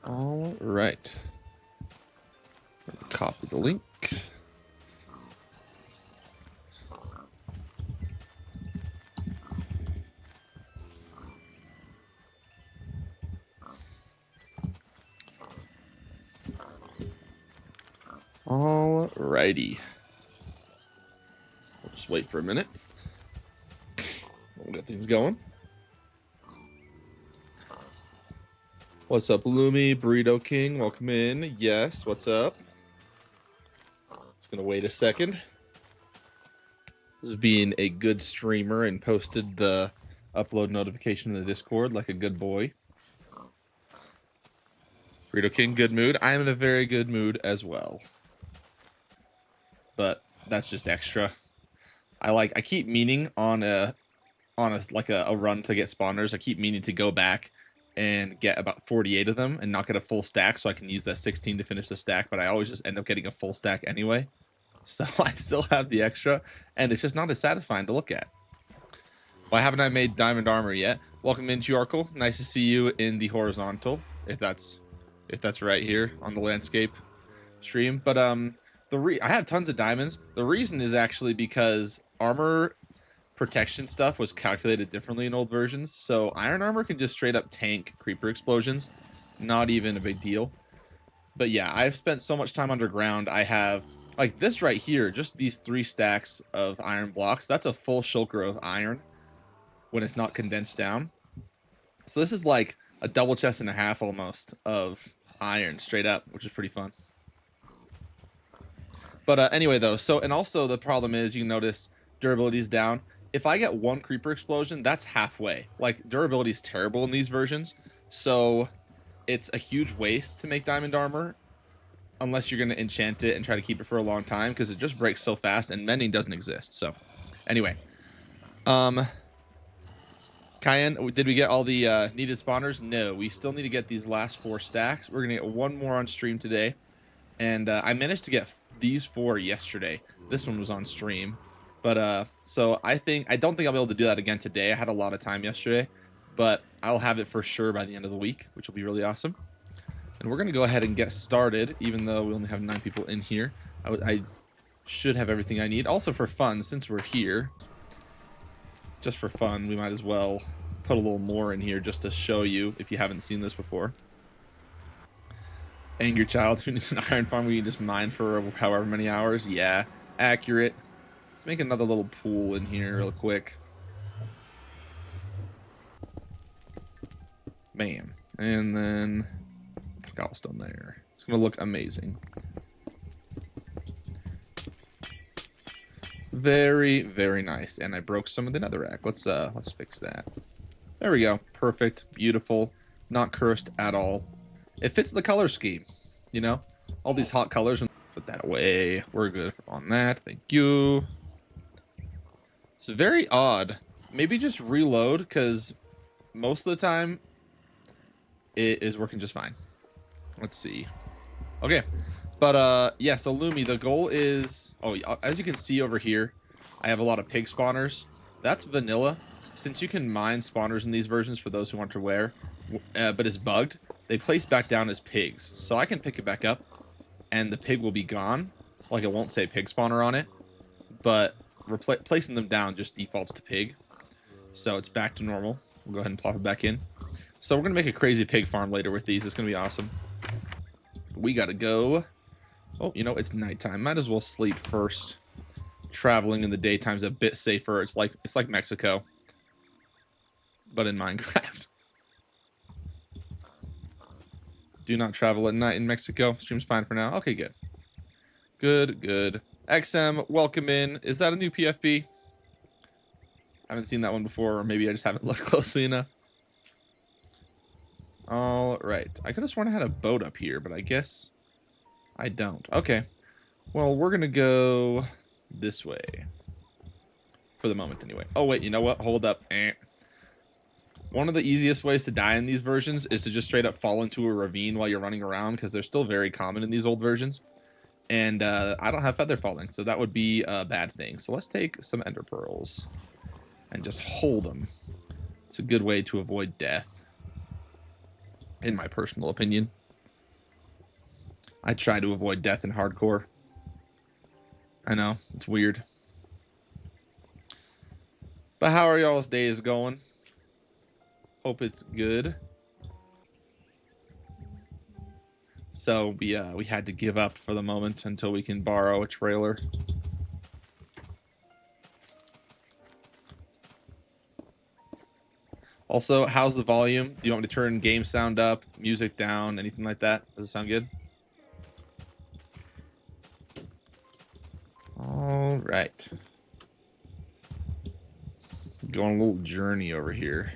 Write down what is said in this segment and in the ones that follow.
All right. Copy the link. All righty. We'll just wait for a minute. We'll get things going. What's up, Lumi? Burrito King, welcome in. Yes, what's up? Just gonna wait a second. This is being a good streamer and posted the upload notification in the Discord like a good boy. Burrito King, good mood. I am in a very good mood as well. But that's just extra. I keep meaning on a run to get spawners. I keep meaning to go back and get about 48 of them and not get a full stack so I can use that 16 to finish the stack, but I always just end up getting a full stack anyway. So I still have the extra, and it's just not as satisfying to look at. Why haven't I made diamond armor yet? Welcome into Oracle. Nice to see you in the horizontal, if that's right here on the landscape stream. But I have tons of diamonds. The reason is actually because armor protection stuff was calculated differently in old versions, so iron armor can just straight up tank creeper explosions. Not even a big deal. But yeah, I've spent so much time underground. I have, like this right here, just these 3 stacks of iron blocks. That's a full shulker of iron when it's not condensed down. So this is like a double chest and a half almost of iron straight up, which is pretty fun. But anyway though, and also the problem is, you notice durability is down. If I get 1 creeper explosion, that's halfway. Like, durability is terrible in these versions, so it's a huge waste to make diamond armor unless you're going to enchant it and try to keep it for a long time, because it just breaks so fast, and mending doesn't exist. So anyway, Cayenne, did we get all the needed spawners? No, we still need to get these last 4 stacks. We're going to get 1 more on stream today, and I managed to get these 4 yesterday. This one was on stream. But so I don't think I'll be able to do that again today. I had a lot of time yesterday, but I'll have it for sure by the end of the week, which will be really awesome. And we're gonna go ahead and get started, even though we only have 9 people in here. I should have everything I need. Also for fun, since we're here, just for fun, we might as well put a little more in here just to show you if you haven't seen this before. Angry child who needs an iron farm where you just mine for however many hours. Yeah, accurate. Let's make another little pool in here real quick. Bam. And then cobblestone there. It's going to look amazing. Very, very nice. And I broke some of the netherrack. Let's fix that. There we go. Perfect. Beautiful. Not cursed at all. It fits the color scheme, you know? All these hot colors. Put that away. We're good on that. Thank you. It's very odd. Maybe just reload, because most of the time it is working just fine. Let's see. Okay. But yeah, so Lumi, the goal is, as you can see over here, I have a lot of pig spawners. That's vanilla. Since you can mine spawners in these versions for those who want to wear, but it's bugged, they place back down as pigs. So I can pick it back up and the pig will be gone. Like, it won't say pig spawner on it, but placing them down just defaults to pig, so it's back to normal. We'll go ahead and plop it back in. So we're gonna make a crazy pig farm later with these. It's gonna be awesome. We gotta go. Oh, you know, it's nighttime. Might as well sleep first. Traveling in the daytime's a bit safer. It's like Mexico, but in Minecraft. Do not travel at night in Mexico. Stream's fine for now. Okay, good. Good. XM, welcome in. Is that a new PFP? I haven't seen that one before, or maybe I just haven't looked closely enough. All right. I could have sworn I had a boat up here, but I guess I don't. Okay. Well, we're going to go this way. For the moment, anyway. Oh, wait. You know what? Hold up. One of the easiest ways to die in these versions is to just straight up fall into a ravine while you're running around, because they're still very common in these old versions. And I don't have feather falling, so that would be a bad thing. So let's take some ender pearls and just hold them. It's a good way to avoid death, in my personal opinion. I try to avoid death in hardcore. I know, it's weird. But how are y'all's days going? Hope it's good. So we had to give up for the moment until we can borrow a trailer. Also, how's the volume? Do you want me to turn game sound up, music down, anything like that? Does it sound good? All right. Go on a little journey over here.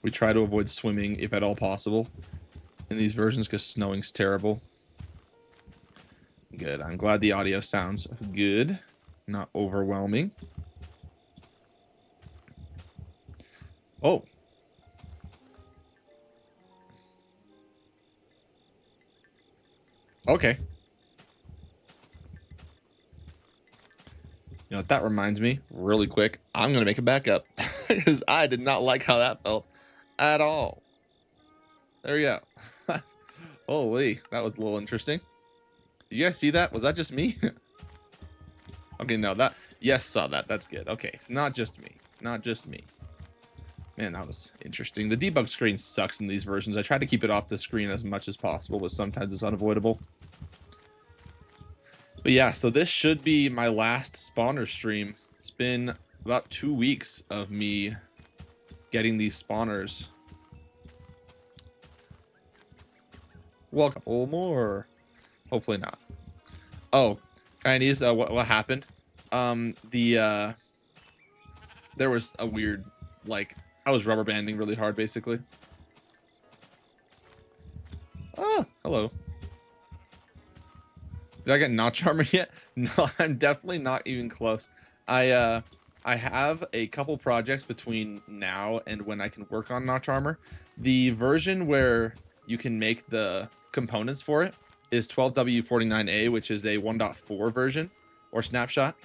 We try to avoid swimming if at all possible in these versions because snowing's terrible. Good. I'm glad the audio sounds good, not overwhelming. Oh. Okay. You know what that reminds me? Really quick, I'm going to make a backup because I did not like how that felt at all. There we go. Holy, that was a little interesting. You guys see that? Was that just me? Okay, no, that... Yes, saw that. That's good. Okay, it's not just me. Not just me. Man, that was interesting. The debug screen sucks in these versions. I try to keep it off the screen as much as possible, but sometimes it's unavoidable. But yeah, so this should be my last spawner stream. It's been about 2 weeks of me getting these spawners. Well, a couple more. Hopefully not. Oh, Chinese, what happened? There was a weird, like, I was rubber banding really hard, basically. Ah, hello. Did I get notch armor yet? No, I'm definitely not even close. I have a couple projects between now and when I can work on notch armor. The version where you can make the components for it is 12W49A, which is a 1.4 version or snapshot.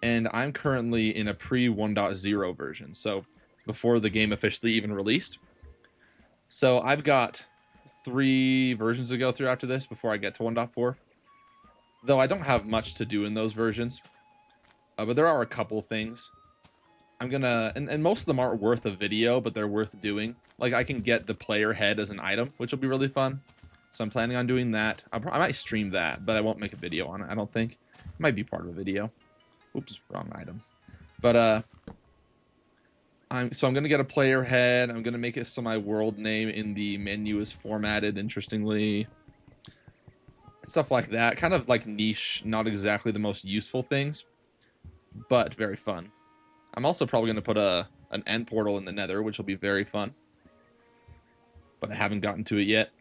And I'm currently in a pre 1.0 version, so before the game officially even released. So I've got 3 versions to go through after this before I get to 1.4. Though I don't have much to do in those versions. But there are a couple things. I'm gonna... And most of them aren't worth a video, but they're worth doing. Like, I can get the player head as an item, which will be really fun. So I'm planning on doing that. I might stream that, but I won't make a video on it, I don't think. It might be part of a video. Oops, wrong item. But, I'm gonna get a player head. I'm gonna make it so my world name in the menu is formatted interestingly. Stuff like that. Kind of like niche, not exactly the most useful things, but very fun. I'm also probably going to put an end portal in the nether, which will be very fun. But I haven't gotten to it yet.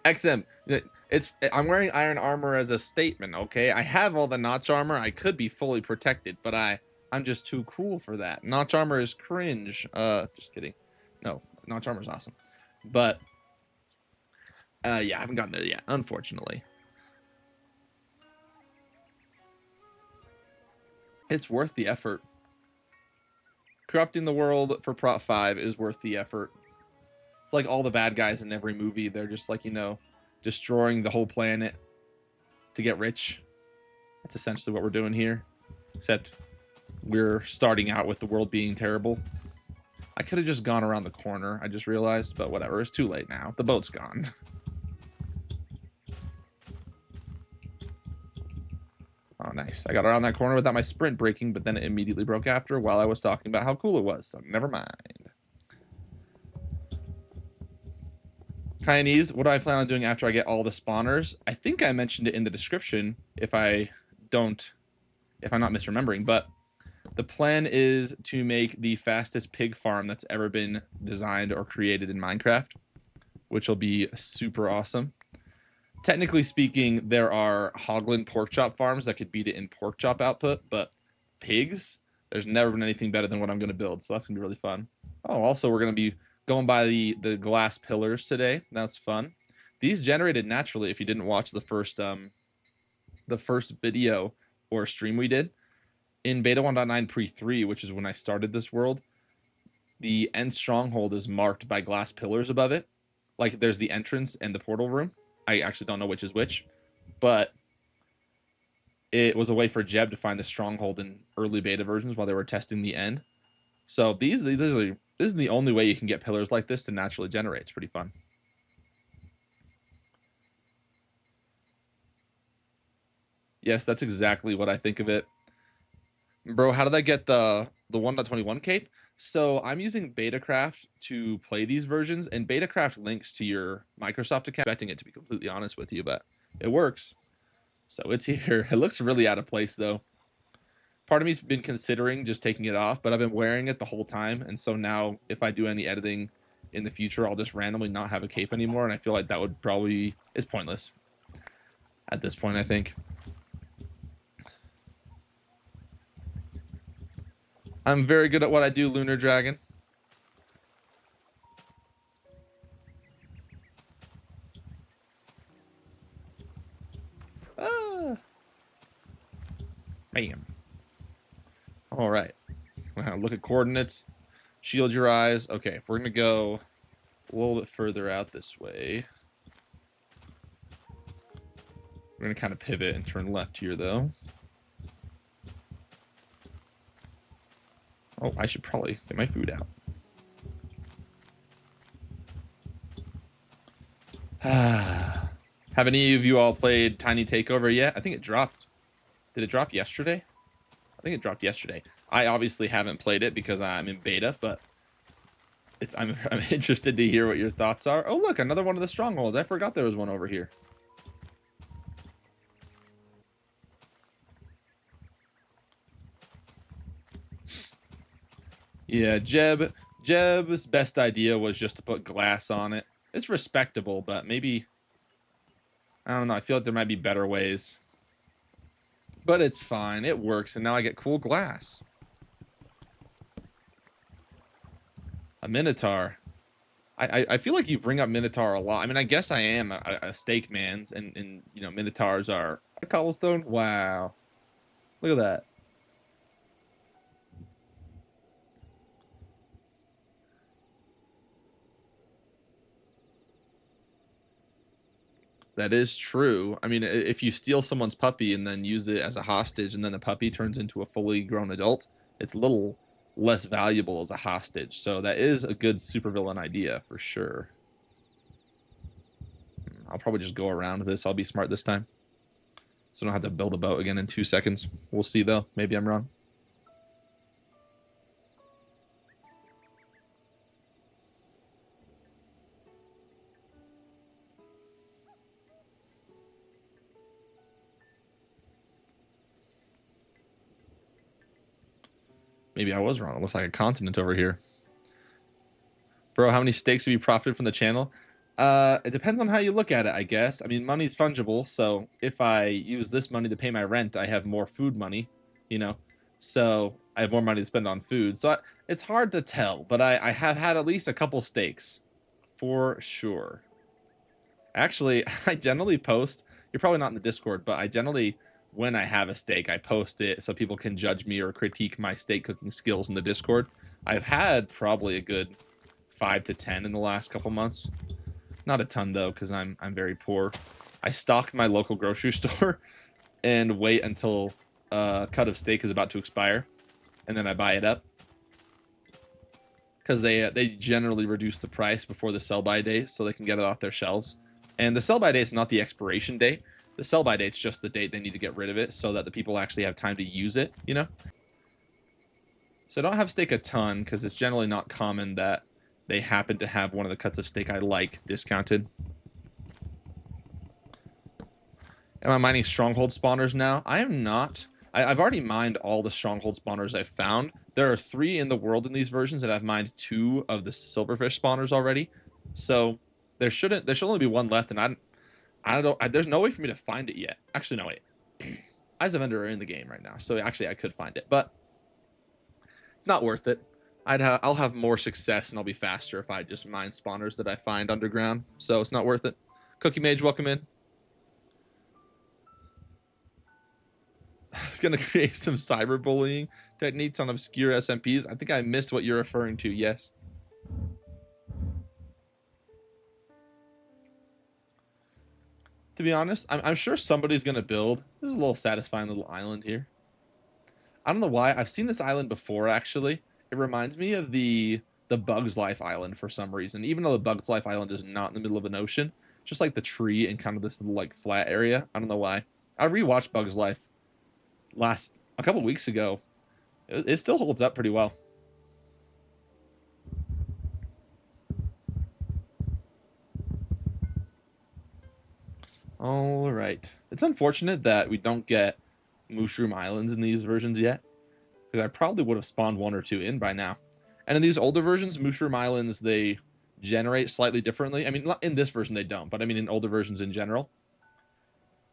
XM, I'm wearing iron armor as a statement, okay? I have all the notch armor. I could be fully protected, but I'm just too cool for that. Notch armor is cringe. Just kidding. No, notch armor is awesome. But yeah, I haven't gotten there yet, unfortunately. It's worth the effort. Corrupting the world for Prop 5 is worth the effort. It's like all the bad guys in every movie. They're just like, you know, destroying the whole planet to get rich. That's essentially what we're doing here. Except we're starting out with the world being terrible. I could have just gone around the corner, I just realized, but whatever. It's too late now. The boat's gone. Oh, nice. I got around that corner without my sprint breaking, but then it immediately broke after while I was talking about how cool it was, so never mind. Chinese, what do I plan on doing after I get all the spawners? I think I mentioned it in the description, if I'm not misremembering, but the plan is to make the fastest pig farm that's ever been designed or created in Minecraft, which will be super awesome. Technically speaking, there are Hoglin pork chop farms that could beat it in pork chop output, but pigs, there's never been anything better than what I'm going to build, so that's going to be really fun. Oh, also, we're going to be going by the glass pillars today. That's fun. These generated naturally if you didn't watch the first the first video or stream we did in beta 1.9 pre-3, which is when I started this world, the end stronghold is marked by glass pillars above it. Like there's the entrance and the portal room. I actually don't know which is which, but it was a way for Jeb to find the stronghold in early beta versions while they were testing the end. So this is the only way you can get pillars like this to naturally generate. It's pretty fun. Yes, that's exactly what I think of it. Bro, how did I get the 1.21 cape? So I'm using Betacraft to play these versions, and Betacraft links to your Microsoft account. I'm expecting it, to be completely honest with you, but it works. So it's here. It looks really out of place, though. Part of me's been considering just taking it off, but I've been wearing it the whole time, and so now if I do any editing in the future, I'll just randomly not have a cape anymore, and I feel like that would probably... It's pointless at this point, I think. I'm very good at what I do, Lunar Dragon. Ah. Bam. All right. Look at coordinates. Shield your eyes. Okay, we're going to go a little bit further out this way. We're going to kind of pivot and turn left here, though. Oh, I should probably get my food out. Have any of you all played Tiny Takeover yet? I think it dropped. Did it drop yesterday? I think it dropped yesterday. I obviously haven't played it because I'm in beta, but I'm interested to hear what your thoughts are. Oh, look, another one of the strongholds. I forgot there was one over here. Yeah, Jeb's best idea was just to put glass on it. It's respectable, but maybe... I don't know. I feel like there might be better ways. But it's fine. It works, and now I get cool glass. A Minotaur. I feel like you bring up Minotaur a lot. I mean, I guess I am a steak man, and you know, Minotaurs are a cobblestone. Wow. Look at that. That is true. I mean, if you steal someone's puppy and then use it as a hostage, and then the puppy turns into a fully grown adult, it's a little less valuable as a hostage. So that is a good supervillain idea for sure. I'll probably just go around this. I'll be smart this time, so I don't have to build a boat again in 2 seconds. We'll see, though. Maybe I'm wrong. Maybe I was wrong. It looks like a continent over here. Bro, how many steaks have you profited from the channel? It depends on how you look at it, I guess. I mean, money's fungible, so if I use this money to pay my rent, I have more food money, you know? So I have more money to spend on food. So it's hard to tell, but I have had at least a couple steaks, for sure. Actually, I generally post, you're probably not in the Discord, but I generally, when I have a steak, I post it so people can judge me or critique my steak cooking skills in the Discord. I've had probably a good 5 to 10 in the last couple months. Not a ton, though, because I'm very poor. I stock my local grocery store and wait until a cut of steak is about to expire, and then I buy it up. Because they generally reduce the price before the sell-by date so they can get it off their shelves. And the sell-by date is not the expiration date. The sell-by date's just the date they need to get rid of it so that the people actually have time to use it, you know? So I don't have steak a ton because it's generally not common that they happen to have one of the cuts of steak I like discounted. Am I mining stronghold spawners now? I am not. I've already mined all the stronghold spawners I've found. There are 3 in the world in these versions, and I've mined 2 of the silverfish spawners already. So there should only be 1 left, and I don't. There's no way for me to find it yet. Actually, no, wait. Eyes of Ender are in the game right now, so actually I could find it, but it's not worth it. I'll have more success and I'll be faster if I just mine spawners that I find underground. So it's not worth it. Cookie Mage, welcome in. going to create some cyberbullying techniques on obscure SMPs. I think I missed what you're referring to. Yes. To be honest, I'm sure somebody's going to build. There's a little satisfying little island here. I don't know why. I've seen this island before, actually. It reminds me of the Bugs Life Island for some reason. Even though the Bugs Life Island is not in the middle of an ocean, just like the tree and kind of this little like flat area. I don't know why. I rewatched Bugs Life a couple weeks ago. It still holds up pretty well. All right. It's unfortunate that we don't get Mushroom Islands in these versions yet, because I probably would have spawned one or two in by now. And in these older versions, Mushroom Islands, they generate slightly differently. I mean, not in this version they don't, but I mean in older versions in general.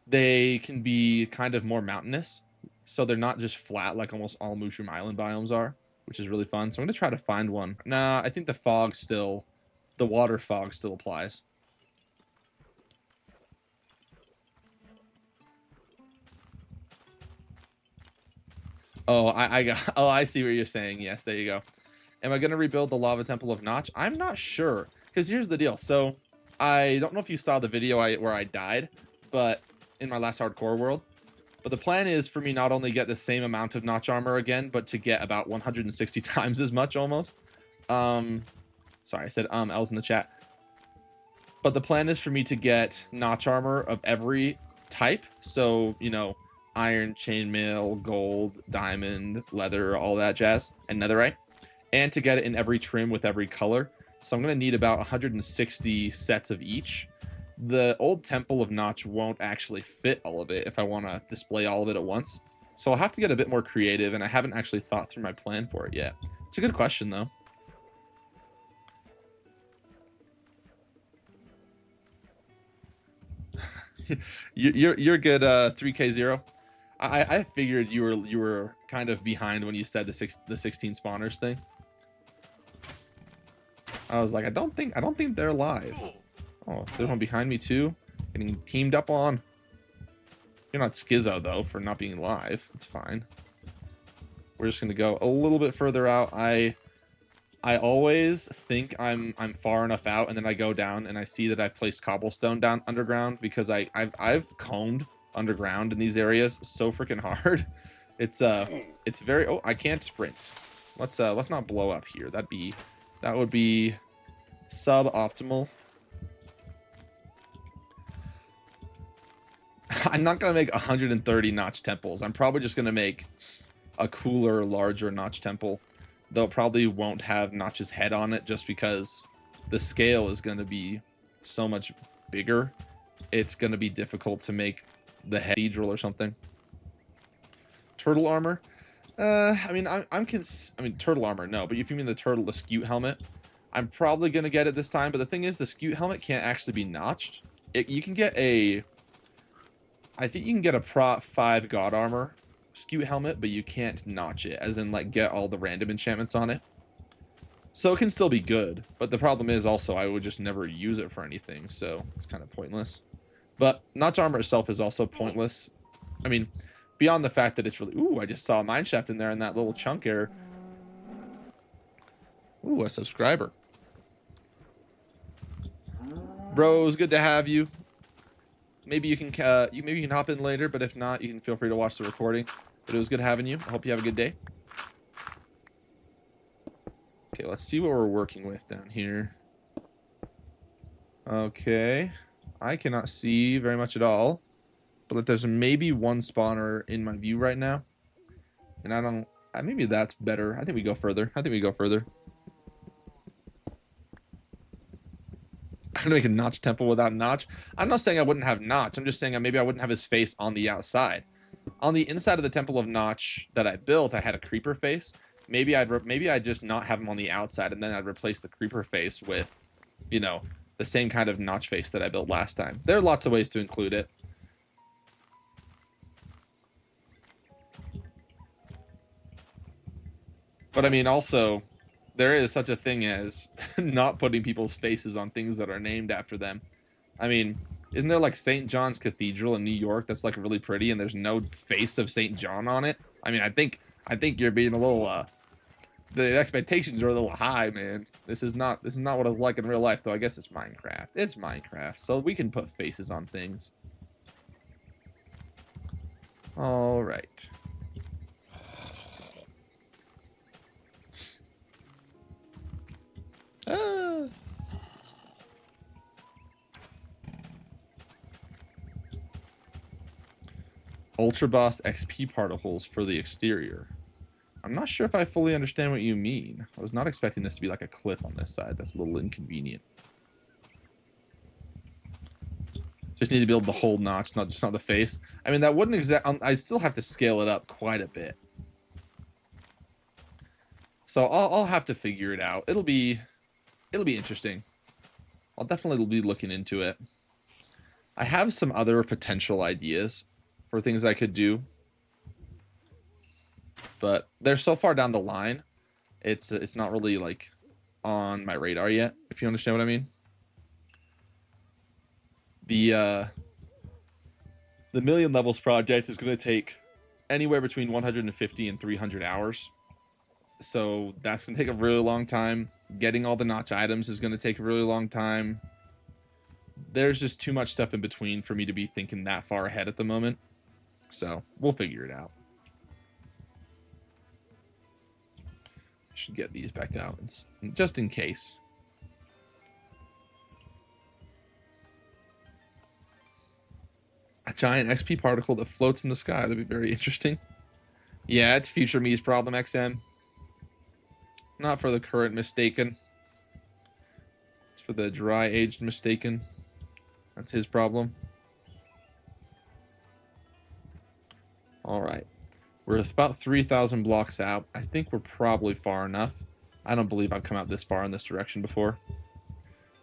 They can be kind of more mountainous, so they're not just flat like almost all Mushroom Island biomes are, which is really fun. So I'm going to try to find one. Nah, I think the water fog still applies. Oh, I see what you're saying. Yes, there you go. Am I going to rebuild the lava temple of Notch? I'm not sure, because here's the deal. So I don't know if you saw the video where I died, but in my last hardcore world. But the plan is for me not only get the same amount of Notch armor again, but to get about 160 times as much almost. Sorry, I said L's in the chat. But the plan is for me to get Notch armor of every type. So, you know, iron, chainmail, gold, diamond, leather, all that jazz, and netherite. And to get it in every trim with every color. So I'm going to need about 160 sets of each. The old Temple of Notch won't actually fit all of it if I want to display all of it at once. So I'll have to get a bit more creative, and I haven't actually thought through my plan for it yet. It's a good question, though. You're good, 3K0. I figured you were kind of behind when you said the 16 spawners thing. I was like, I don't think they're live. Oh, there's one behind me too. Getting teamed up on. You're not Schizo though for not being live. It's fine. We're just gonna go a little bit further out. I always think I'm far enough out, and then I go down and I see that I've placed cobblestone down underground because I've combed underground in these areas so freaking hard. It's very. Oh, I can't sprint. Let's not blow up here. That would be suboptimal. I'm not going to make 130 notch temples. I'm probably just going to make a cooler, larger notch temple. Though probably won't have Notch's head on it just because the scale is going to be so much bigger. It's going to be difficult to make the cathedral or something. Turtle armor? I mean, turtle armor, no. But if you mean the Scute helmet, I'm probably going to get it this time. But the thing is, the Scute helmet can't actually be notched. You can get I think you can get a Prot 5 God Armor Scute helmet, but you can't notch it, as in, like, get all the random enchantments on it. So it can still be good, but the problem is also I would just never use it for anything, so it's kind of pointless. But notch armor itself is also pointless. I mean, beyond the fact that it's really... Ooh, I just saw a mineshaft in there in that little chunk error. Ooh, a subscriber. Bros, good to have you. Maybe you can hop in later, but if not, you can feel free to watch the recording. But it was good having you. I hope you have a good day. Okay, let's see what we're working with down here. Okay, I cannot see very much at all, but there's maybe one spawner in my view right now, and I don't. Maybe that's better. I think we go further. I'm gonna make a Notch temple without Notch. I'm not saying I wouldn't have Notch. I'm just saying maybe I wouldn't have his face on the outside. On the inside of the Temple of Notch that I built, I had a creeper face. Maybe I'd just not have him on the outside, and then I'd replace the creeper face with, you know, the same kind of Notch face that I built last time. There are lots of ways to include it. But I mean, also, there is such a thing as not putting people's faces on things that are named after them. I mean, Isn't there like St. John's Cathedral in New York that's like really pretty and there's no face of St. John on it? I mean, I think you're being a little the expectations are a little high, man. This is not what it's like in real life, though. I guess it's Minecraft. It's Minecraft, so we can put faces on things. All right. Ah. Ultra Boss XP particles for the exterior. I'm not sure if I fully understand what you mean. I was not expecting this to be like a cliff on this side. That's a little inconvenient. Just need to build the whole notch, not the face. I mean, that wouldn't I still have to scale it up quite a bit. So I'll have to figure it out. It'll be interesting. I'll definitely be looking into it. I have some other potential ideas for things I could do, but they're so far down the line. It's not really like on my radar yet, if you understand what I mean. The Million Levels project is going to take anywhere between 150 and 300 hours. So that's going to take a really long time. Getting all the notch items is going to take a really long time. There's just too much stuff in between for me to be thinking that far ahead at the moment. So we'll figure it out. I should get these back out just in case. A giant XP particle that floats in the sky. That'd be very interesting. Yeah, it's future me's problem, XM. Not for the current mistaken. It's for the dry-aged mistaken. That's his problem. All right. We're about 3,000 blocks out. I think we're probably far enough. I don't believe I've come out this far in this direction before.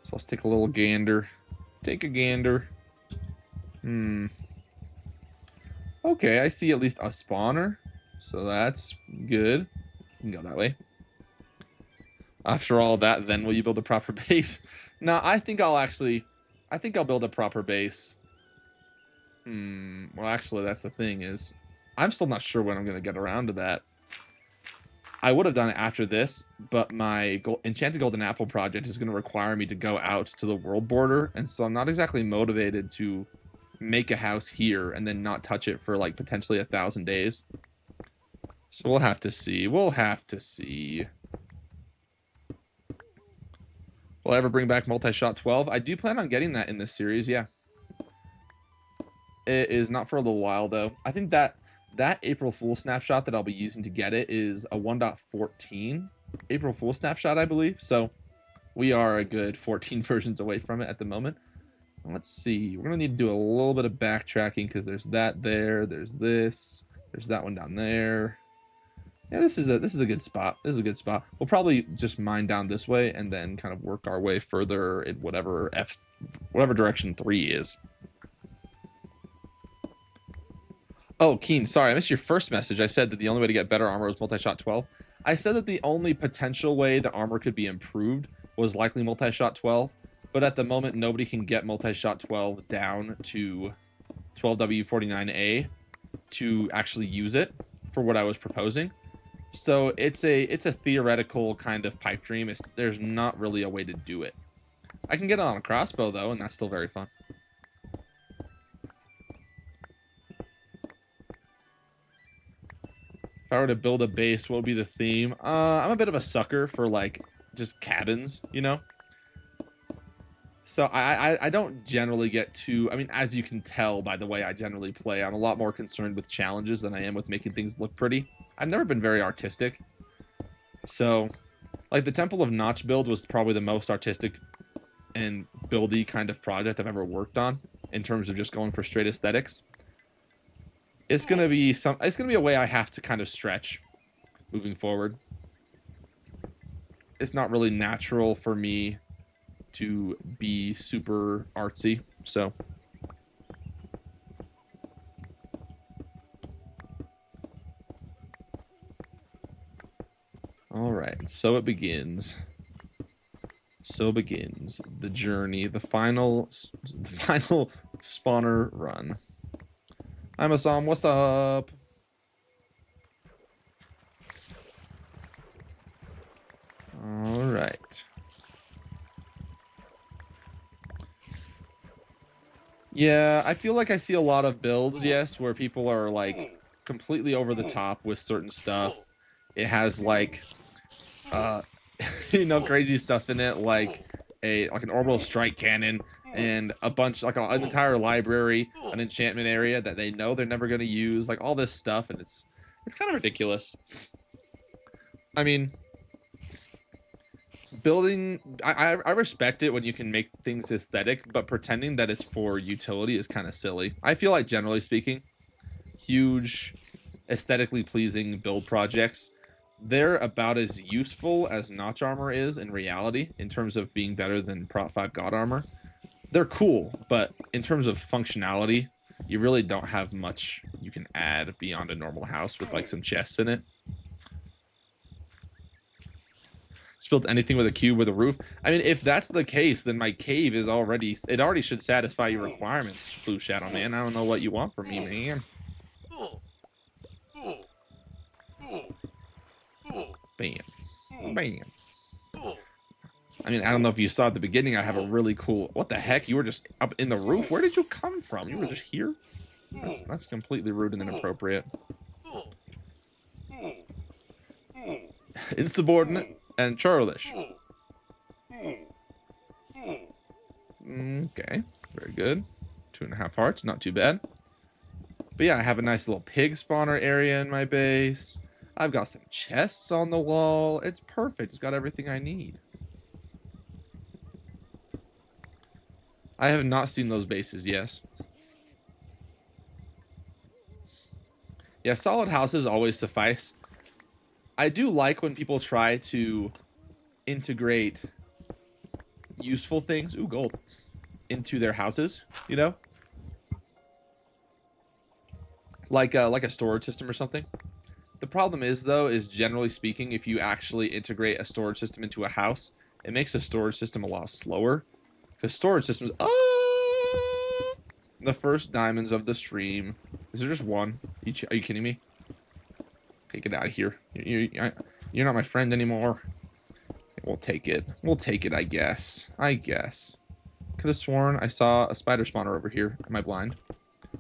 So let's take a little gander. Take a gander. Okay, I see at least a spawner. So that's good. You can go that way. After all that, then will you build a proper base? No, I think I'll build a proper base. Well, actually, that's the thing is, I'm still not sure when I'm going to get around to that. I would have done it after this, but my Enchanted Golden Apple project is going to require me to go out to the world border, and so I'm not exactly motivated to make a house here and then not touch it for like potentially 1,000 days. So we'll have to see. We'll have to see. Will I ever bring back Multi-Shot 12? I do plan on getting that in this series, yeah. It is not for a little while, though. I think that April Fool snapshot that I'll be using to get it is a 1.14 April Fool snapshot, I believe. So we are a good 14 versions away from it at the moment. Let's see. We're going to need to do a little bit of backtracking because there's that there. There's this. There's that one down there. Yeah, this is a good spot. This is a good spot. We'll probably just mine down this way and then kind of work our way further in whatever direction 3 is. Oh, Keen, sorry, I missed your first message. I said that the only way to get better armor was multi-shot 12. I said that the only potential way the armor could be improved was likely multi-shot 12, but at the moment nobody can get multi-shot 12 down to 12W49A to actually use it for what I was proposing. So it's a theoretical kind of pipe dream. There's not really a way to do it. I can get it on a crossbow though, and that's still very fun. If I were to build a base, what would be the theme? I'm a bit of a sucker for like just cabins, you know. So I don't generally get too. I mean, as you can tell by the way I generally play, I'm a lot more concerned with challenges than I am with making things look pretty. I've never been very artistic. So, like the Temple of Notch build was probably the most artistic and buildy kind of project I've ever worked on in terms of just going for straight aesthetics. It's gonna be a way I have to kind of stretch moving forward. It's not really natural for me to be super artsy, so. All right, so it begins. So begins the journey, the final spawner run. I'm Assam, what's up? All right. Yeah, I feel like I see a lot of builds, yes, where people are like completely over the top with certain stuff. It has like uh crazy stuff in it, like an orbital strike cannon and a bunch, like an entire library, an enchantment area that they know they're never going to use, like all this stuff, and it's kind of ridiculous. I mean, building, I respect it when you can make things aesthetic, but pretending that it's for utility is kind of silly. I feel like, generally speaking, huge aesthetically pleasing build projects, they're about as useful as notch armor is in reality, in terms of being better than Prot 5 God armor. They're cool, but in terms of functionality, you really don't have much you can add beyond a normal house with like some chests in it. Just build anything with a cube with a roof. I mean, if that's the case, then my cave is already should satisfy your requirements, Blue Shadow Man. I don't know what you want from me, man. Bam. Bam. I mean, I don't know if you saw at the beginning, I have a really cool... What the heck? You were just up in the roof? Where did you come from? You were just here? That's completely rude and inappropriate. Insubordinate and churlish. Okay, very good. 2.5 hearts, not too bad. But yeah, I have a nice little pig spawner area in my base. I've got some chests on the wall. It's perfect. It's got everything I need. I have not seen those bases, yes. Yeah, solid houses always suffice. I do like when people try to integrate useful things, ooh, gold, into their houses, you know? Like a storage system or something. The problem is, though, is generally speaking, if you actually integrate a storage system into a house, it makes the storage system a lot slower. Because storage systems... Oh! The first diamonds of the stream. Is there just one? Are you kidding me? Okay, get out of here. You're not my friend anymore. Okay, we'll take it. We'll take it, I guess. Could have sworn I saw a spider spawner over here. Am I blind?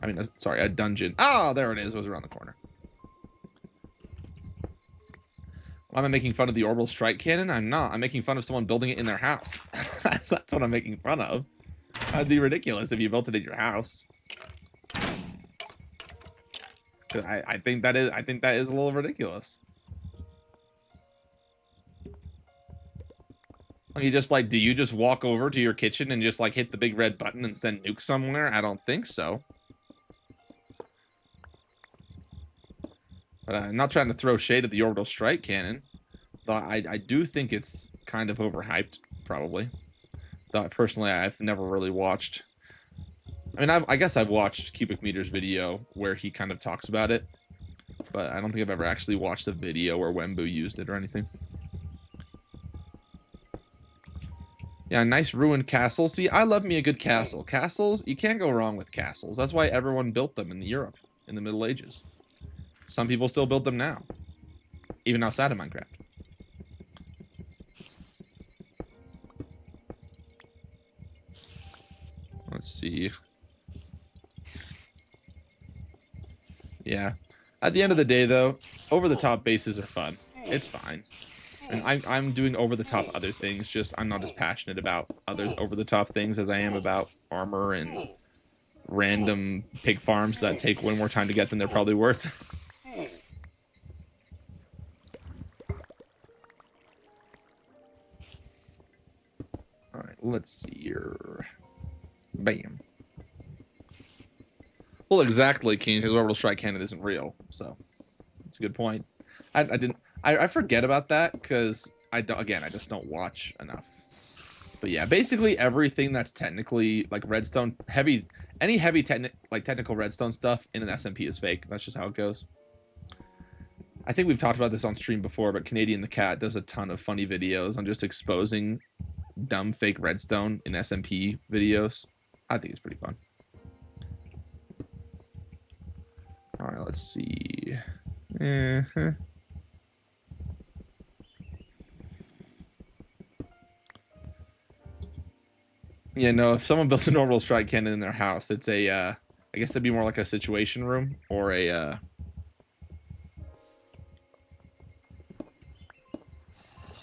I mean, sorry, a dungeon. Oh, there it is. It was around the corner. Why am I making fun of the orbital strike cannon? I'm not. I'm making fun of someone building it in their house. That's what I'm making fun of. That'd be ridiculous if you built it in your house. I think that is a little ridiculous. You just like, do you just walk over to your kitchen and just like hit the big red button and send nukes somewhere? I don't think so. But I'm not trying to throw shade at the orbital strike cannon. Though I do think it's kind of overhyped, probably. Though personally, I've never really watched. I mean, I guess I've watched Cubic Meter's video where he kind of talks about it, but I don't think I've ever actually watched a video where Wembu used it or anything. Yeah, nice ruined castle. See, I love me a good castle. Castles, you can't go wrong with castles. That's why everyone built them in Europe in the Middle Ages. Some people still build them now, even outside of Minecraft. Let's see. Yeah. At the end of the day, though, over-the-top bases are fun. It's fine. And I'm doing over-the-top other things, just I'm not as passionate about other over-the-top things as I am about armor and random pig farms that take way more time to get than they're probably worth. Alright, let's see here. Bam. Well, exactly, Keen. His orbital strike cannon isn't real, so that's a good point. I forget about that because I just don't watch enough. But yeah, basically everything that's technically like redstone heavy, any heavy technical redstone stuff in an SMP is fake. That's just how it goes. I think we've talked about this on stream before, but Canadian the Cat does a ton of funny videos on just exposing dumb fake redstone in SMP videos. I think it's pretty fun. All right, let's see. Yeah, no, if someone builds a normal strike cannon in their house, it's a, I guess that'd be more like a situation room or a,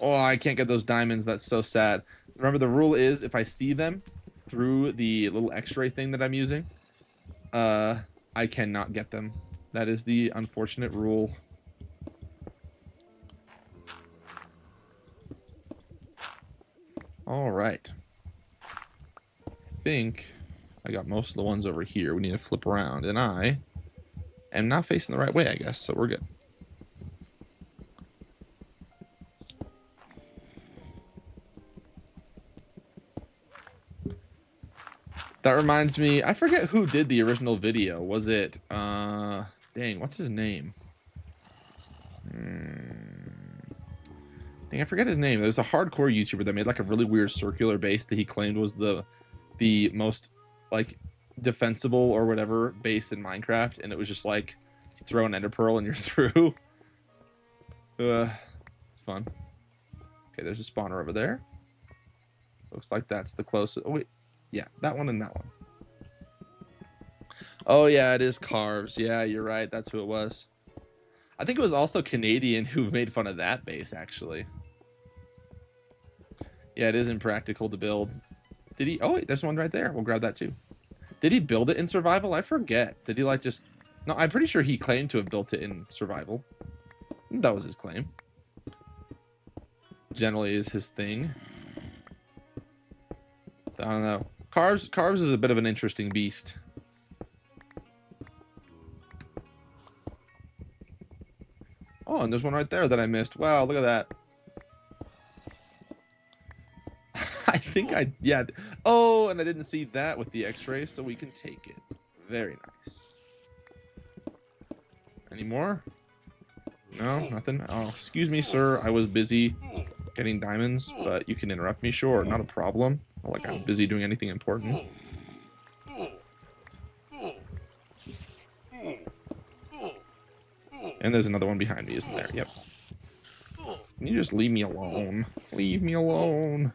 oh, I can't get those diamonds. That's so sad. Remember, the rule is if I see them through the little x-ray thing that I'm using, I cannot get them. That is the unfortunate rule. All right. I think I got most of the ones over here. We need to flip around, and I am not facing the right way, I guess, so we're good. That reminds me, I forget who did the original video. Was it, dang, what's his name? Dang, I forget his name. There's a hardcore YouTuber that made like a really weird circular base that he claimed was the most like defensible or whatever base in Minecraft, and it was just like you throw an ender pearl and you're through. It's fun. Okay, there's a spawner over there. Looks like that's the closest. Oh wait, yeah, that one and that one. Oh yeah, it is Carves. Yeah, you're right. That's who it was. I think it was also Canadian who made fun of that base, actually. Yeah, it is impractical to build. Did he? Oh wait, there's one right there. We'll grab that too. Did he build it in survival? I forget. Did he like just... No, I'm pretty sure he claimed to have built it in survival. That was his claim. Generally is his thing. I don't know. Carves is a bit of an interesting beast. Oh, and there's one right there that I missed. Wow, look at that. I think yeah. Oh, and I didn't see that with the x-ray, so we can take it. Very nice. Any more? No, nothing? Oh, excuse me, sir. I was busy getting diamonds, but you can interrupt me. Sure, not a problem. Not like I'm busy doing anything important. And there's another one behind me, isn't there? Yep. Can you just leave me alone? Leave me alone.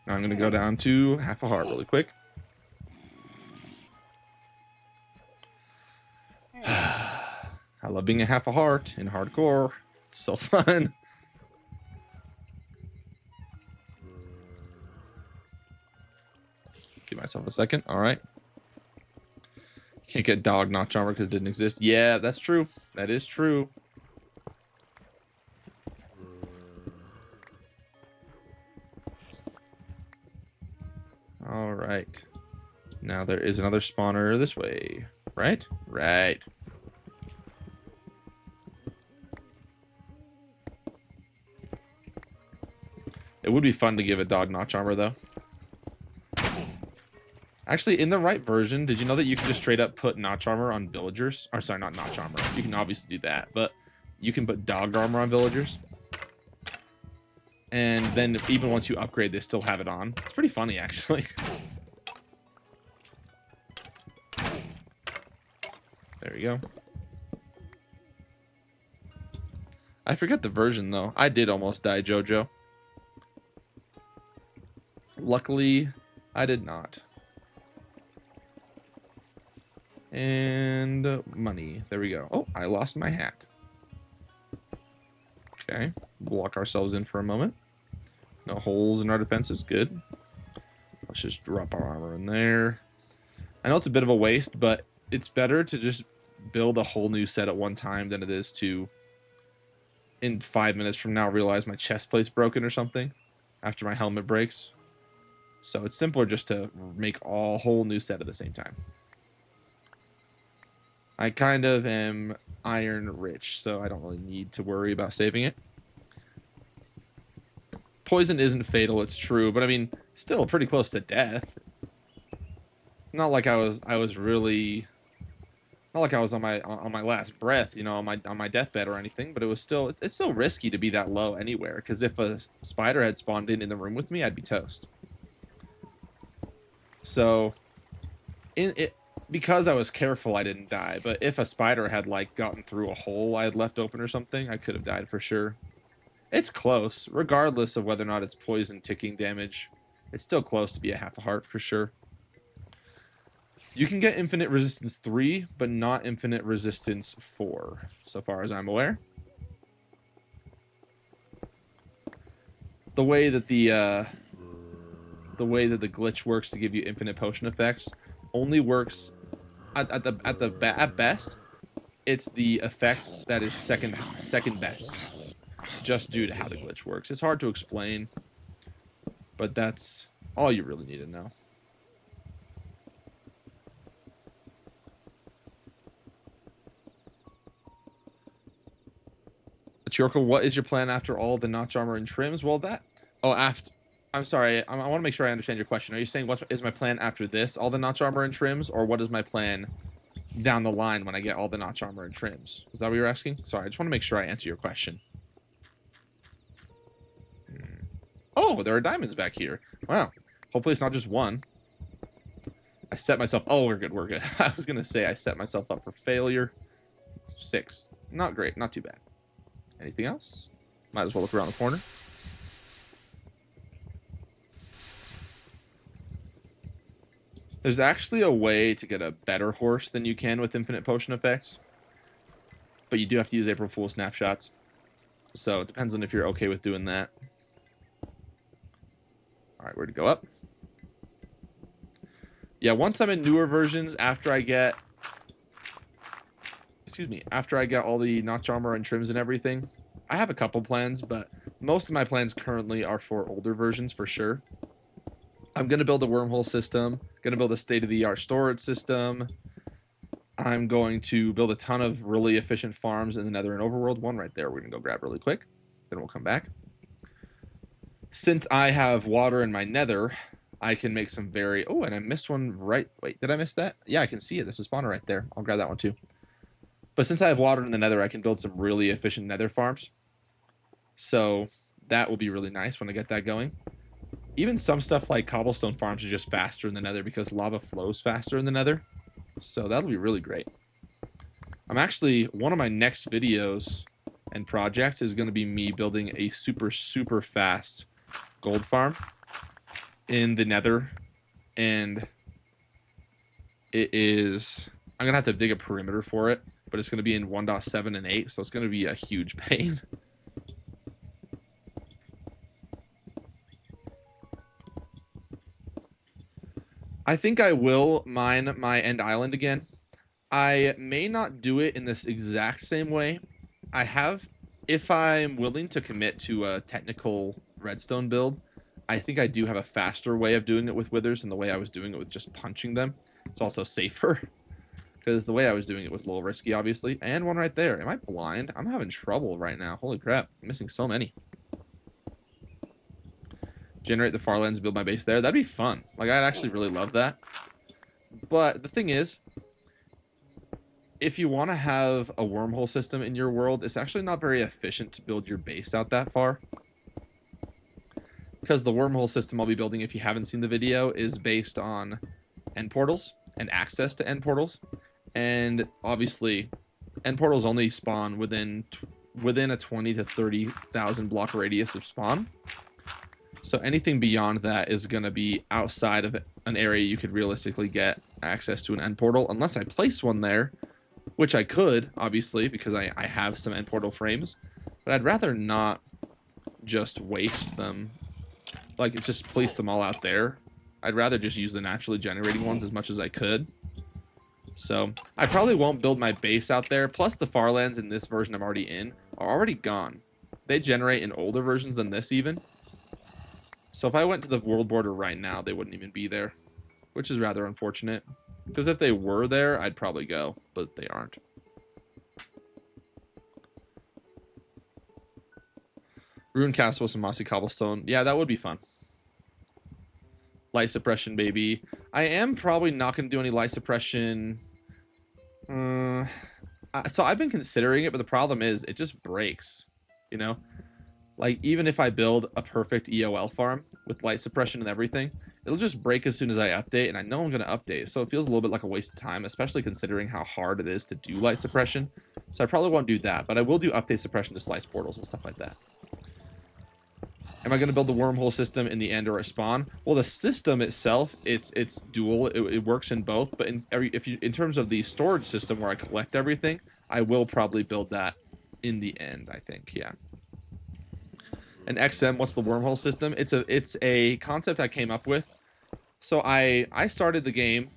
Now I'm going to go down to half a heart really quick. I love being a half a heart in hardcore. It's so fun. Give myself a second. All right. Can't get dog notch armor because it didn't exist. Yeah, that's true. That is true. All right. Now there is another spawner this way. Right? Right. It would be fun to give it dog notch armor, though. Actually, in the right version, did you know that you can just straight up put notch armor on villagers? Or sorry, not notch armor. You can obviously do that, but you can put dog armor on villagers. And then even once you upgrade, they still have it on. It's pretty funny, actually. There you go. I forget the version, though. I did almost die, Jojo. Luckily, I did not. And money. There we go. Oh, I lost my hat. Okay. Block ourselves in for a moment. No holes in our defenses. Good. Let's just drop our armor in there. I know it's a bit of a waste, but it's better to just build a whole new set at one time than it is to, in 5 minutes from now, realize my chest plate's broken or something after my helmet breaks. So it's simpler just to make a whole new set at the same time. I kind of am iron rich, so I don't really need to worry about saving it. Poison isn't fatal, it's true, but I mean, still pretty close to death. Not like I was really Not like I was on my last breath, you know, on my deathbed or anything, but it was still it's still risky to be that low anywhere. Because if a spider had spawned in the room with me, I'd be toast. So in it because I was careful, I didn't die. But if a spider had like gotten through a hole I had left open or something, I could have died for sure. It's close, regardless of whether or not it's poison ticking damage. It's still close to be a half a heart for sure. You can get infinite resistance 3, but not infinite resistance 4, so far as I'm aware. The way that the glitch works to give you infinite potion effects only works at best. It's the effect that is second best, just due to how the glitch works. It's hard to explain, but that's all you really need to know. Chiorko, what is your plan after all the notch armor and trims? Well, that... Oh, after... I'm sorry. I want to make sure I understand your question. Are you saying what is my plan after this, all the notch armor and trims, or what is my plan down the line when I get all the notch armor and trims? Is that what you're asking? Sorry, I just want to make sure I answer your question. Oh, there are diamonds back here. Wow. Hopefully it's not just one. I set myself... Oh, we're good, we're good. I was going to say I set myself up for failure. 6. Not great, not too bad. Anything else? Might as well look around the corner. There's actually a way to get a better horse than you can with infinite potion effects. But you do have to use April Fool snapshots. So it depends on if you're okay with doing that. Alright, where to go up? Yeah, once I'm in newer versions, after I get... Excuse me, after I get all the notch armor and trims and everything, I have a couple plans, but most of my plans currently are for older versions for sure. I'm going to build a wormhole system, going to build a state-of-the-art storage system. I'm going to build a ton of really efficient farms in the Nether and Overworld. One right there we're going to go grab really quick, then we'll come back. Since I have water in my Nether, I can make some very... Oh, and I missed one right... Wait, did I miss that? Yeah, I can see it. There's a spawner right there. I'll grab that one too. But since I have water in the Nether, I can build some really efficient Nether farms. So that will be really nice when I get that going. Even some stuff like cobblestone farms are just faster in the Nether because lava flows faster in the Nether. So that'll be really great. I'm actually... One of my next videos and projects is going to be me building a super, super fast gold farm in the Nether. And it is... I'm going to have to dig a perimeter for it. But it's going to be in 1.7 and 8, so it's going to be a huge pain. I think I will mine my end island again. I may not do it in this exact same way. I have, if I'm willing to commit to a technical redstone build, I think I do have a faster way of doing it with withers than the way I was doing it with just punching them. It's also safer. Because the way I was doing it was a little risky, obviously. And one right there. Am I blind? I'm having trouble right now. Holy crap. I'm missing so many. Generate the farlands, build my base there. That'd be fun. Like, I'd actually really love that. But the thing is, if you want to have a wormhole system in your world, it's actually not very efficient to build your base out that far. Because the wormhole system I'll be building, if you haven't seen the video, is based on end portals and access to end portals. And obviously, end portals only spawn within a 20 to 30,000 block radius of spawn. So anything beyond that is going to be outside of an area you could realistically get access to an end portal, unless I place one there, which I could, obviously, because I have some end portal frames. But I'd rather not just waste them. Like, it's just place them all out there. I'd rather just use the naturally generating ones as much as I could. So I probably won't build my base out there. Plus the farlands in this version I'm already in are already gone. They generate in older versions than this even. So if I went to the world border right now, they wouldn't even be there, which is rather unfortunate. Because if they were there, I'd probably go, but they aren't. Ruined castle with some mossy cobblestone. Yeah, that would be fun. Light suppression, baby. I am probably not going to do any light suppression Uh, so I've been considering it, but the problem is it just breaks. You know, like even if I build a perfect EOL farm with light suppression and everything, it'll just break as soon as I update, and I know I'm going to update, so it feels a little bit like a waste of time, especially considering how hard it is to do light suppression. So I probably won't do that, but I will do update suppression to slice portals and stuff like that. Am I going to build the wormhole system in the end or at spawn? Well, the system itself, it's dual. It works in both, but in terms of the storage system where I collect everything, I will probably build that in the end, I think. Yeah. An XM, what's the wormhole system? It's a concept I came up with. So I started the game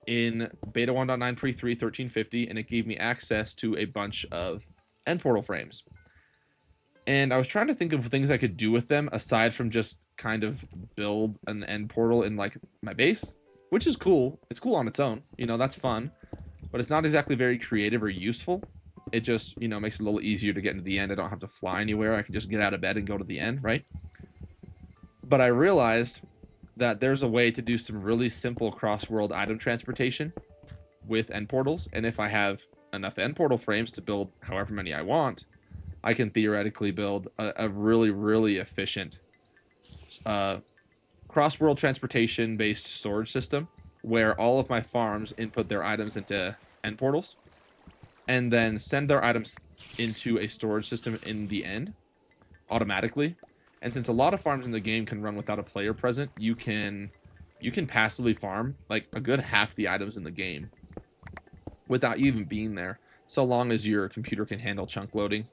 in beta 1.9 pre-3 1350, and it gave me access to a bunch of end portal frames. And I was trying to think of things I could do with them aside from just kind of build an end portal in like my base, which is cool. It's cool on its own, you know, that's fun, but it's not exactly very creative or useful. It just, you know, makes it a little easier to get into the end. I don't have to fly anywhere. I can just get out of bed and go to the end, right? But I realized that there's a way to do some really simple cross-world item transportation with end portals, and if I have enough end portal frames to build however many I want, I can theoretically build a really, really efficient cross-world transportation-based storage system where all of my farms input their items into end portals and then send their items into a storage system in the end automatically. And since a lot of farms in the game can run without a player present, you can passively farm like a good half the items in the game without you even being there, so long as your computer can handle chunk loading.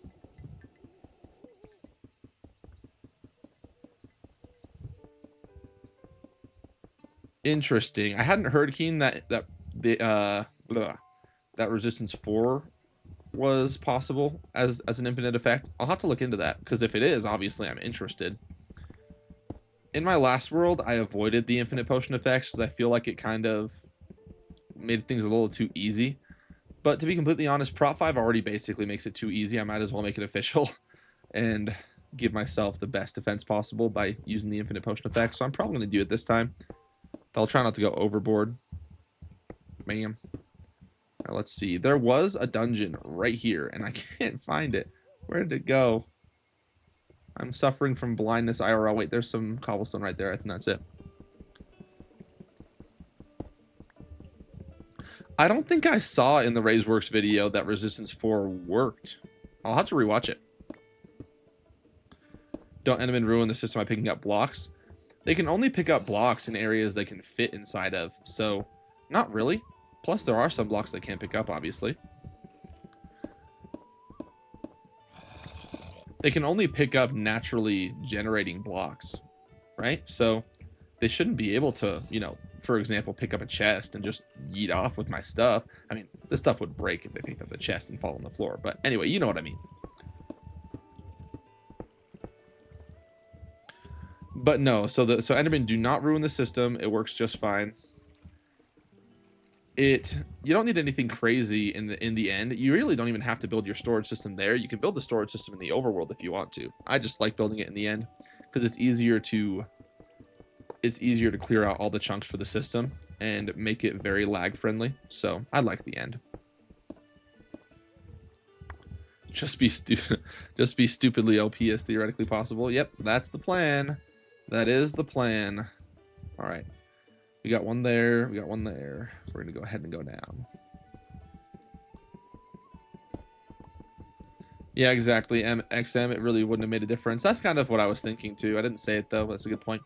Interesting. I hadn't heard, Keen, that resistance 4 was possible as an infinite effect. I'll have to look into that, because if it is, obviously I'm interested. In my last world, I avoided the infinite potion effects because I feel like it kind of made things a little too easy. But to be completely honest, Prop 5 already basically makes it too easy. I might as well make it official and give myself the best defense possible by using the infinite potion effect. So I'm probably going to do it this time. I'll try not to go overboard. Bam. Right, let's see. There was a dungeon right here, and I can't find it. Where did it go? I'm suffering from blindness IRL. Wait, there's some cobblestone right there. I think that's it. I don't think I saw in the Raiseworks video that Resistance 4 worked. I'll have to rewatch it. Don't Endermen ruin the system by picking up blocks? They can only pick up blocks in areas they can fit inside of, so not really. Plus, there are some blocks they can't pick up, obviously. They can only pick up naturally generating blocks, right? So they shouldn't be able to, you know, for example, pick up a chest and just yeet off with my stuff. I mean, the stuff would break if they picked up the chest and fall on the floor. But anyway, you know what I mean. But no, so Endermen do not ruin the system. It works just fine. You don't need anything crazy in the end. You really don't even have to build your storage system there. You can build the storage system in the overworld if you want to. I just like building it in the end because it's easier to clear out all the chunks for the system and make it very lag friendly. So I like the end. Just be stupidly OP as theoretically possible. Yep, that's the plan. That is the plan. All right. We got one there. We got one there. We're going to go ahead and go down. Yeah, exactly. XM, it really wouldn't have made a difference. That's kind of what I was thinking too. I didn't say it though. That's a good point.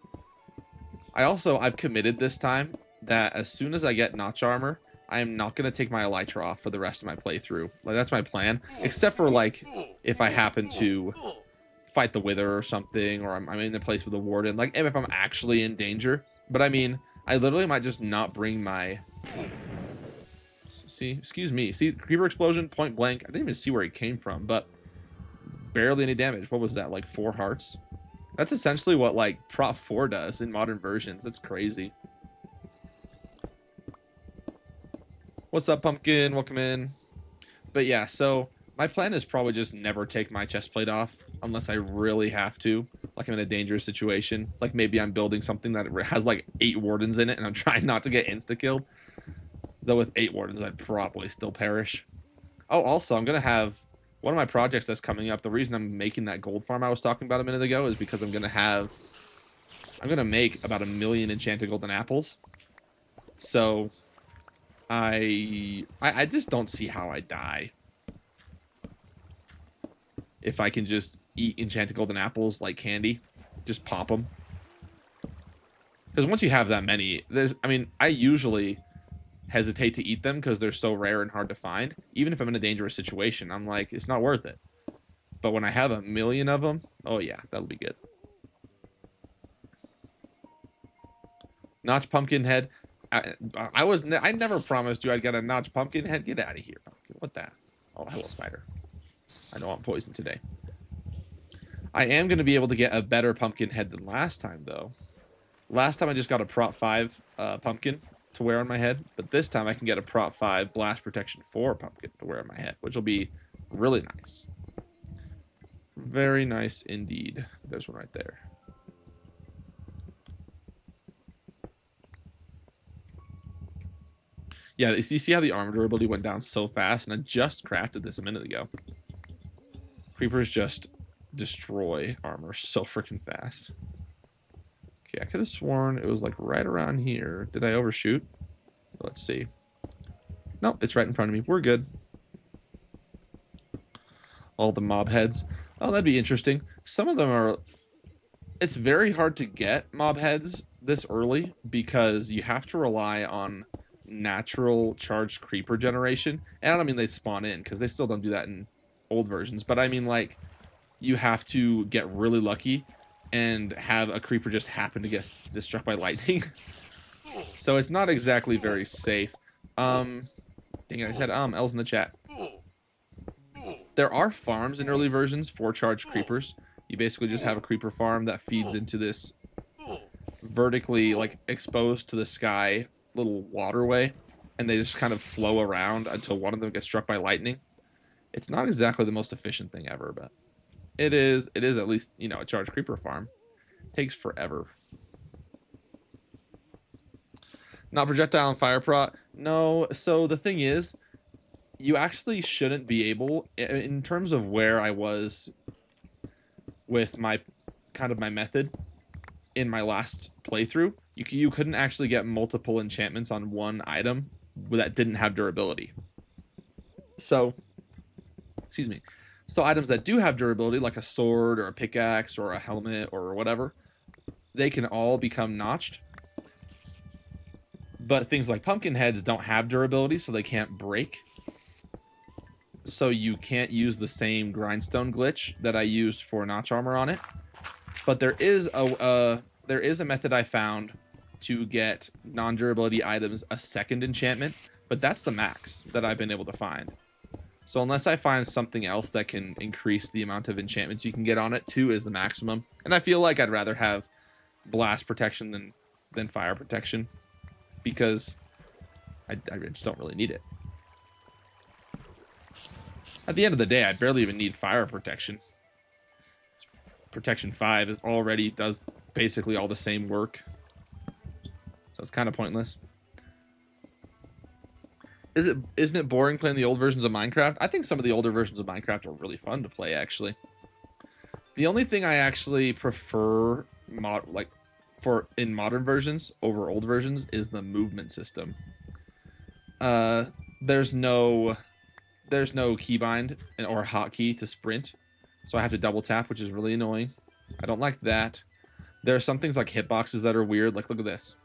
I've committed this time that as soon as I get notch armor, I am not going to take my elytra off for the rest of my playthrough. Like, that's my plan. Except for, like, if I happen to fight the Wither or something, or I'm in the place with the Warden. Like, if I'm actually in danger. But, I mean, I literally might just not bring my... See, excuse me. See, Creeper Explosion, point blank. I didn't even see where he came from, but barely any damage. What was that, like 4 hearts? That's essentially what, like, Prop 4 does in modern versions. That's crazy. What's up, Pumpkin? Welcome in. But yeah, so my plan is probably just never take my chest plate off unless I really have to. Like I'm in a dangerous situation. Like maybe I'm building something that has like 8 wardens in it and I'm trying not to get insta-killed. Though with 8 wardens, I'd probably still perish. Oh, also, I'm going to have one of my projects that's coming up. The reason I'm making that gold farm I was talking about a minute ago is because I'm going to make about 1,000,000 enchanted golden apples. So I just don't see how I die if I can just eat enchanted golden apples like candy. Just pop them. Because once you have that many, I usually hesitate to eat them because they're so rare and hard to find. Even if I'm in a dangerous situation, I'm like, it's not worth it. But when I have 1,000,000 of them, oh yeah, that'll be good. Notch pumpkin head. I never promised you I'd get a notch pumpkin head. Get out of here, pumpkin. What that? Oh, hello, spider. I know I'm poisoned today. I am going to be able to get a better pumpkin head than last time, though. Last time I just got a Prot 5 pumpkin to wear on my head, but this time I can get a Prot 5 Blast Protection 4 pumpkin to wear on my head, which will be really nice. Very nice indeed. There's one right there. Yeah, you see how the armor durability went down so fast, and I just crafted this a minute ago. Creepers just destroy armor so freaking fast. Okay, I could have sworn it was like right around here. Did I overshoot? Let's see. No, it's right in front of me. We're good. All the mob heads. Oh, that'd be interesting. Some of them are... It's very hard to get mob heads this early because you have to rely on natural charged creeper generation. And I don't mean they spawn in because they still don't do that in old versions. But I mean, like, you have to get really lucky and have a creeper just happen to get struck by lightning. So it's not exactly very safe. Dang it, I said L's in the chat. There are farms in early versions for charged creepers. You basically just have a creeper farm that feeds into this vertically, like, exposed to the sky little waterway, and they just kind of flow around until one of them gets struck by lightning. It's not exactly the most efficient thing ever, but it is at least, you know, a charged creeper farm. It takes forever. Not projectile and fire prot? No, so the thing is, you actually shouldn't be able, in terms of where I was with my method in my last playthrough, you couldn't actually get multiple enchantments on one item that didn't have durability. So, excuse me. So items that do have durability, like a sword or a pickaxe or a helmet or whatever, they can all become notched. But things like pumpkin heads don't have durability, so they can't break. So you can't use the same grindstone glitch that I used for notch armor on it. But there is a method I found to get non-durability items a second enchantment, but that's the max that I've been able to find. So unless I find something else that can increase the amount of enchantments you can get on it, 2 is the maximum. And I feel like I'd rather have blast protection than fire protection, because I just don't really need it. At the end of the day, I barely even need fire protection. Protection 5 already does basically all the same work. So it's kind of pointless. Isn't it boring playing the old versions of Minecraft? I think some of the older versions of Minecraft are really fun to play, actually. The only thing I actually prefer in modern versions over old versions is the movement system. There's no keybind or hotkey to sprint, so I have to double tap, which is really annoying. I don't like that. There are some things like hitboxes that are weird. Like, look at this.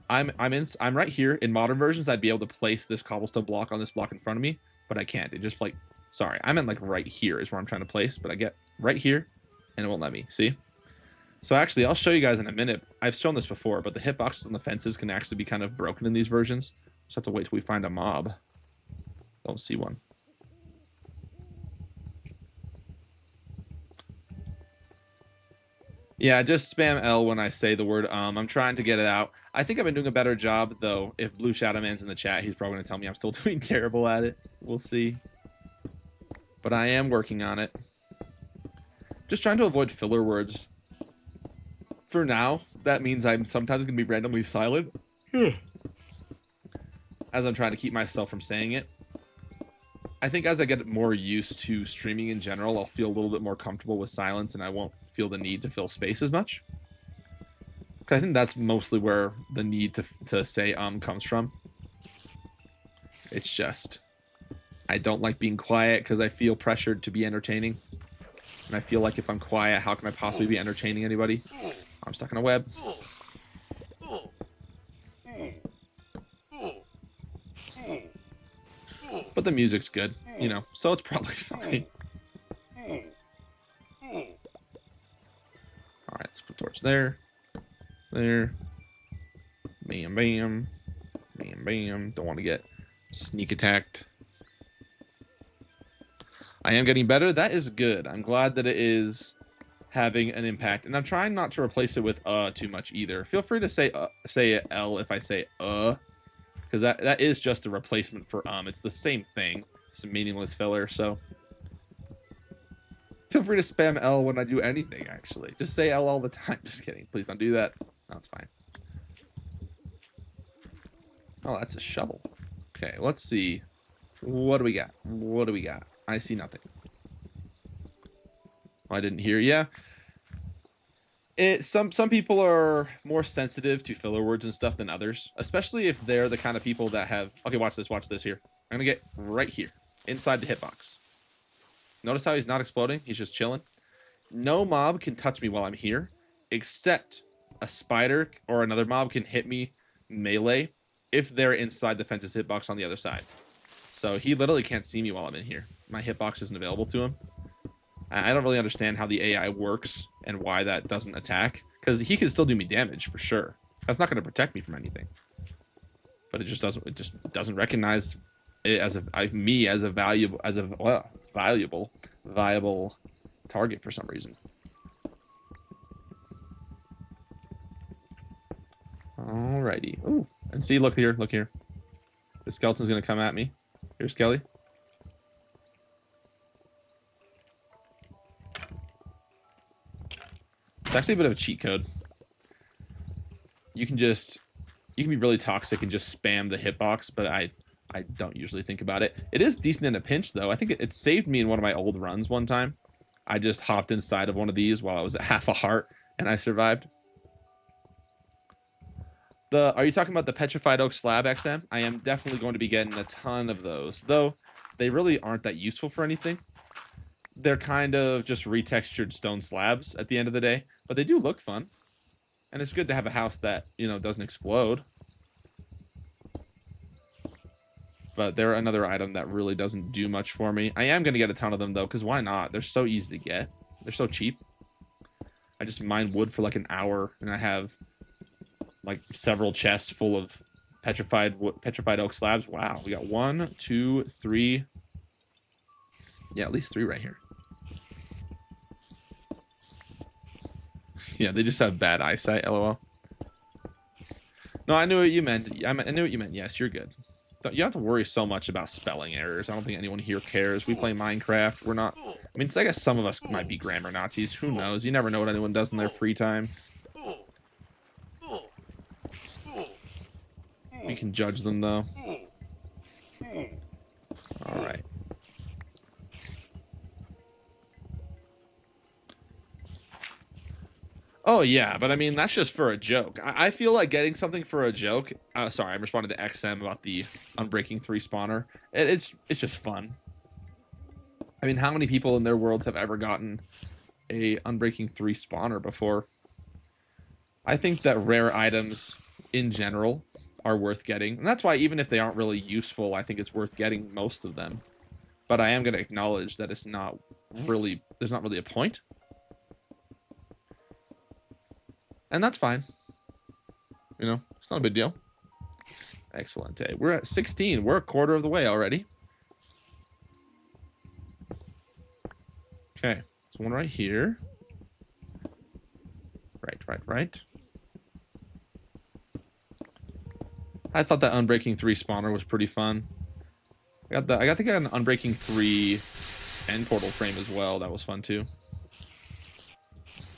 I'm right here. In modern versions, I'd be able to place this cobblestone block on this block in front of me, but I can't. It just, like, sorry, I meant like right here is where I'm trying to place, but I get right here and it won't let me. See? So actually, I'll show you guys in a minute. I've shown this before, but the hitboxes on the fences can actually be kind of broken in these versions. Just have to wait till we find a mob. Don't see one. Yeah, just spam L when I say the word I'm trying to get it out. I think I've been doing a better job, though. If Blue Shadow Man's in the chat, he's probably going to tell me I'm still doing terrible at it. We'll see. But I am working on it. Just trying to avoid filler words. For now, that means I'm sometimes going to be randomly silent. as I'm trying to keep myself from saying it. I think as I get more used to streaming in general, I'll feel a little bit more comfortable with silence, and I won't feel the need to fill space as much. I think that's mostly where the need to say comes from. It's just, I don't like being quiet because I feel pressured to be entertaining. And I feel like if I'm quiet, how can I possibly be entertaining anybody? I'm stuck in a web. But the music's good, you know, so it's probably fine. Alright, let's put a torch there. There. Bam, bam. Bam, bam. Don't want to get sneak attacked. I am getting better. That is good. I'm glad that it is having an impact. And I'm trying not to replace it with too much either. Feel free to say L if I say because that is just a replacement for It's the same thing. It's a meaningless filler, so feel free to spam L when I do anything, actually. Just say L all the time. Just kidding. Please don't do that. That's fine. Oh, that's a shovel. Okay, let's see. What do we got? What do we got? I see nothing. I didn't hear. Yeah. Some people are more sensitive to filler words and stuff than others, especially if they're the kind of people that have... Okay, watch this here. I'm going to get right here, inside the hitbox. Notice how he's not exploding? He's just chilling. No mob can touch me while I'm here, except a spider or another mob can hit me melee if they're inside the fence's hitbox on the other side. So he literally can't see me while I'm in here. My hitbox isn't available to him. I don't really understand how the AI works and why that doesn't attack, because he can still do me damage for sure. That's not going to protect me from anything. But it just doesn't recognize it as me as a viable target for some reason. Alrighty. Ooh, and see, look here. The skeleton's gonna come at me. Here's Kelly. It's actually a bit of a cheat code. You can be really toxic and just spam the hitbox, but I don't usually think about it. It is decent in a pinch, though. I think it saved me in one of my old runs one time. I just hopped inside of one of these while I was at half a heart, and I survived. Are you talking about the Petrified Oak Slab XM? I am definitely going to be getting a ton of those, though they really aren't that useful for anything. They're kind of just retextured stone slabs at the end of the day, but they do look fun. And it's good to have a house that, you know, doesn't explode. But they're another item that really doesn't do much for me. I am going to get a ton of them, though, because why not? They're so easy to get. They're so cheap. I just mine wood for like an hour, and I have like several chests full of petrified oak slabs. Wow, we got 1, 2, 3. Yeah, at least 3 right here. Yeah, they just have bad eyesight, lol. No, I knew what you meant. I knew what you meant. Yes, you're good. You don't have to worry so much about spelling errors. I don't think anyone here cares. We play Minecraft. We're not... I mean, I guess some of us might be grammar Nazis. Who knows? You never know what anyone does in their free time. We can judge them, though. Alright. Oh, yeah, but I mean, that's just for a joke. I feel like getting something for a joke... sorry, I'm responding to XM about the Unbreaking 3 spawner. It's just fun. I mean, how many people in their worlds have ever gotten a Unbreaking 3 spawner before? I think that rare items, in general, are worth getting. And that's why, even if they aren't really useful, I think it's worth getting most of them. But I am going to acknowledge that there's not really a point. And that's fine. You know, it's not a big deal. Excellent. Hey, we're at 16. We're a quarter of the way already. Okay. There's one right here. Right. I thought that Unbreaking 3 spawner was pretty fun. I got an Unbreaking 3 end portal frame as well. That was fun too.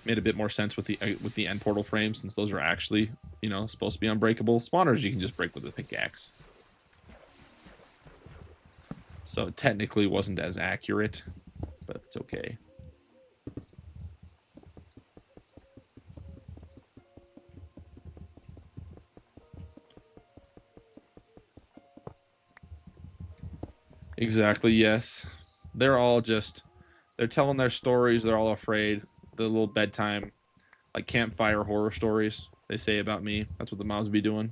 Made a bit more sense with the end portal frame, since those are actually, you know, supposed to be unbreakable. Spawners you can just break with a pickaxe. So it technically wasn't as accurate, but it's okay. Exactly, yes. They're all just, they're telling their stories. They're all afraid. The little bedtime, like campfire horror stories they say about me. That's what the moms be doing.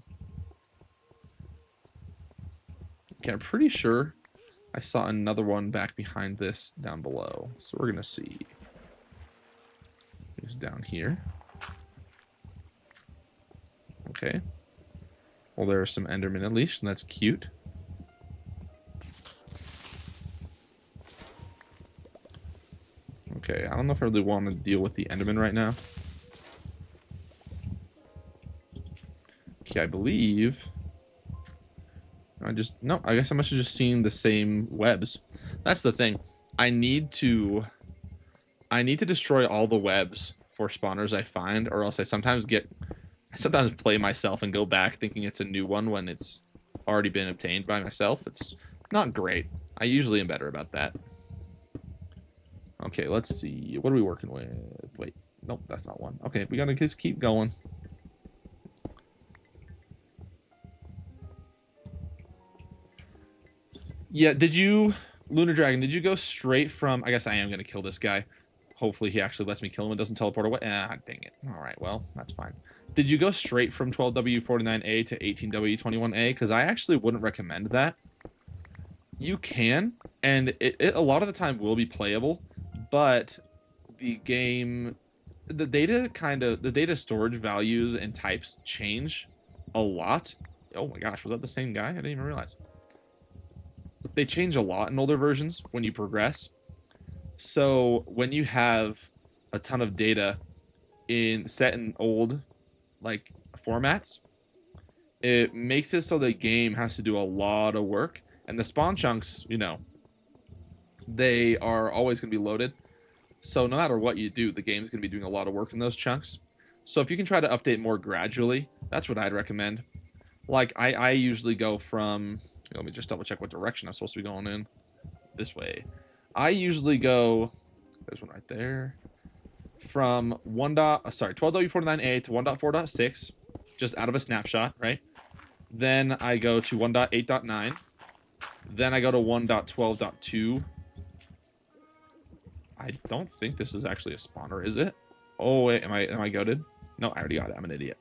Okay, I'm pretty sure I saw another one back behind this down below. So we're going to see. It's down here. Okay. Well, there are some Endermen at least, and that's cute. Okay, I don't know if I really want to deal with the Enderman right now. Okay, I believe... No, I guess I must have just seen the same webs. That's the thing. I need to destroy all the webs for spawners I find, or else I sometimes play myself and go back thinking it's a new one when it's already been obtained by myself. It's not great. I usually am better about that. Okay, let's see. What are we working with? Wait, nope, that's not one. Okay, we gotta just keep going. Yeah, Lunar Dragon, did you go straight from... I guess I am gonna kill this guy. Hopefully he actually lets me kill him and doesn't teleport away. Ah, dang it. Alright, well, that's fine. Did you go straight from 12W49A to 18W21A? Because I actually wouldn't recommend that. You can, and it a lot of the time will be playable, but the game... The data storage values and types change a lot. Oh my gosh, was that the same guy? I didn't even realize. They change a lot in older versions when you progress. So when you have a ton of data set in old like formats, it makes it so the game has to do a lot of work, and the spawn chunks, you know, they are always going to be loaded. So no matter what you do, the game's going to be doing a lot of work in those chunks. So if you can try to update more gradually, that's what I'd recommend. Like I usually go from, let me just double check what direction I'm supposed to be going in. This way. I usually go, there's one right there, from 12W49A to 1.4.6, just out of a snapshot, right? Then I go to 1.8.9. Then I go to 1.12.2. I don't think this is actually a spawner, is it? Oh wait, am I goated? No, I already got it. I'm an idiot.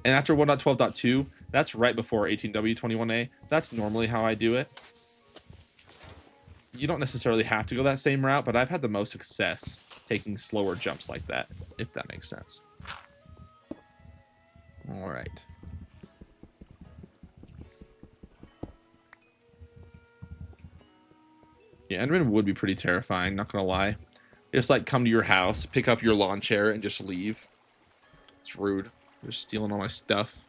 And after 1.12.2, that's right before 18W21A. That's normally how I do it. You don't necessarily have to go that same route, but I've had the most success taking slower jumps like that, if that makes sense. All right. Yeah, Enderman would be pretty terrifying, not gonna lie. Just like come to your house, pick up your lawn chair, and just leave. It's rude. They're stealing all my stuff.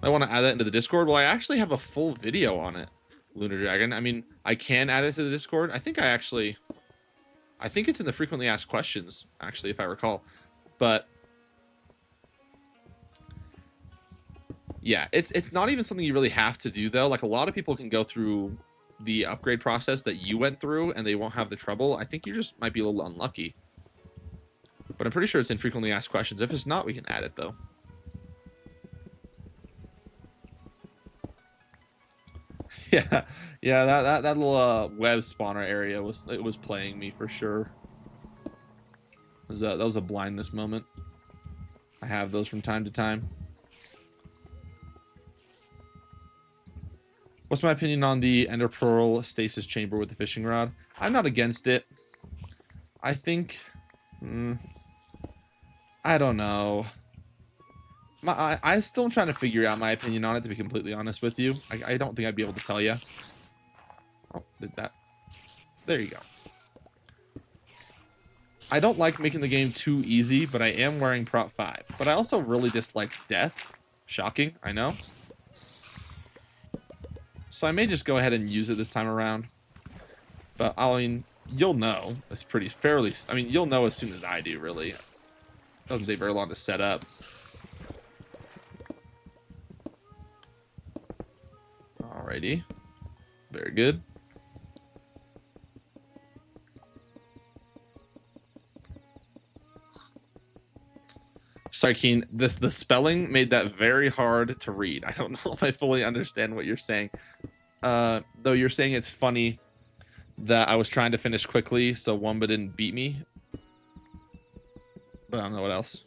I want to add that into the Discord. Well, I actually have a full video on it, Lunar Dragon. I mean, I can add it to the Discord. I think it's in the frequently asked questions, actually, if I recall. But yeah, it's not even something you really have to do, though. Like, a lot of people can go through the upgrade process that you went through, and they won't have the trouble. I think you just might be a little unlucky. But I'm pretty sure it's in frequently asked questions. If it's not, we can add it, though. Yeah, yeah, that little web spawner area was playing me for sure. That was a blindness moment. I have those from time to time. What's my opinion on the Ender Pearl stasis chamber with the fishing rod? I'm not against it. I think... I don't know. I'm still trying to figure out my opinion on it, to be completely honest with you. I don't think I'd be able to tell you. Oh, did that. There you go. I don't like making the game too easy, but I am wearing Prop 5. But I also really dislike death. Shocking, I know. So I may just go ahead and use it this time around. But, I mean, you'll know. It's I mean, you'll know as soon as I do, really. It doesn't take very long to set up. Alrighty. Very good. Sorry, Keen. The spelling made that very hard to read. I don't know if I fully understand what you're saying. Though you're saying it's funny that I was trying to finish quickly, so Wumba didn't beat me. But I don't know what else.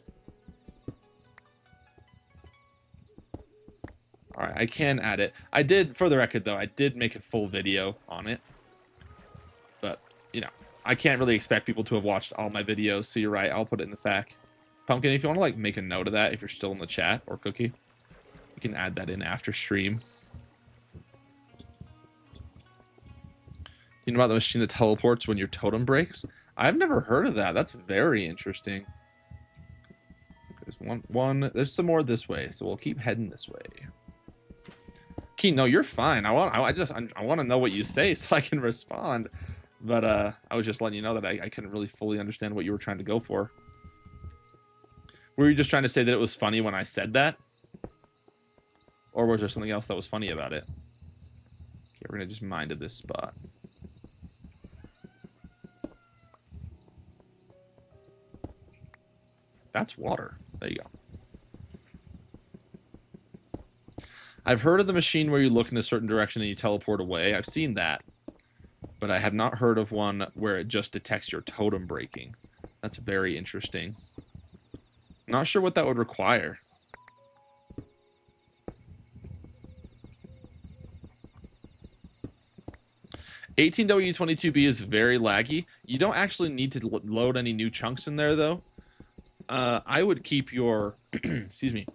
All right, I can add it. I did, for the record, though, I did make a full video on it. But, you know, I can't really expect people to have watched all my videos, so you're right. I'll put it in the FAQ. Pumpkin, if you want to, like, make a note of that, if you're still in the chat, or Cookie, you can add that in after stream. Do you know about the machine that teleports when your totem breaks? I've never heard of that. That's very interesting. There's there's some more this way, so we'll keep heading this way. Keen, no, you're fine. I want to know what you say so I can respond. But I was just letting you know that I couldn't really fully understand what you were trying to go for. Were you just trying to say that it was funny when I said that? Or was there something else that was funny about it? Okay, we're gonna just mine to this spot. That's water. There you go. I've heard of the machine where you look in a certain direction and you teleport away. I've seen that. But I have not heard of one where it just detects your totem breaking. That's very interesting. Not sure what that would require. (18W22B) is very laggy. You don't actually need to load any new chunks in there, though. I would keep your excuse me.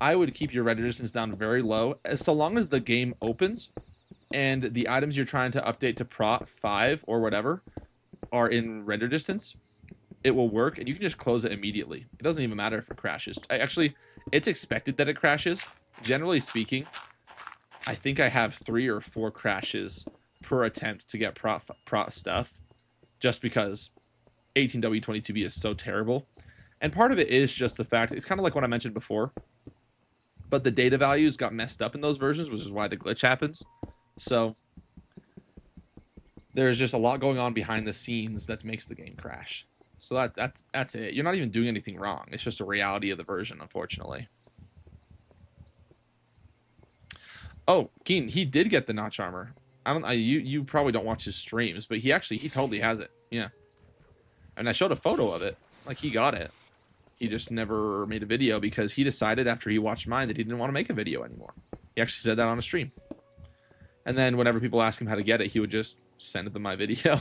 I would keep your render distance down very low, so long as the game opens and the items you're trying to update to Prot 5 or whatever are in render distance. It will work, and you can just close it immediately. It doesn't even matter if it crashes. Actually, it's expected that it crashes. Generally speaking, I think I have 3 or 4 crashes per attempt to get Prot stuff, just because 18W22B is so terrible. And part of it is just the fact, it's kind of like what I mentioned before, but the data values got messed up in those versions, which is why the glitch happens. So there's just a lot going on behind the scenes that makes the game crash. So that's it. You're not even doing anything wrong. It's just a reality of the version, unfortunately. Oh, Keen, he did get the notch armor. You probably don't watch his streams, but he totally has it. Yeah. And I showed a photo of it. Like, he got it. He just never made a video because he decided after he watched mine that he didn't want to make a video anymore. He actually said that on a stream. And then whenever people ask him how to get it, he would just send them my video.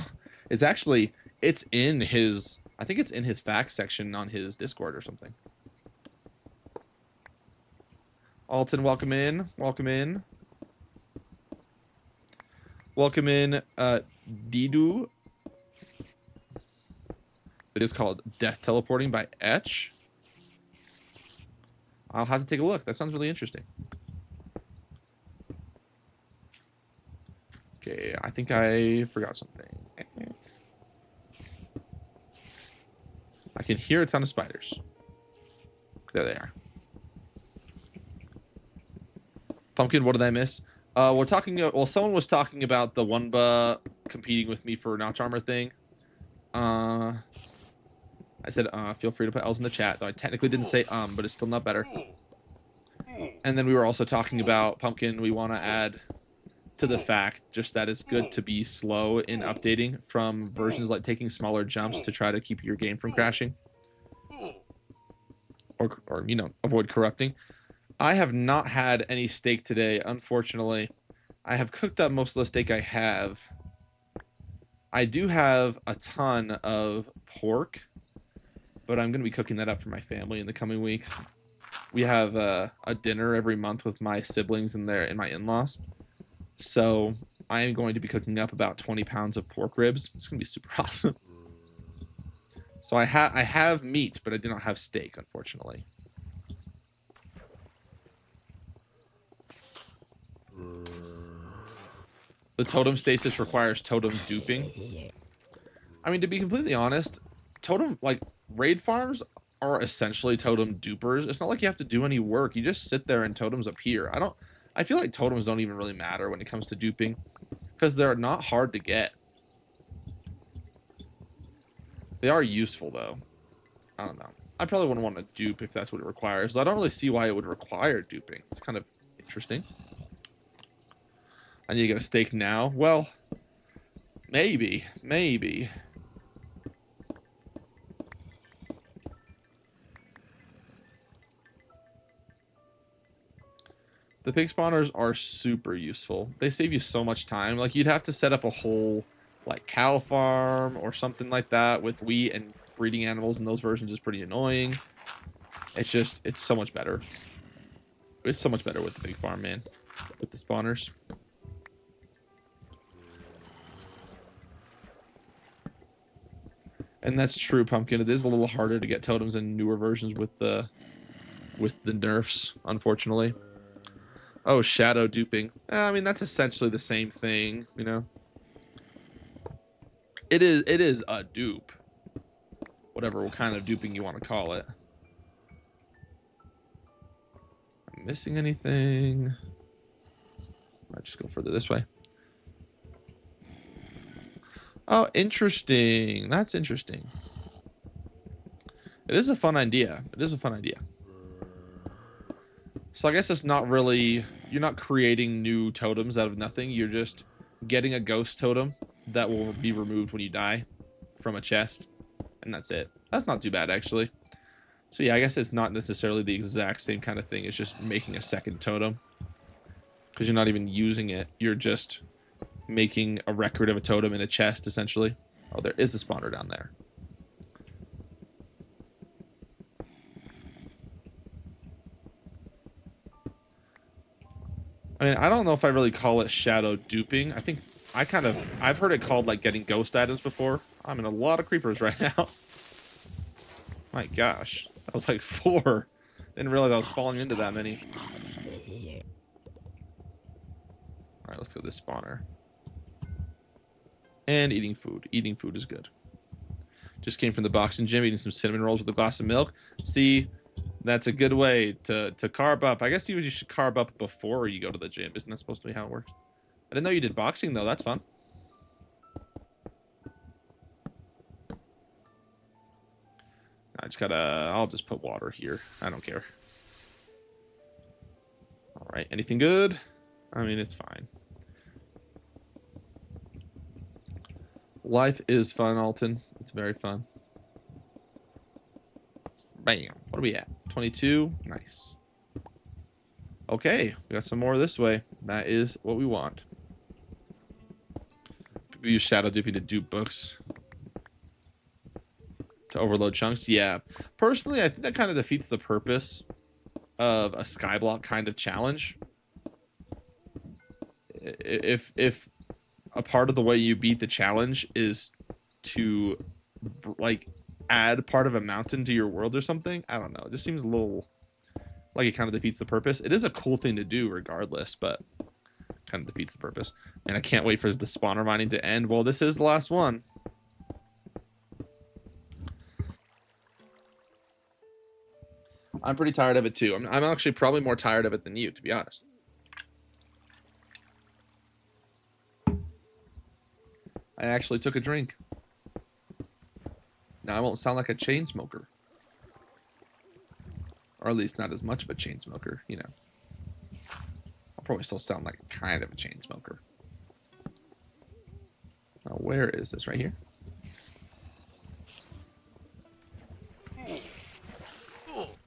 It's in his, I think it's in his facts section on his Discord or something. Alton, welcome in. Welcome in. Welcome in, Didu. It is called Death Teleporting by Etch. I'll have to take a look. That sounds really interesting. Okay, I think I forgot something. I can hear a ton of spiders. There they are. Pumpkin, what did I miss? We're talking. Well, someone was talking about the Wumba competing with me for a notch armor thing. I said, feel free to put L's in the chat. Though I technically didn't say but it's still not better. And then we were also talking about Pumpkin. We want to add to the fact just that it's good to be slow in updating from versions like taking smaller jumps to try to keep your game from crashing. Or you know, avoid corrupting. I have not had any steak today, unfortunately. I have cooked up most of the steak I have. I do have a ton of pork, but I'm going to be cooking that up for my family in the coming weeks. We have a dinner every month with my siblings and my in-laws. So I am going to be cooking up about 20 pounds of pork ribs. It's going to be super awesome. So I have meat, but I do not have steak, unfortunately. The totem stasis requires totem duping. I mean, to be completely honest, raid farms are essentially totem dupers. It's not like you have to do any work. You just sit there and totems appear. I feel like totems don't even really matter when it comes to duping. because they're not hard to get. They are useful, though. I don't know. I probably wouldn't want to dupe if that's what it requires. I don't really see why it would require duping. It's kind of interesting. I need to get a steak now. Well, maybe. Maybe. The pig spawners are super useful. They save you so much time. Like, you'd have to set up a whole, like, cow farm or something like that with wheat, and breeding animals in those versions is pretty annoying. It's just, it's so much better. It's so much better with the pig farm, man. With the spawners. And that's true, Pumpkin. It is a little harder to get totems in newer versions with the nerfs, unfortunately. Oh, shadow duping. I mean, that's essentially the same thing, you know. It is a dupe. Whatever kind of duping you want to call it. Am I missing anything? Might just go further this way. Oh, interesting. That's interesting. It is a fun idea. It is a fun idea. So I guess it's not really... You're not creating new totems out of nothing. You're just getting a ghost totem that will be removed when you die from a chest. And that's it. That's not too bad, actually. So yeah, I guess it's not necessarily the exact same kind of thing. It's just making a second totem. Because you're not even using it. You're just making a record of a totem in a chest, essentially. Oh, there is a spawner down there. I mean, I don't know if I really call it shadow duping. I think I've heard it called like getting ghost items before. I'm in a lot of creepers right now. My gosh, that was like 4. Didn't realize I was falling into that many. All right, let's go to this spawner. And eating food. Eating food is good. Just came from the boxing gym, eating some cinnamon rolls with a glass of milk. See, that's a good way to carb up. I guess you should carb up before you go to the gym. Isn't that supposed to be how it works? I didn't know you did boxing, though. That's fun. I'll just put water here. I don't care. All right, anything good? I mean, it's fine. Life is fun, Alton. It's very fun. Bam. What are we at? 22? Nice. Okay, we got some more this way. That is what we want. People use shadow duping to dupe books. To overload chunks? Yeah. Personally, I think that kind of defeats the purpose of a skyblock kind of challenge. If a part of the way you beat the challenge is to, like, add part of a mountain to your world or something, I don't know. It just seems a little like it kind of defeats the purpose. It is a cool thing to do regardless, but kind of defeats the purpose. And I can't wait for the spawner mining to end. Well, this is the last one. I'm pretty tired of it too. I'm actually probably more tired of it than you, to be honest. I actually took a drink. Now I won't sound like a chain smoker. Or at least not as much of a chain smoker, you know. I'll probably still sound like kind of a chain smoker. Now, where is this? Right here?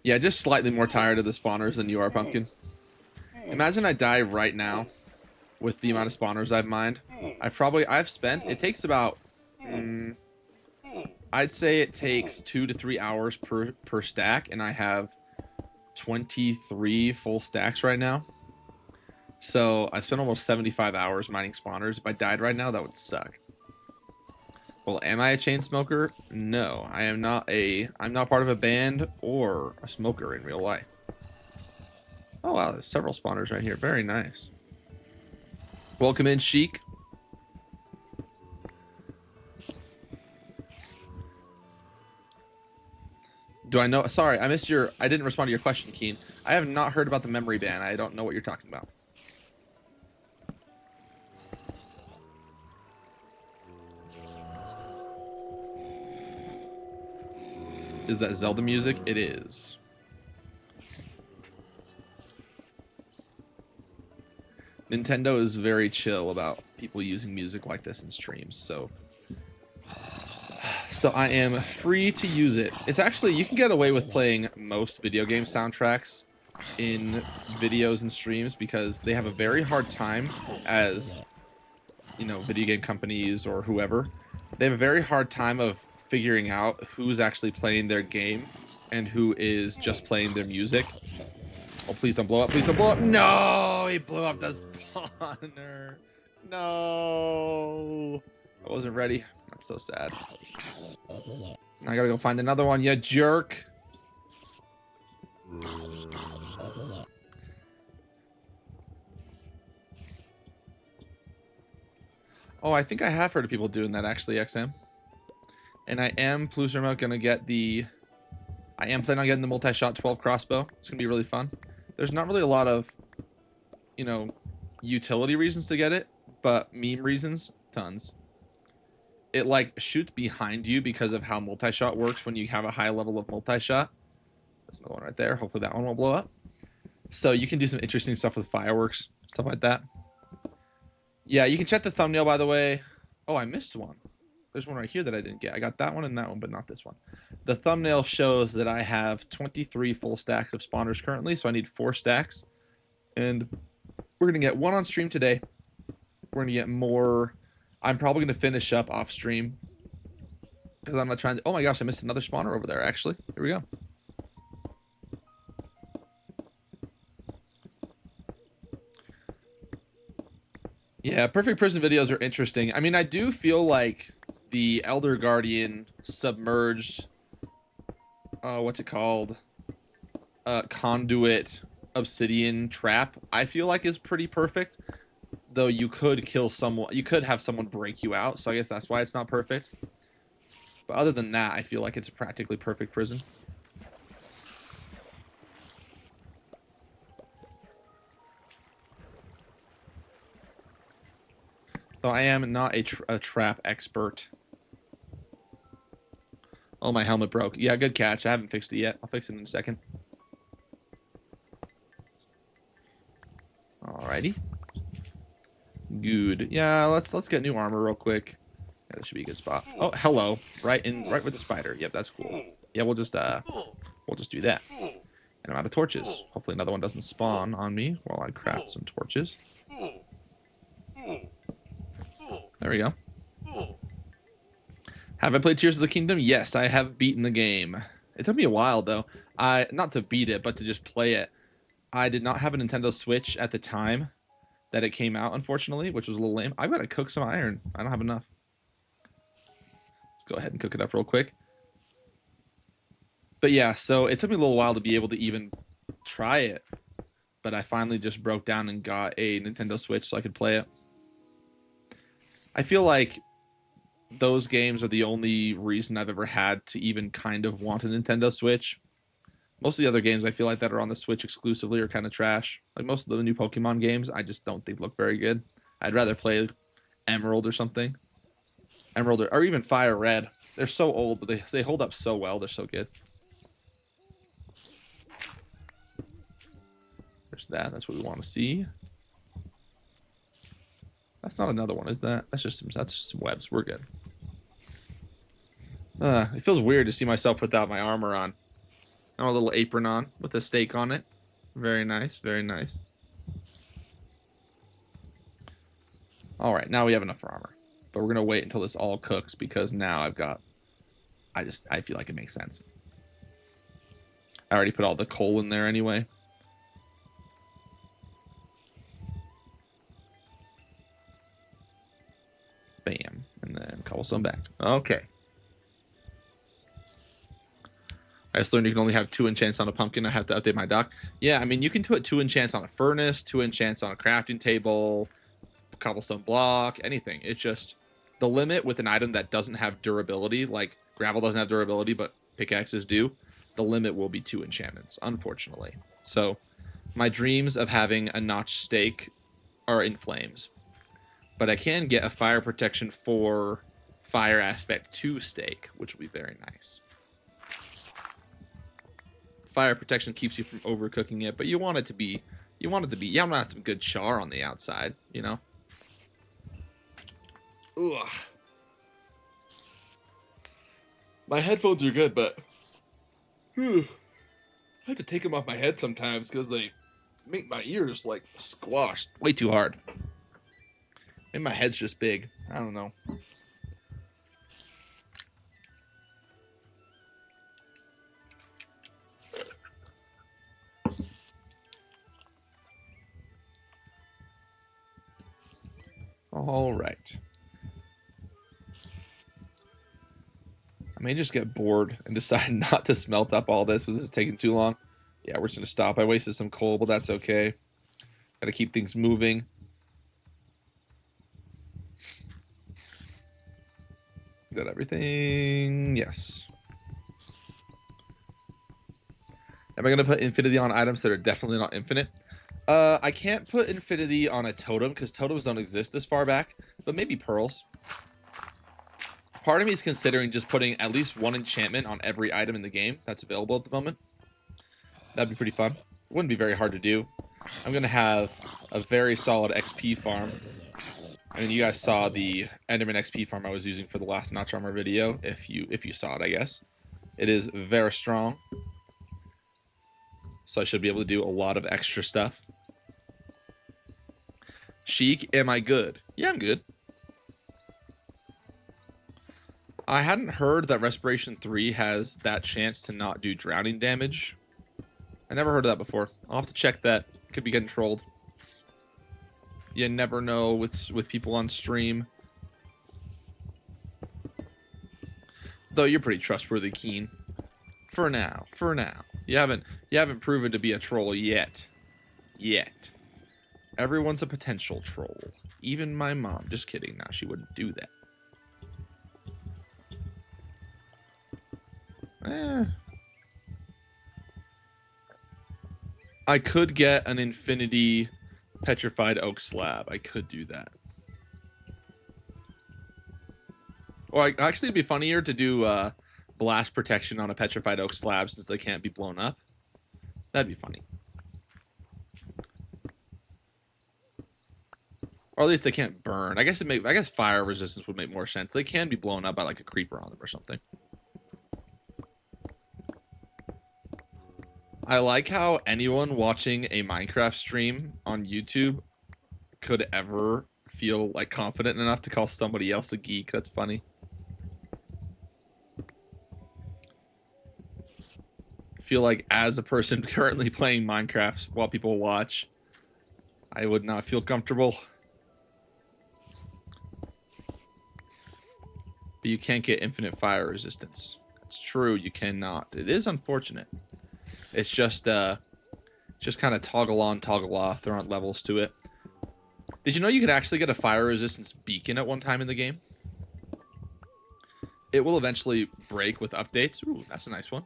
Yeah, just slightly more tired of the spawners than you are, Pumpkin. Imagine I die right now with the amount of spawners I've mined. I've spent, it takes about, I'd say it takes 2 to 3 hours per stack, and I have 23 full stacks right now. So I spent almost 75 hours mining spawners. If I died right now, that would suck. Well, am I a chain smoker? No, I am not I'm not part of a band or a smoker in real life. Oh wow, there's several spawners right here. Very nice. Welcome in, Sheik. Do I know? Sorry, I didn't respond to your question, Keen. I have not heard about the memory ban. I don't know what you're talking about. Is that Zelda music? It is. Nintendo is very chill about people using music like this in streams, so I am free to use it. It's actually, you can get away with playing most video game soundtracks in videos and streams because they have a very hard time, as you know, video game companies or whoever, they have a very hard time of figuring out who's actually playing their game and who is just playing their music. Oh, please don't blow up. Please don't blow up. No, he blew up the spawner. No. I wasn't ready. That's so sad. I gotta go find another one, you jerk. Oh, I think I have heard of people doing that, actually, XM. And I am, Plushermo, gonna get the... I am planning on getting the multi-shot 12 crossbow. It's gonna be really fun. There's not really a lot of, you know, utility reasons to get it, but meme reasons, tons. It, like, shoots behind you because of how multi-shot works when you have a high level of multi-shot. There's another one right there. Hopefully that one won't blow up. So you can do some interesting stuff with fireworks, stuff like that. Yeah, you can check the thumbnail, by the way. Oh, I missed one. There's one right here that I didn't get. I got that one and that one, but not this one. The thumbnail shows that I have 23 full stacks of spawners currently, so I need 4 stacks. And we're going to get 1 on stream today. We're going to get more. I'm probably going to finish up off stream because I'm not trying to... Oh my gosh, I missed another spawner over there, actually. Here we go. Yeah, Perfect Prison videos are interesting. I mean, I do feel like the Elder Guardian submerged, what's it called? Conduit Obsidian Trap, I feel like is pretty perfect. Though you could kill someone, you could have someone break you out, so I guess that's why it's not perfect. But other than that, I feel like it's a practically perfect prison. Though I am not a trap expert. Oh, my helmet broke. Yeah, good catch. I haven't fixed it yet. I'll fix it in a second. Alrighty. Good. Yeah, let's get new armor real quick. Yeah, this should be a good spot. Oh, hello. Right with the spider. Yep, that's cool. Yeah, we'll just do that. And I'm out of torches. Hopefully another one doesn't spawn on me while I craft some torches. There we go. Have I played Tears of the Kingdom? Yes, I have beaten the game. It took me a while, though. Not to beat it, but to just play it. I did not have a Nintendo Switch at the time that it came out, unfortunately, which was a little lame. I've got to cook some iron. I don't have enough. Let's go ahead and cook it up real quick. But yeah, so it took me a little while to be able to even try it. But I finally just broke down and got a Nintendo Switch so I could play it. I feel like those games are the only reason I've ever had to even kind of want a Nintendo Switch. Most of the other games I feel like that are on the Switch exclusively are kind of trash. Like most of the new Pokemon games, I just don't think look very good. I'd rather play Emerald or something. Emerald or even Fire Red. They're so old, but they hold up so well. They're so good. There's that. That's what we want to see. That's not another one, is that? That's just some webs. We're good. It feels weird to see myself without my armor on. A little apron on with a stake on it. Very nice, very nice. All right, now we have enough for armor. But we're going to wait until this all cooks because now I've got... I feel like it makes sense. I already put all the coal in there anyway. Bam. And then cobblestone back. Okay. I just learned you can only have 2 enchants on a pumpkin. I have to update my doc. Yeah, I mean, you can put 2 enchants on a furnace, 2 enchants on a crafting table, cobblestone block, anything. It's just the limit with an item that doesn't have durability, like gravel doesn't have durability, but pickaxes do. The limit will be 2 enchantments, unfortunately. So my dreams of having a notch stake are in flames. But I can get a fire protection 4 fire aspect 2 stake, which will be very nice. Fire protection keeps you from overcooking it, but you want it to be, you want to have some good char on the outside, you know? Ugh. My headphones are good, but I have to take them off my head sometimes because they make my ears like squashed way too hard. Maybe my head's just big. I don't know. All right. I may just get bored and decide not to smelt up all this. This is taking too long. Yeah, we're just going to stop. I wasted some coal, but that's okay. Got to keep things moving. Got everything? Yes. Am I going to put infinity on items that are definitely not infinite? I can't put infinity on a totem because totems don't exist this far back, but maybe pearls. Part of me is considering just putting at least one enchantment on every item in the game that's available at the moment. That'd be pretty fun. It wouldn't be very hard to do. I'm going to have a very solid XP farm. I mean, you guys saw the Enderman XP farm I was using for the last Notch Armor video, if you saw it, I guess. It is very strong. So I should be able to do a lot of extra stuff. Sheik, am I good? Yeah, I'm good. I hadn't heard that Respiration 3 has that chance to not do drowning damage. I never heard of that before. I'll have to check that. Could be getting trolled. You never know with people on stream. Though you're pretty trustworthy, Keen. For now. For now. You haven't proven to be a troll yet. Yet. Everyone's a potential troll. Even my mom. Just kidding. Now she wouldn't do that. I could get an infinity petrified oak slab. I could do that. Or actually, it'd be funnier to do blast protection on a petrified oak slab since they can't be blown up. That'd be funny. Or at least they can't burn. I guess fire resistance would make more sense. They can be blown up by like a creeper on them or something. I like how anyone watching a Minecraft stream on YouTube could ever feel like confident enough to call somebody else a geek. That's funny. Feel like as a person currently playing Minecraft while people watch, I would not feel comfortable. But you can't get infinite fire resistance. That's true, you cannot. It is unfortunate. It's just kind of toggle on, toggle off. There aren't levels to it. Did you know you could actually get a fire resistance beacon at one time in the game? It will eventually break with updates. Ooh, that's a nice one.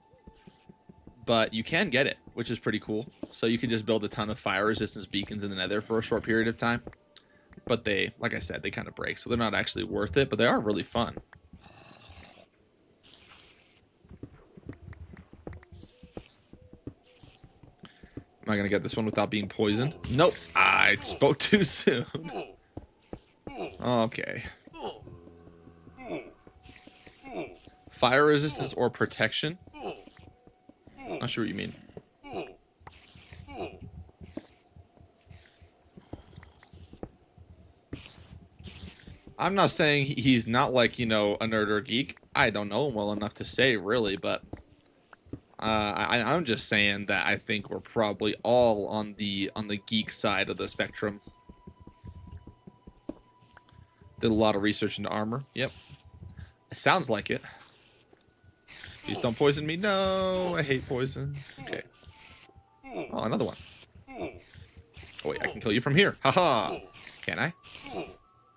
But you can get it, which is pretty cool. So you can just build a ton of fire resistance beacons in the nether for a short period of time. But they, like I said, they kind of break. So they're not actually worth it, but they are really fun. Am I going to get this one without being poisoned? Nope. I spoke too soon. Okay. Fire resistance or protection? Not sure what you mean. I'm not saying he's not like, you know, a nerd or geek. I don't know him well enough to say, really, but I'm just saying that I think we're probably all on the geek side of the spectrum. Did a lot of research into armor. Yep. It sounds like it. Please don't poison me. No, I hate poison. Okay. Oh, another one. Oh, wait, I can kill you from here. Haha. Can I?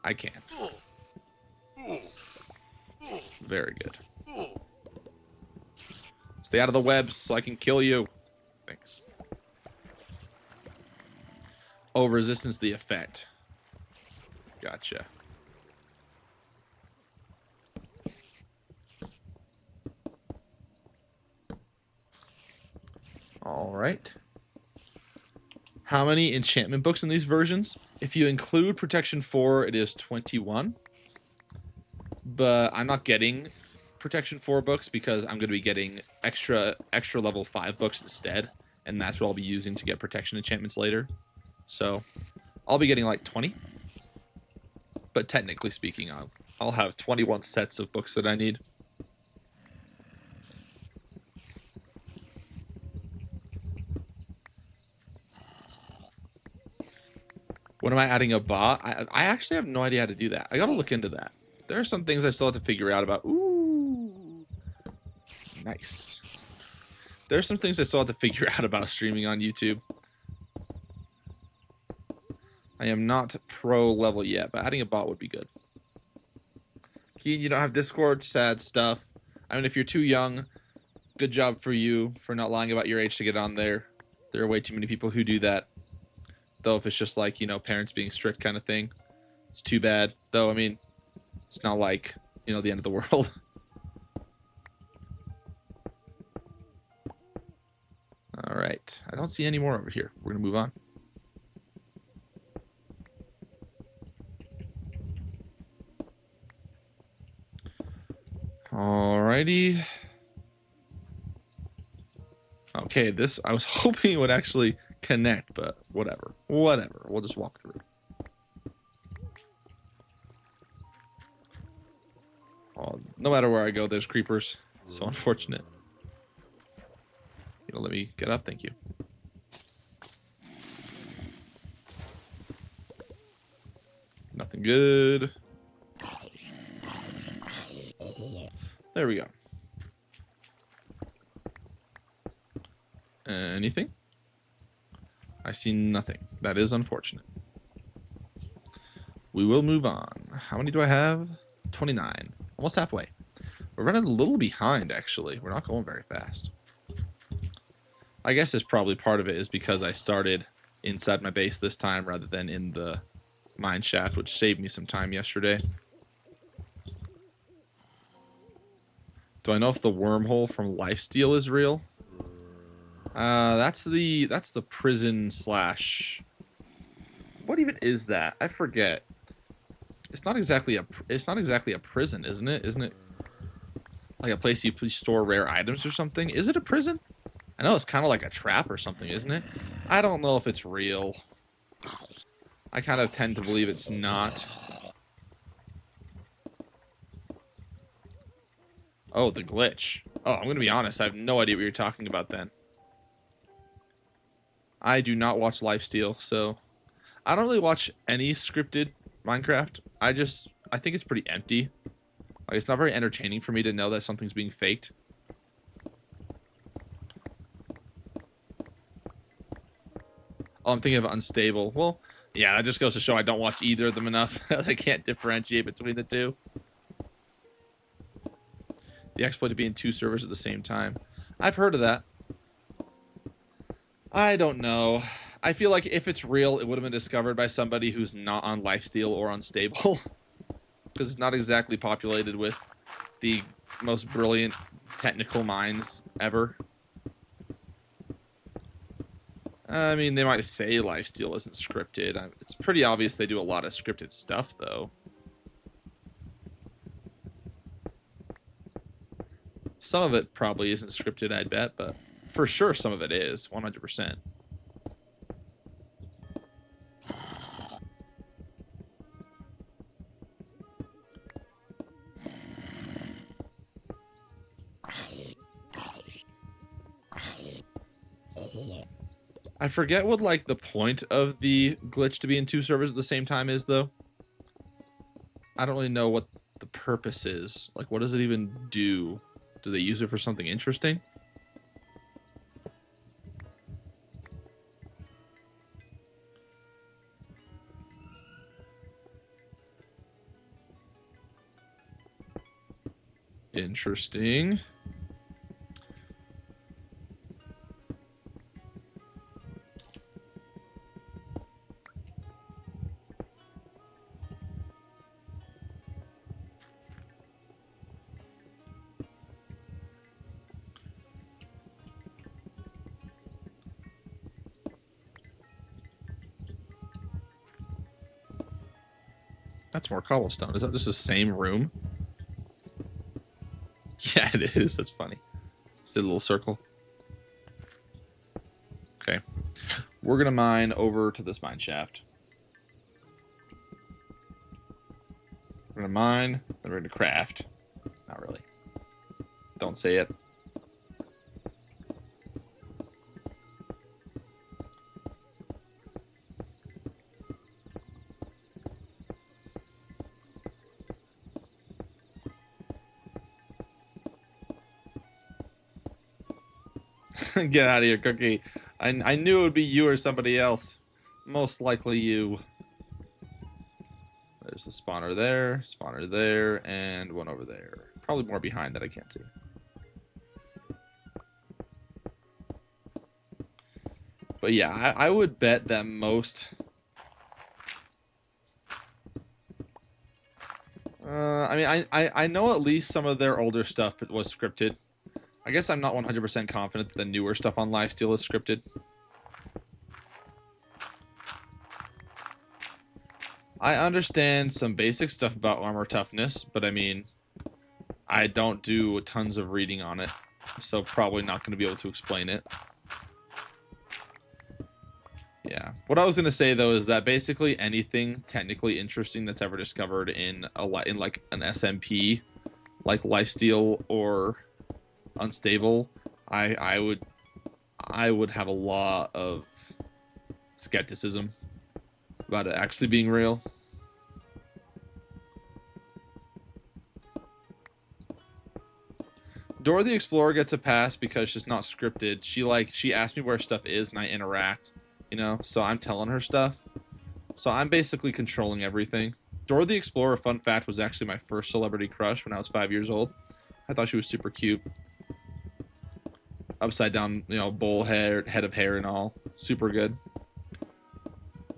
I can. Very good. Stay out of the webs so I can kill you. Thanks. Oh, resistance to the effect. Gotcha. All right. How many enchantment books in these versions? If you include Protection 4, it is 21. But I'm not getting Protection 4 books because I'm going to be getting extra level 5 books instead. And that's what I'll be using to get protection enchantments later. So I'll be getting like 20. But technically speaking, I'll have 21 sets of books that I need. When am I adding a bot? I actually have no idea how to do that. I got to look into that. There are some things I still have to figure out about. Ooh, nice. There's some things I still have to figure out about streaming on YouTube. I am not pro level yet, but adding a bot would be good. Keen, you don't have Discord? Sad stuff. I mean, if you're too young, good job for you for not lying about your age to get on there. There are way too many people who do that. Though if it's just like, you know, parents being strict kind of thing, it's too bad. Though, I mean, it's not like, you know, the end of the world. All right. I don't see any more over here. We're going to move on. Alrighty. Okay, this, I was hoping it would actually connect, but whatever. Whatever. We'll just walk through. Oh, no matter where I go, there's creepers. So unfortunate. You know, let me get up. Thank you. Nothing good. There we go. Anything? I see nothing. That is unfortunate. We will move on. How many do I have? 29. Almost halfway. We're running a little behind, actually. We're not going very fast. I guess it's probably part of it is because I started inside my base this time rather than in the mine shaft, which saved me some time yesterday. Do I know if the wormhole from Lifesteal is real? That's the prison slash. What even is that? I forget. It's not exactly a prison, isn't it? Isn't it like a place you store rare items or something? Is it a prison? I know it's kind of like a trap or something, isn't it? I don't know if it's real. I kind of tend to believe it's not. Oh, the glitch. Oh, I'm going to be honest. I have no idea what you're talking about then. I do not watch Lifesteal, so I don't really watch any scripted Minecraft. I think it's pretty empty. Like, it's not very entertaining for me to know that something's being faked. Oh, I'm thinking of Unstable. Well, yeah, that just goes to show I don't watch either of them enough. I can't differentiate between the two. The exploit to be in 2 servers at the same time. I've heard of that. I don't know. I feel like if it's real, it would have been discovered by somebody who's not on Lifesteal or Unstable. Because it's not exactly populated with the most brilliant technical minds ever. I mean, they might say Lifesteal isn't scripted. It's pretty obvious they do a lot of scripted stuff, though. Some of it probably isn't scripted, I'd bet, but for sure some of it is, 100%. I forget what, like, the point of the glitch to be in 2 servers at the same time is, though. I don't really know what the purpose is. Like, what does it even do? Do they use it for something interesting? Interesting. That's more cobblestone. Is that just the same room? Yeah, it is. That's funny. Just did a little circle. Okay. We're going to mine over to this mine shaft. We're going to mine, then we're going to craft. Not really. Don't say it. Get out of here, Cookie. I knew it would be you or somebody else. Most likely you. There's a spawner there, and one over there. Probably more behind that I can't see. But yeah, I would bet that most... I mean, I know at least some of their older stuff was scripted. I guess I'm not 100% confident that the newer stuff on Lifesteal is scripted. I understand some basic stuff about armor toughness, but I mean, I don't do tons of reading on it, so probably not going to be able to explain it. Yeah. What I was going to say, though, is that basically anything technically interesting that's ever discovered in like an SMP, like Lifesteal or Unstable, I would have a lot of skepticism about it actually being real. Dora the Explorer gets a pass because she's not scripted. She asks me where stuff is and I interact, you know, so I'm telling her stuff. So I'm basically controlling everything. Dora the Explorer, fun fact, was actually my first celebrity crush when I was 5 years old. I thought she was super cute. Upside down, you know, bowl hair, head of hair and all. Super good.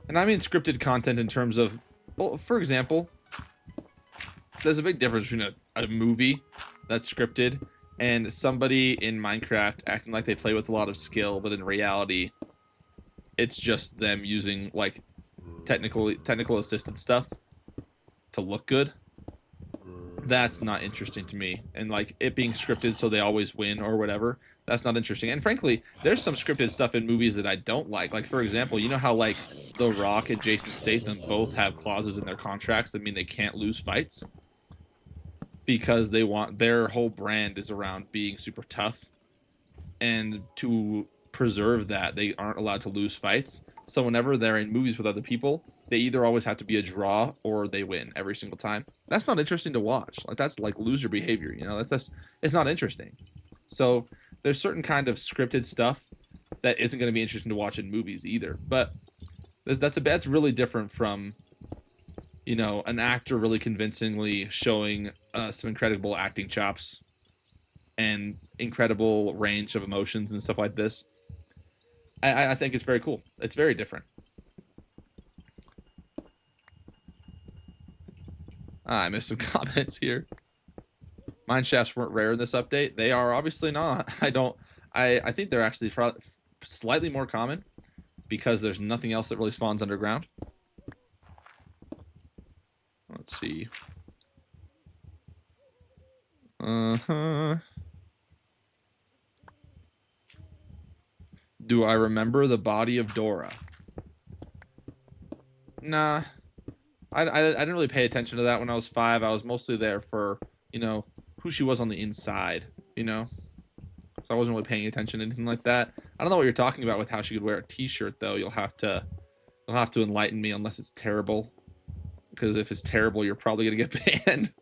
And I mean scripted content in terms of, well, for example, there's a big difference between a movie that's scripted and somebody in Minecraft acting like they play with a lot of skill, but in reality, it's just them using, like, technical assisted stuff to look good. That's not interesting to me. And, like, it being scripted so they always win or whatever, that's not interesting. And frankly, there's some scripted stuff in movies that I don't like. Like, for example, you know how, like, The Rock and Jason Statham both have clauses in their contracts that mean they can't lose fights? Because they want, their whole brand is around being super tough. And to preserve that, they aren't allowed to lose fights. So whenever they're in movies with other people, they either always have to be a draw or they win every single time. That's not interesting to watch. Like, that's like loser behavior, you know? That's it's not interesting. So there's certain kind of scripted stuff that isn't going to be interesting to watch in movies either. But that's really different from, you know, an actor really convincingly showing some incredible acting chops and incredible range of emotions and stuff like this. I think it's very cool. It's very different. I missed some comments here. Mine shafts weren't rare in this update. They are obviously not. I think they're actually slightly more common because there's nothing else that really spawns underground. Let's see. Do I remember the body of Dora? Nah. I didn't really pay attention to that when I was 5. I was mostly there for, you know, who she was on the inside, you know? So I wasn't really paying attention to anything like that. I don't know what you're talking about with how she could wear a t-shirt, though. You'll have to enlighten me unless it's terrible. Because if it's terrible, you're probably going to get banned.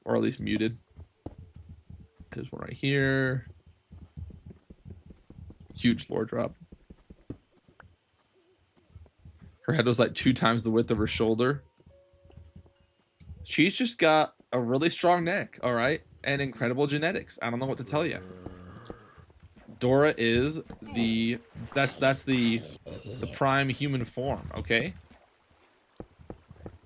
Or at least muted. There's one right here. Huge floor drop. Her head was like 2 times the width of her shoulder. She's just got a really strong neck, all right? And incredible genetics. I don't know what to tell you. Dora is that's the prime human form, okay?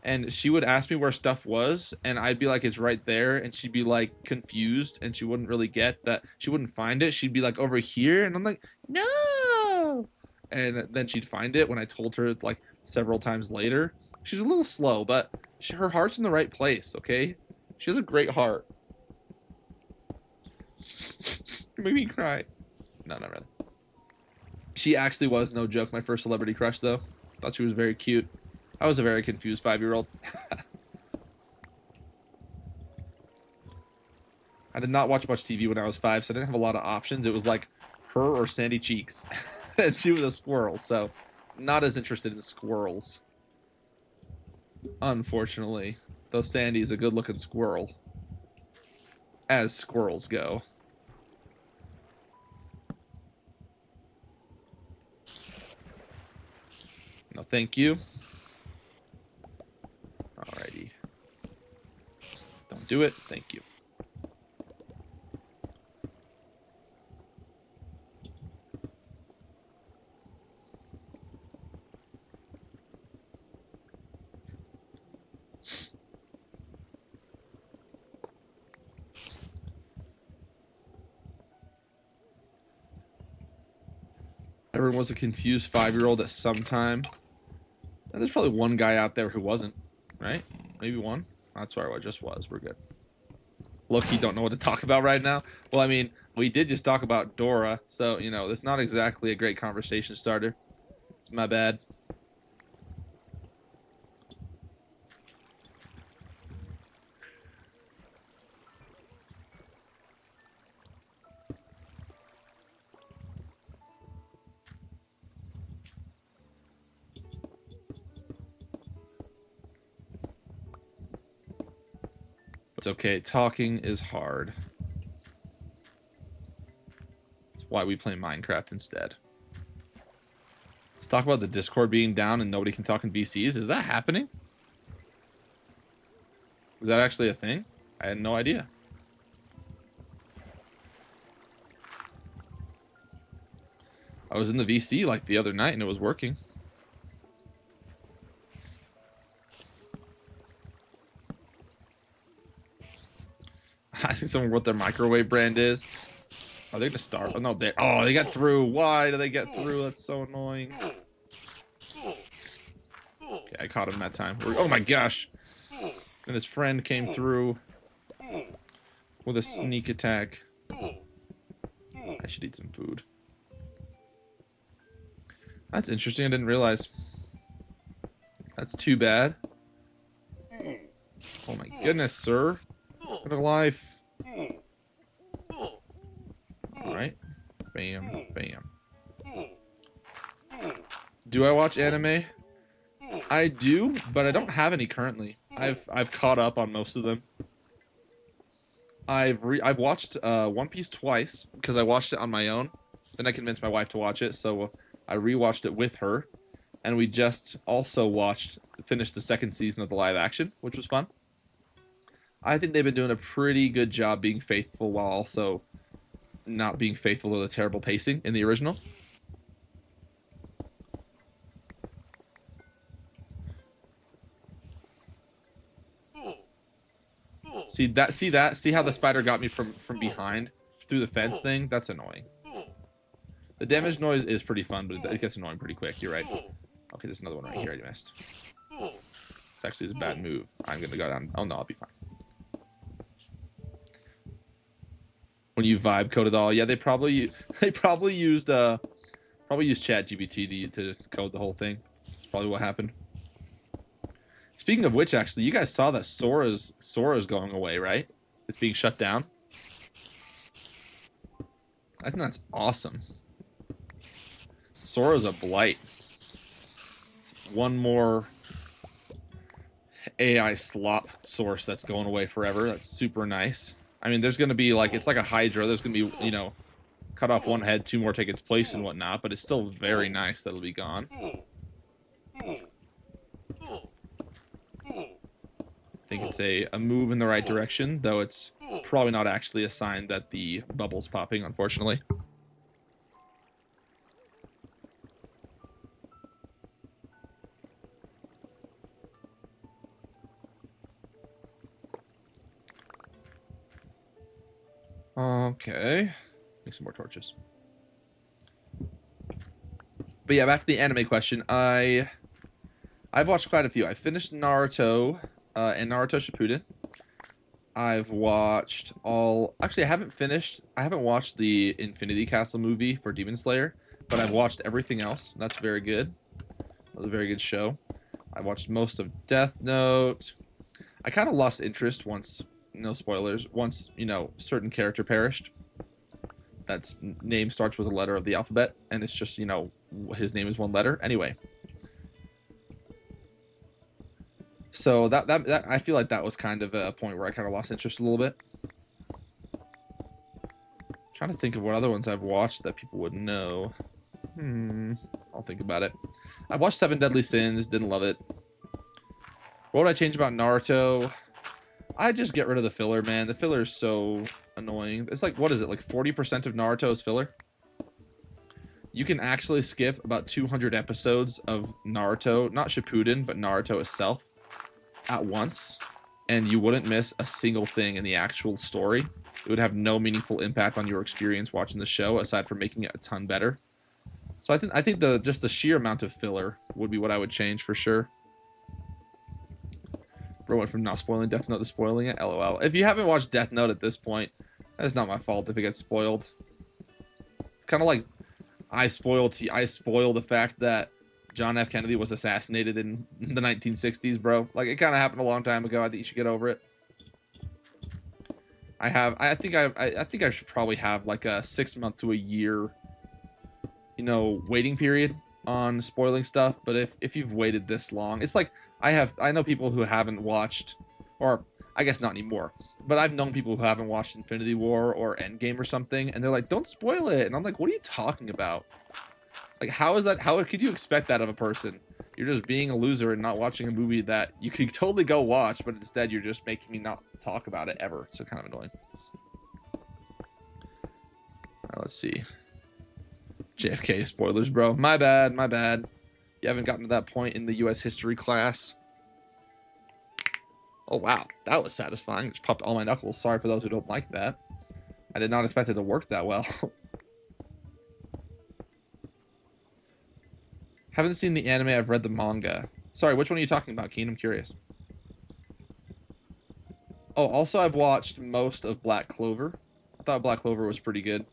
And she would ask me where stuff was, and I'd be like, it's right there, and she'd be like confused, and she wouldn't really get that. She wouldn't find it. She'd be like, over here, and I'm like, no. And then she'd find it when I told her like several times later, She's a little slow, but her heart's in the right place, okay? She has a great heart. You made me cry. No, not really. She actually was, no joke, my first celebrity crush, though. Thought she was very cute. I was a very confused 5-year-old. I did not watch much TV when I was 5, so I didn't have a lot of options. It was like her or Sandy Cheeks. And she was a squirrel, so not as interested in squirrels. Unfortunately. Though Sandy's a good-looking squirrel. As squirrels go. No, thank you. Alrighty. Don't do it. Thank you. Everyone was a confused 5-year-old at some time. And there's probably one guy out there who wasn't, right? Maybe one. That's where I just was. We're good. Look, you don't know what to talk about right now. Well, I mean, we did just talk about Dora, so, you know, that's not exactly a great conversation starter. It's my bad. It's okay. Talking is hard. That's why we play Minecraft instead. Let's talk about the Discord being down and nobody can talk in VCs. Is that happening? Is that actually a thing? I had no idea. I was in the VC like the other night and it was working. Asking someone what their microwave brand is. Are they gonna start? Oh no, they got through. Why do they get through? That's so annoying. Okay, I caught him that time. Oh my gosh. And his friend came through with a sneak attack. I should eat some food. That's interesting. I didn't realize. That's too bad. Oh my goodness, sir. What a life. Alright. Bam, bam. Do I watch anime? I do, but I don't have any currently. I've caught up on most of them. I've watched One Piece twice because I watched it on my own. Then I convinced my wife to watch it, so I rewatched it with her. And we just also finished the second season of the live action, which was fun. I think they've been doing a pretty good job being faithful while also not being faithful to the terrible pacing in the original. See how the spider got me from behind through the fence thing? That's annoying. The damage noise is pretty fun, but it gets annoying pretty quick. You're right. Okay, there's another one right here I missed. This actually is a bad move. I'm gonna go down. Oh no, I'll be fine. When you vibe coded all, yeah, they probably used ChatGPT to code the whole thing. That's probably what happened. Speaking of which, actually, you guys saw that Sora's going away, right? It's being shut down. I think that's awesome. Sora's a blight. It's one more AI slop source that's going away forever. That's super nice. I mean, there's going to be like, it's like a Hydra. There's going to be, you know, cut off one head, 2 more take its place and whatnot, but it's still very nice that it'll be gone. I think it's a move in the right direction, though it's probably not actually a sign that the bubble's popping, unfortunately. Okay. Make some more torches. But yeah, back to the anime question. I I've watched quite a few. I finished Naruto and Naruto Shippuden. I've watched all. Actually, I haven't finished. I haven't watched the Infinity Castle movie for Demon Slayer, but I've watched everything else. That's very good. That was a very good show. I watched most of Death Note. I kind of lost interest once, no spoilers, once, certain character perished. That's name starts with a letter of the alphabet, and it's just, his name is one letter. Anyway. So that I feel like that was kind of a point where I kind of lost interest a little bit. Trying to think of what other ones I've watched that people would know. I'll think about it. I watched Seven Deadly Sins, didn't love it. What would I change about Naruto? I'd just get rid of the filler, man. The filler is so annoying. It's like, what is it, like 40% of Naruto is filler? You can actually skip about 200 episodes of Naruto, not Shippuden, but Naruto itself, at once, and you wouldn't miss a single thing in the actual story. It would have no meaningful impact on your experience watching the show, aside from making it a ton better. So I think just the sheer amount of filler would be what I would change for sure. Bro went from not spoiling Death Note to spoiling it. LOL. If you haven't watched Death Note at this point, that's not my fault if it gets spoiled. It's kind of like I spoil the fact that John F. Kennedy was assassinated in the 1960s, bro. Like, it kind of happened a long time ago. I think you should get over it. I think I should probably have like a 6 month to a year, waiting period on spoiling stuff. But if you've waited this long, it's like I know people who haven't watched, or I guess not anymore, but I've known people who haven't watched Infinity War or Endgame or something, and they're like, don't spoil it. And I'm like, what are you talking about? Like, how could you expect that of a person? You're just being a loser and not watching a movie that you could totally go watch, but instead you're just making me not talk about it ever. So kind of annoying. Alright, let's see. JFK spoilers, bro. My bad. You haven't gotten to that point in the US history class. Oh, wow. That was satisfying. Just popped all my knuckles. Sorry for those who don't like that. I did not expect it to work that well. Haven't seen the anime, I've read the manga. Sorry, which one are you talking about, Keen? I'm curious. Oh, also I've watched most of Black Clover. I thought Black Clover was pretty good.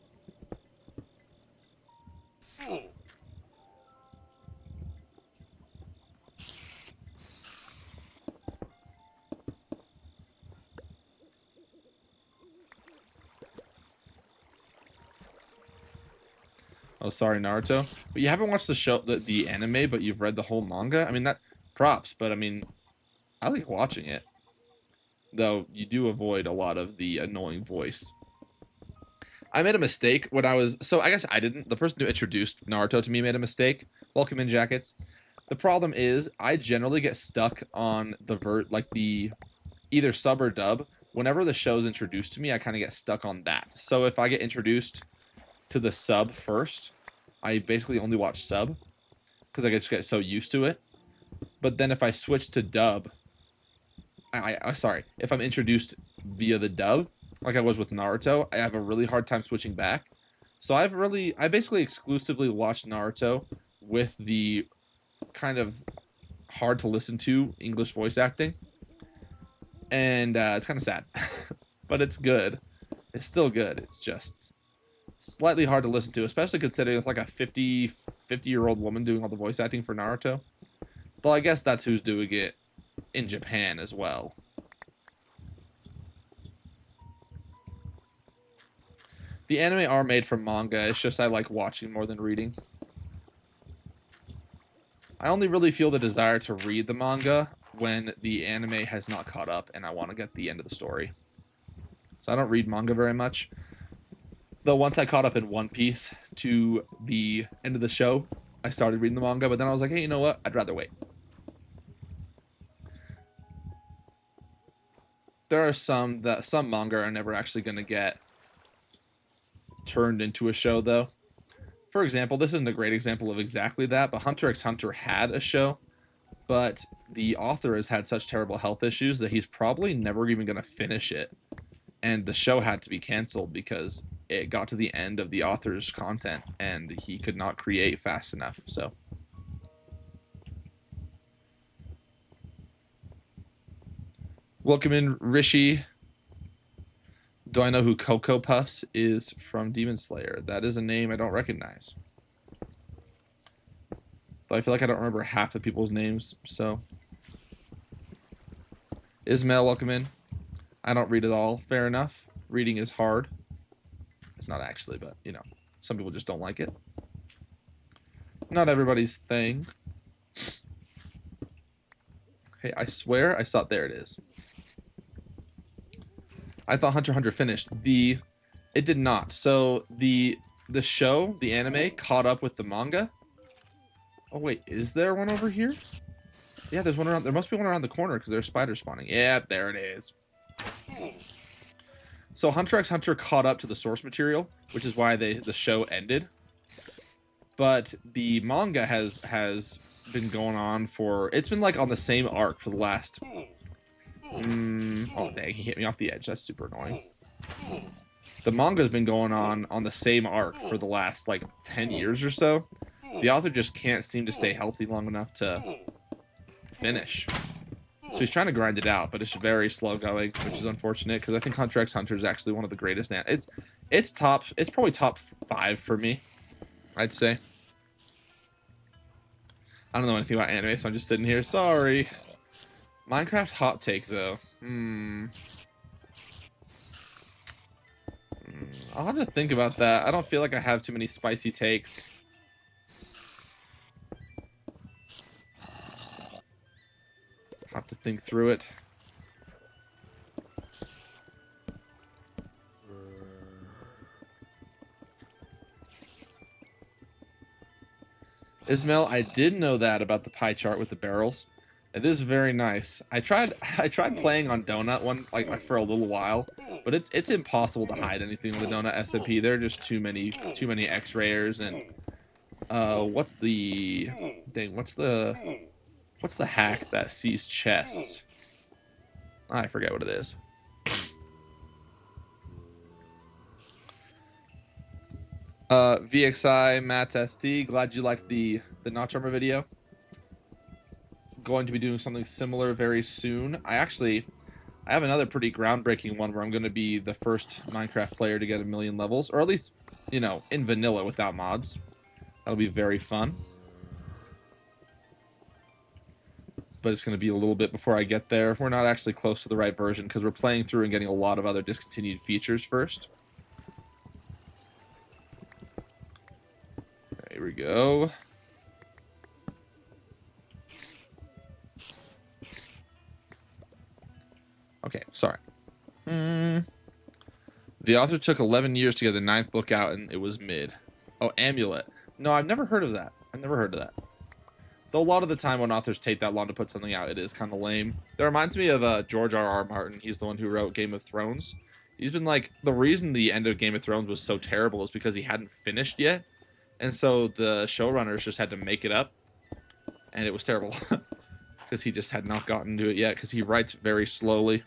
Oh, sorry, Naruto. But you haven't watched the show, the anime, but you've read the whole manga? I mean, that props, but I mean, I like watching it. Though you do avoid a lot of the annoying voice. I made a mistake when so I guess I didn't. The person who introduced Naruto to me made a mistake. Welcome in, Jackets. The problem is I generally get stuck on the either sub or dub. Whenever the show's introduced to me, I kind of get stuck on that. So if I get introduced to the sub first, I basically only watch sub because I just get so used to it. But then if I switch to dub, sorry, if I'm introduced via the dub, like I was with Naruto, I have a really hard time switching back. So I basically exclusively watched Naruto with the kind of hard to listen to English voice acting. And it's kind of sad, but it's good. It's still good. It's just slightly hard to listen to, especially considering it's like a 50-year-old woman doing all the voice acting for Naruto. Though I guess that's who's doing it in Japan as well. The anime are made from manga. It's just I like watching more than reading. I only really feel the desire to read the manga when the anime has not caught up and I want to get the end of the story. So I don't read manga very much. Though once I caught up in One Piece to the end of the show, I started reading the manga, but then I was like, hey, you know what? I'd rather wait. There are some manga are never actually going to get turned into a show, though. For example, this isn't a great example of exactly that, but Hunter x Hunter had a show, but the author has had such terrible health issues that he's probably never even going to finish it. And the show had to be canceled because it got to the end of the author's content and he could not create fast enough. So Welcome in, Rishi. Do I know who Cocoa Puffs is from Demon Slayer? That is a name I don't recognize. But I feel like I don't remember half the people's names, so. Ismail, welcome in. I don't read it all. Fair enough. Reading is hard. It's not actually, but, you know, some people just don't like it. Not everybody's thing. Hey, I swear I saw it. There it is. I thought Hunter x Hunter finished. It did not. So the show, the anime, caught up with the manga. Oh wait, is there one over here? Yeah, there's one around. There must be one around the corner because there's spiders spawning. Yeah, there it is. So Hunter x Hunter caught up to the source material, which is why the show ended. But the manga has been going on for. It's been like on the same arc for the last. Oh dang! He hit me off the edge. That's super annoying. The manga's been going on the same arc for the last like 10 years or so. The author just can't seem to stay healthy long enough to finish. So he's trying to grind it out, but it's very slow going, which is unfortunate because I think Hunter x Hunter is actually one of the greatest. It's probably top 5 for me, I'd say. I don't know anything about anime, so I'm just sitting here. Sorry. Minecraft hot take though. I'll have to think about that. I don't feel like I have too many spicy takes. Have to think through it. Ismail, I did know that about the pie chart with the barrels. It is very nice. I tried playing on Donut one like for a little while, but it's impossible to hide anything with the Donut SMP. There are just too many X-rayers and what's the thing? What's the hack that sees chests? I forget what it is. VXI Matt's SD, glad you liked the notch armor video. Going to be doing something similar very soon. I have another pretty groundbreaking one where I'm going to be the first Minecraft player to get 1,000,000 levels, or at least, you know, in vanilla without mods. That'll be very fun. But it's going to be a little bit before I get there. We're not actually close to the right version because we're playing through and getting a lot of other discontinued features first. Here we go. Okay, sorry. The author took 11 years to get the 9th book out, and it was mid. Oh, Amulet. No, I've never heard of that. Though a lot of the time when authors take that long to put something out, it is kind of lame. That reminds me of George R.R. Martin. He's the one who wrote Game of Thrones. He's been like, the reason the end of Game of Thrones was so terrible is because he hadn't finished yet. And so the showrunners just had to make it up. And it was terrible. Because he just had not gotten to it yet, because he writes very slowly.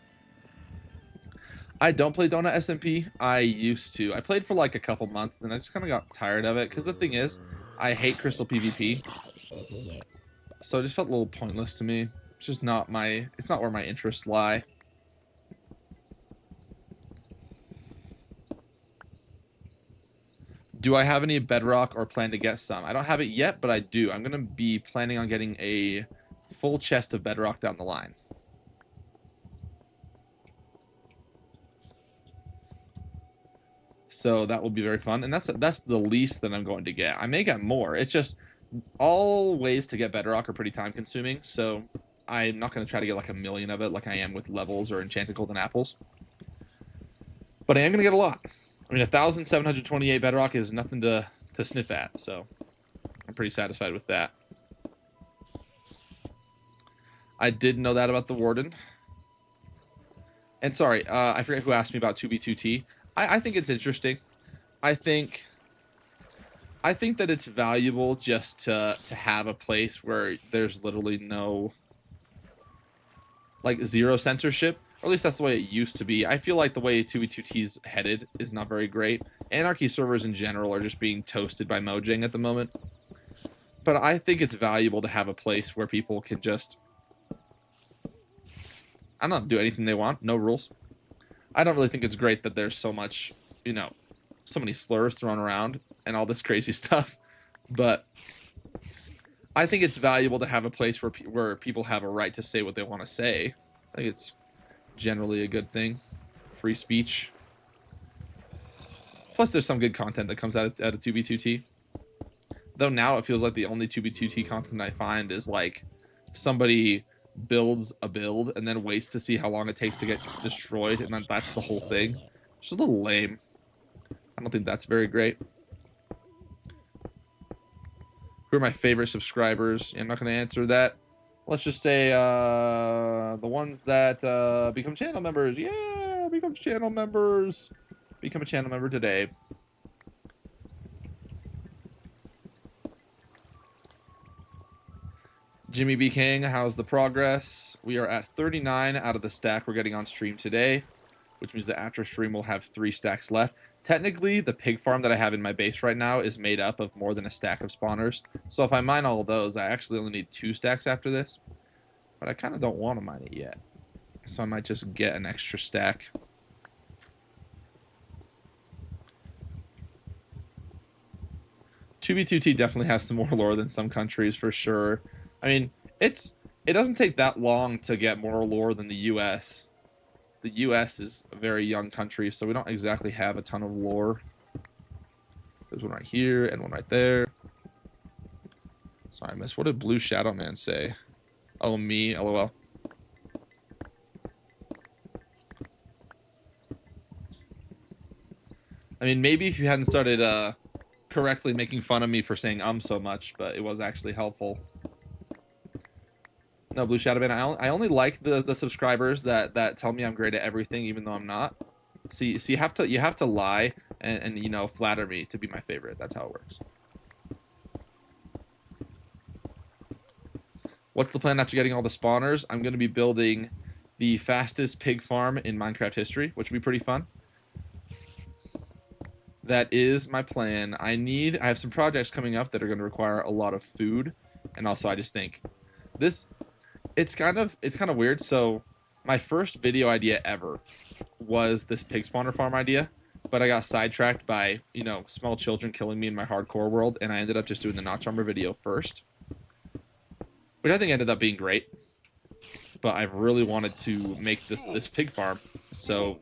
I don't play Donut SMP. I used to. I played for like a couple months, then I just kind of got tired of it. Because the thing is, I hate Crystal PvP. So it just felt a little pointless to me. It's just not it's not where my interests lie. Do I have any bedrock or plan to get some? I don't have it yet, but I do. I'm going to be planning on getting a full chest of bedrock down the line. So that will be very fun, and that's the least that I'm going to get. I may get more. It's just all ways to get bedrock are pretty time consuming, so I'm not going to try to get like 1,000,000 of it like I am with levels or enchanted golden apples. But I am going to get a lot. I mean, 1,728 bedrock is nothing to sniff at, so I'm pretty satisfied with that. I did know that about the Warden. And sorry, I forget who asked me about 2B2T. I think it's interesting. I think that it's valuable just to have a place where there's literally no, like, zero censorship. Or at least that's the way it used to be. I feel like the way 2v2t's headed is not very great. Anarchy servers in general are just being toasted by Mojang at the moment. But I think it's valuable to have a place where people can just, I don't do anything they want. No rules. I don't really think it's great that there's so much, you know, so many slurs thrown around and all this crazy stuff. But I think it's valuable to have a place where people have a right to say what they want to say. I think it's generally a good thing. Free speech. Plus, there's some good content that comes out of 2B2T. Though now it feels like the only 2B2T content I find is like somebody builds a build and then waits to see how long it takes to get destroyed, and then that's the whole thing. It's a little lame. I don't think that's very great. Who are my favorite subscribers? I'm not going to answer that. Let's just say the ones that become channel members. Yeah, become channel members. Become a channel member today. Jimmy B. King, how's the progress? We are at 39 out of the stack we're getting on stream today, which means that after stream we'll have 3 stacks left. Technically, the pig farm that I have in my base right now is made up of more than a stack of spawners. So if I mine all of those, I actually only need 2 stacks after this. But I kind of don't want to mine it yet. So I might just get an extra stack. "2B2T definitely has some more lore than some countries for sure. I mean, it doesn't take that long to get more lore than the US. The US is a very young country, so we don't exactly have a ton of lore. There's one right here and one right there. Sorry, I missed. What did Blue Shadow Man say? Oh, me, LOL. I mean, maybe if you hadn't started correctly making fun of me for saying so much, but it was actually helpful. No, Blue Shadow Man, I only like the subscribers that tell me I'm great at everything, even though I'm not. So you have to lie and you know, flatter me to be my favorite. That's how it works. What's the plan after getting all the spawners? I'm going to be building the fastest pig farm in Minecraft history, which will be pretty fun. That is my plan. I have some projects coming up that are going to require a lot of food, and also I just think it's kind of weird. So my first video idea ever was this pig spawner farm idea, but I got sidetracked by, you know, small children killing me in my hardcore world, and I ended up just doing the notch armor video first, which I think ended up being great. But I've really wanted to make this pig farm, so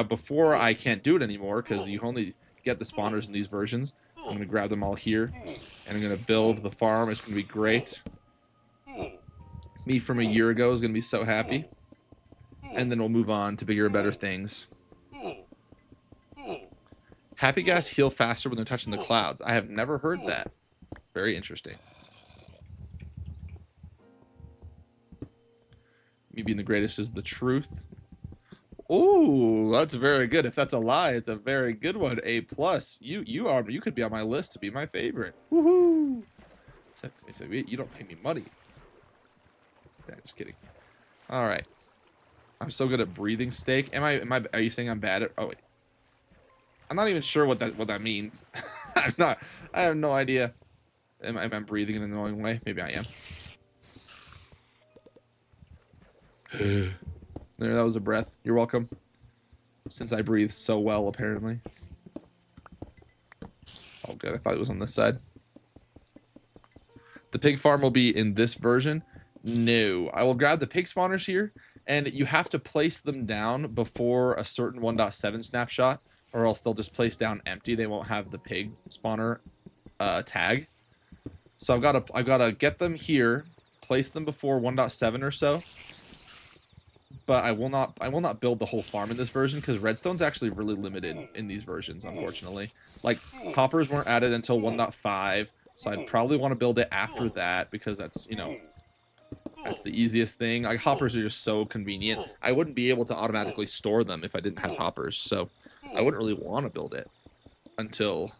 before I can't do it anymore because you only get the spawners in these versions. I'm going to grab them all here, and I'm going to build the farm. It's going to be great. Me from a year ago is going to be so happy. And then we'll move on to bigger and better things. Happy guys heal faster when they're touching the clouds. I have never heard that. Very interesting. Me being the greatest is the truth. Ooh, that's very good. If that's a lie, it's a very good one. A+. You could be on my list to be my favorite. Woohoo! So you don't pay me money. Yeah, just kidding. All right. I'm so good at breathing steak. Are you saying I'm bad at? Oh wait. I'm not even sure what that means. I'm not. I have no idea. Am I breathing in an annoying way? Maybe I am. There, that was a breath. You're welcome. Since I breathe so well, apparently. Oh, good. I thought it was on this side. The pig farm will be in this version. No. I will grab the pig spawners here, and you have to place them down before a certain 1.7 snapshot, or else they'll just place down empty. They won't have the pig spawner tag. So I've gotta get them here, place them before 1.7 or so. But I will not build the whole farm in this version because redstone's actually really limited in these versions, unfortunately. Like, hoppers weren't added until 1.5, so I'd probably want to build it after that because that's, you know, that's the easiest thing. Like, hoppers are just so convenient. I wouldn't be able to automatically store them if I didn't have hoppers, so I wouldn't really want to build it until...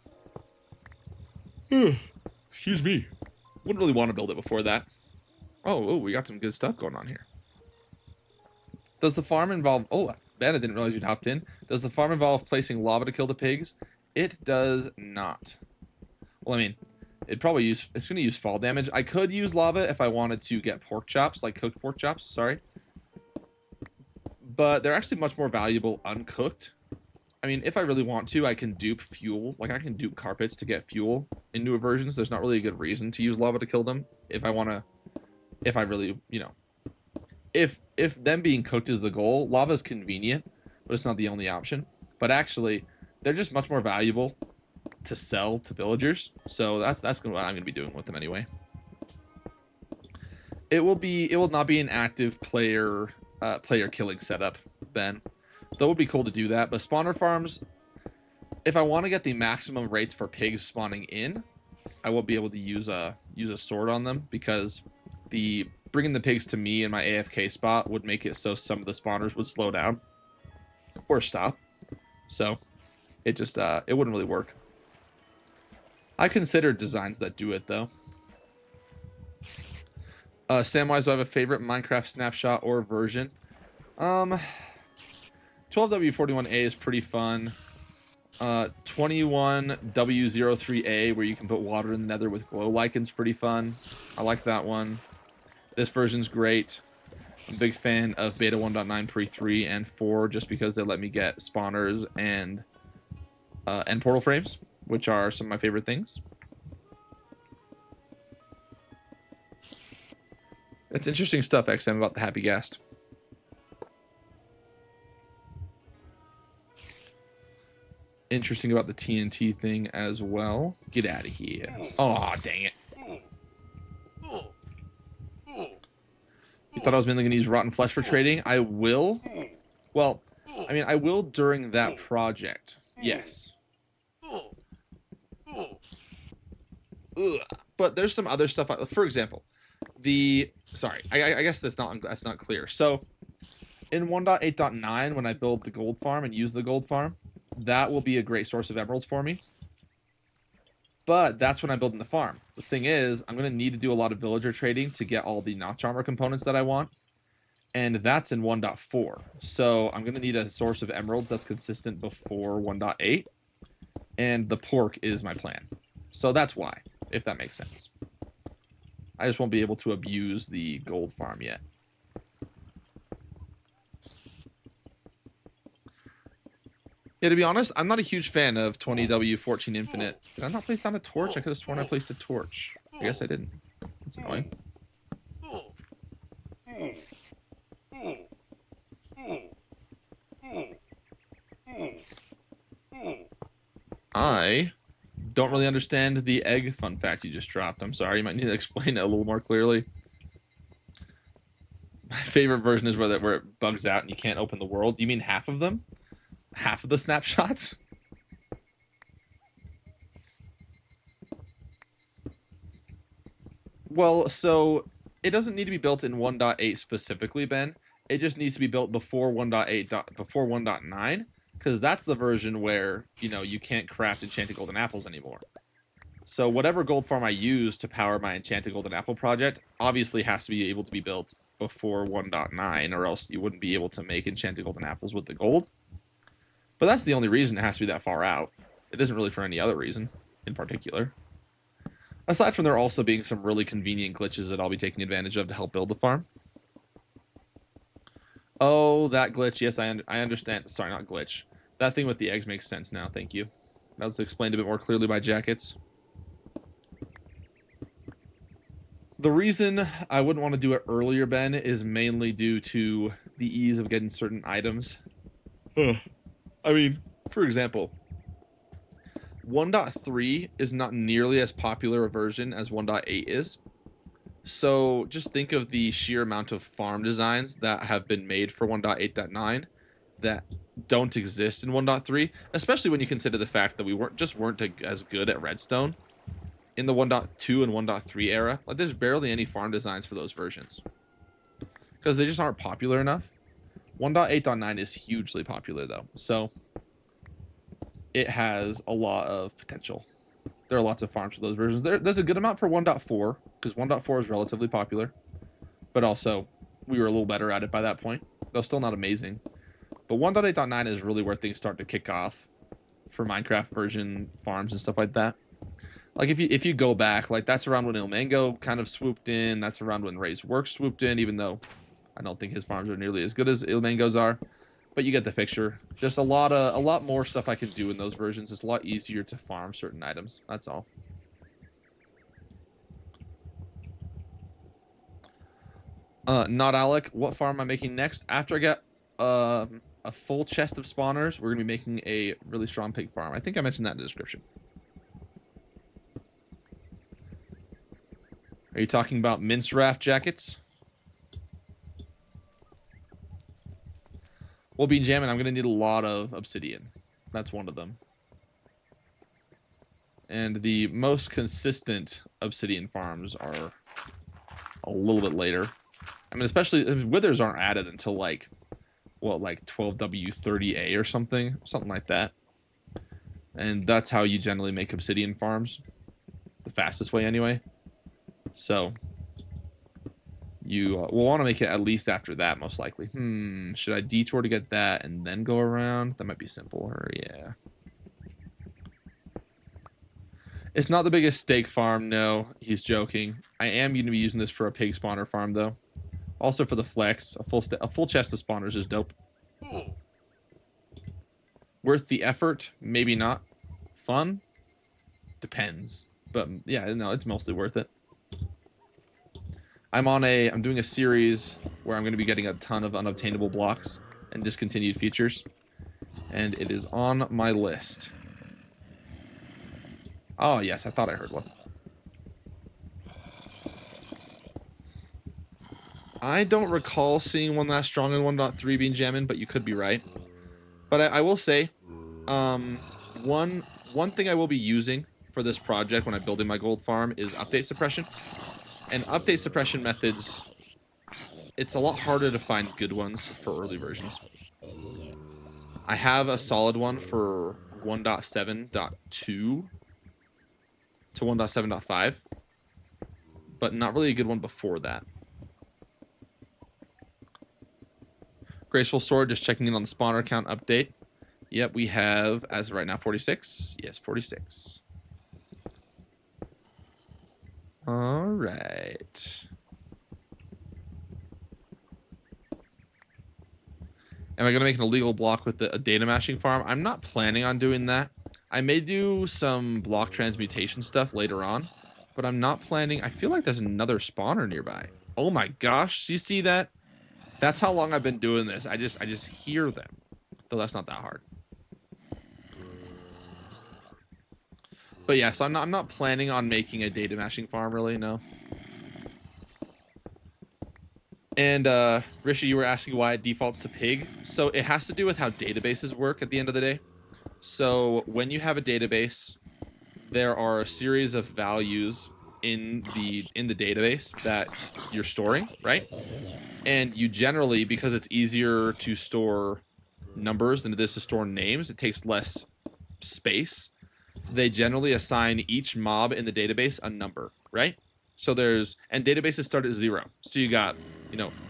Excuse me. Wouldn't really want to build it before that. Oh, we got some good stuff going on here. Does the farm involve... Oh, Ben, I didn't realize you'd hopped in. Does the farm involve placing lava to kill the pigs? It does not. Well, I mean, it's going to use fall damage. I could use lava if I wanted to get pork chops, like cooked pork chops, sorry. but they're actually much more valuable uncooked. I mean, if I really want to, I can dupe fuel. Like, I can dupe carpets to get fuel in newer versions. There's not really a good reason to use lava to kill them. If I want to, if I really, you know, if them being cooked is the goal, lava is convenient, but it's not the only option. But actually, they're just much more valuable to sell to villagers. So that's what I'm going to be doing with them anyway. It will not be an active player killing setup then. That would be cool to do that, but spawner farms, if I want to get the maximum rates for pigs spawning in, I won't be able to use a sword on them, because the bringing the pigs to me in my AFK spot would make it so some of the spawners would slow down or stop. So it just it wouldn't really work. I considered designs that do it though. Samwise, do I have a favorite Minecraft snapshot or version? 12W41A is pretty fun. 21W03A, where you can put water in the nether with glow lichens, pretty fun. I like that one. This version's great. I'm a big fan of beta 1.9 pre-3 and 4, just because they let me get spawners and end portal frames, which are some of my favorite things. It's interesting stuff, XM, about the Happy Ghast. Interesting about the TNT thing as well. Get out of here. Oh, dang it. You thought I was mainly going to use rotten flesh for trading? I will. Well, I mean, I will during that project. Yes. Ugh. But there's some other stuff. For example, sorry, I guess that's not clear. So in 1.8.9, when I build the gold farm and use the gold farm, that will be a great source of emeralds for me. But that's when I'm building the farm. The thing is, I'm going to need to do a lot of villager trading to get all the notch armor components that I want. And that's in 1.4. So I'm going to need a source of emeralds that's consistent before 1.8. And the pork is my plan. So that's why, if that makes sense. I just won't be able to abuse the gold farm yet. Yeah, to be honest, I'm not a huge fan of 20W14 Infinite. Did I not place down a torch? I could have sworn I placed a torch. I guess I didn't. That's annoying. I don't really understand the egg fun fact you just dropped. I'm sorry. You might need to explain it a little more clearly. My favorite version is where it bugs out and you can't open the world. You mean half of them? Half of the snapshots? Well, so it doesn't need to be built in 1.8 specifically, Ben. It just needs to be built before 1.8, before 1.9, because that's the version where, you know, you can't craft enchanted golden apples anymore. So whatever gold farm I use to power my enchanted golden apple project obviously has to be able to be built before 1.9, or else you wouldn't be able to make enchanted golden apples with the gold. But that's the only reason it has to be that far out. It isn't really for any other reason in particular. Aside from there also being some really convenient glitches that I'll be taking advantage of to help build the farm. Oh, that glitch. Yes, I understand. Sorry, not glitch. That thing with the eggs makes sense now. Thank you. That was explained a bit more clearly by Jackets. The reason I wouldn't want to do it earlier, Ben, is mainly due to the ease of getting certain items. I mean, for example, 1.3 is not nearly as popular a version as 1.8 is. So just think of the sheer amount of farm designs that have been made for 1.8.9 that don't exist in 1.3, especially when you consider the fact that we weren't as good at redstone in the 1.2 and 1.3 era. Like, there's barely any farm designs for those versions because they just aren't popular enough. 1.8.9 is hugely popular though, so it has a lot of potential. There are lots of farms for those versions. There's a good amount for 1.4 because 1.4 is relatively popular, but also we were a little better at it by that point, though still not amazing. But 1.8.9 is really where things start to kick off for Minecraft version farms and stuff like that. Like if you go back, like that's around when Ilmango kind of swooped in. That's around when Ray's Works swooped in, even though I don't think his farms are nearly as good as Ilmango's are, but you get the picture. Just a lot more stuff I can do in those versions. It's a lot easier to farm certain items. That's all. Not Alec. What farm am I making next? After I get a full chest of spawners, we're gonna be making a really strong pig farm. I think I mentioned that in the description. Are you talking about mince raft jackets? Well, Bean Jam, and I'm gonna need a lot of obsidian. That's one of them. And the most consistent obsidian farms are a little bit later. I mean, especially withers aren't added until like, what, like 12W30A or something like that. And that's how you generally make obsidian farms, the fastest way anyway. So you will want to make it at least after that, most likely. Should I detour to get that and then go around? That might be simpler, yeah. It's not the biggest steak farm, no. He's joking. I am going to be using this for a pig spawner farm, though. Also for the flex, a full chest of spawners is dope. Worth the effort? Maybe not. Fun? Depends. But yeah, no, it's mostly worth it. I'm doing a series where I'm going to be getting a ton of unobtainable blocks and discontinued features. And it is on my list. Oh, yes, I thought I heard one. I don't recall seeing one that strong in 1.3 being jammin', but you could be right. But I will say, one thing I will be using for this project when I'm building my gold farm is update suppression. And update suppression methods, it's a lot harder to find good ones for early versions. I have a solid one for 1.7.2 to 1.7.5, but not really a good one before that. Graceful Sword, just checking in on the spawner count update. Yep, we have, as of right now, 46. Yes, 46. All right. Am I going to make an illegal block with a data mashing farm? I'm not planning on doing that. I may do some block transmutation stuff later on, but I'm not planning. I feel like there's another spawner nearby. Oh my gosh, you see that? That's how long I've been doing this. I just hear them. Though that's not that hard. But yeah, so I'm not planning on making a data mashing farm, really, no. And Rishi, you were asking why it defaults to pig. So it has to do with how databases work at the end of the day. So when you have a database, there are a series of values in the database that you're storing, right? And you generally, because it's easier to store numbers than it is to store names, it takes less space. They generally assign each mob in the database a number, right? So and databases start at 0. So you got,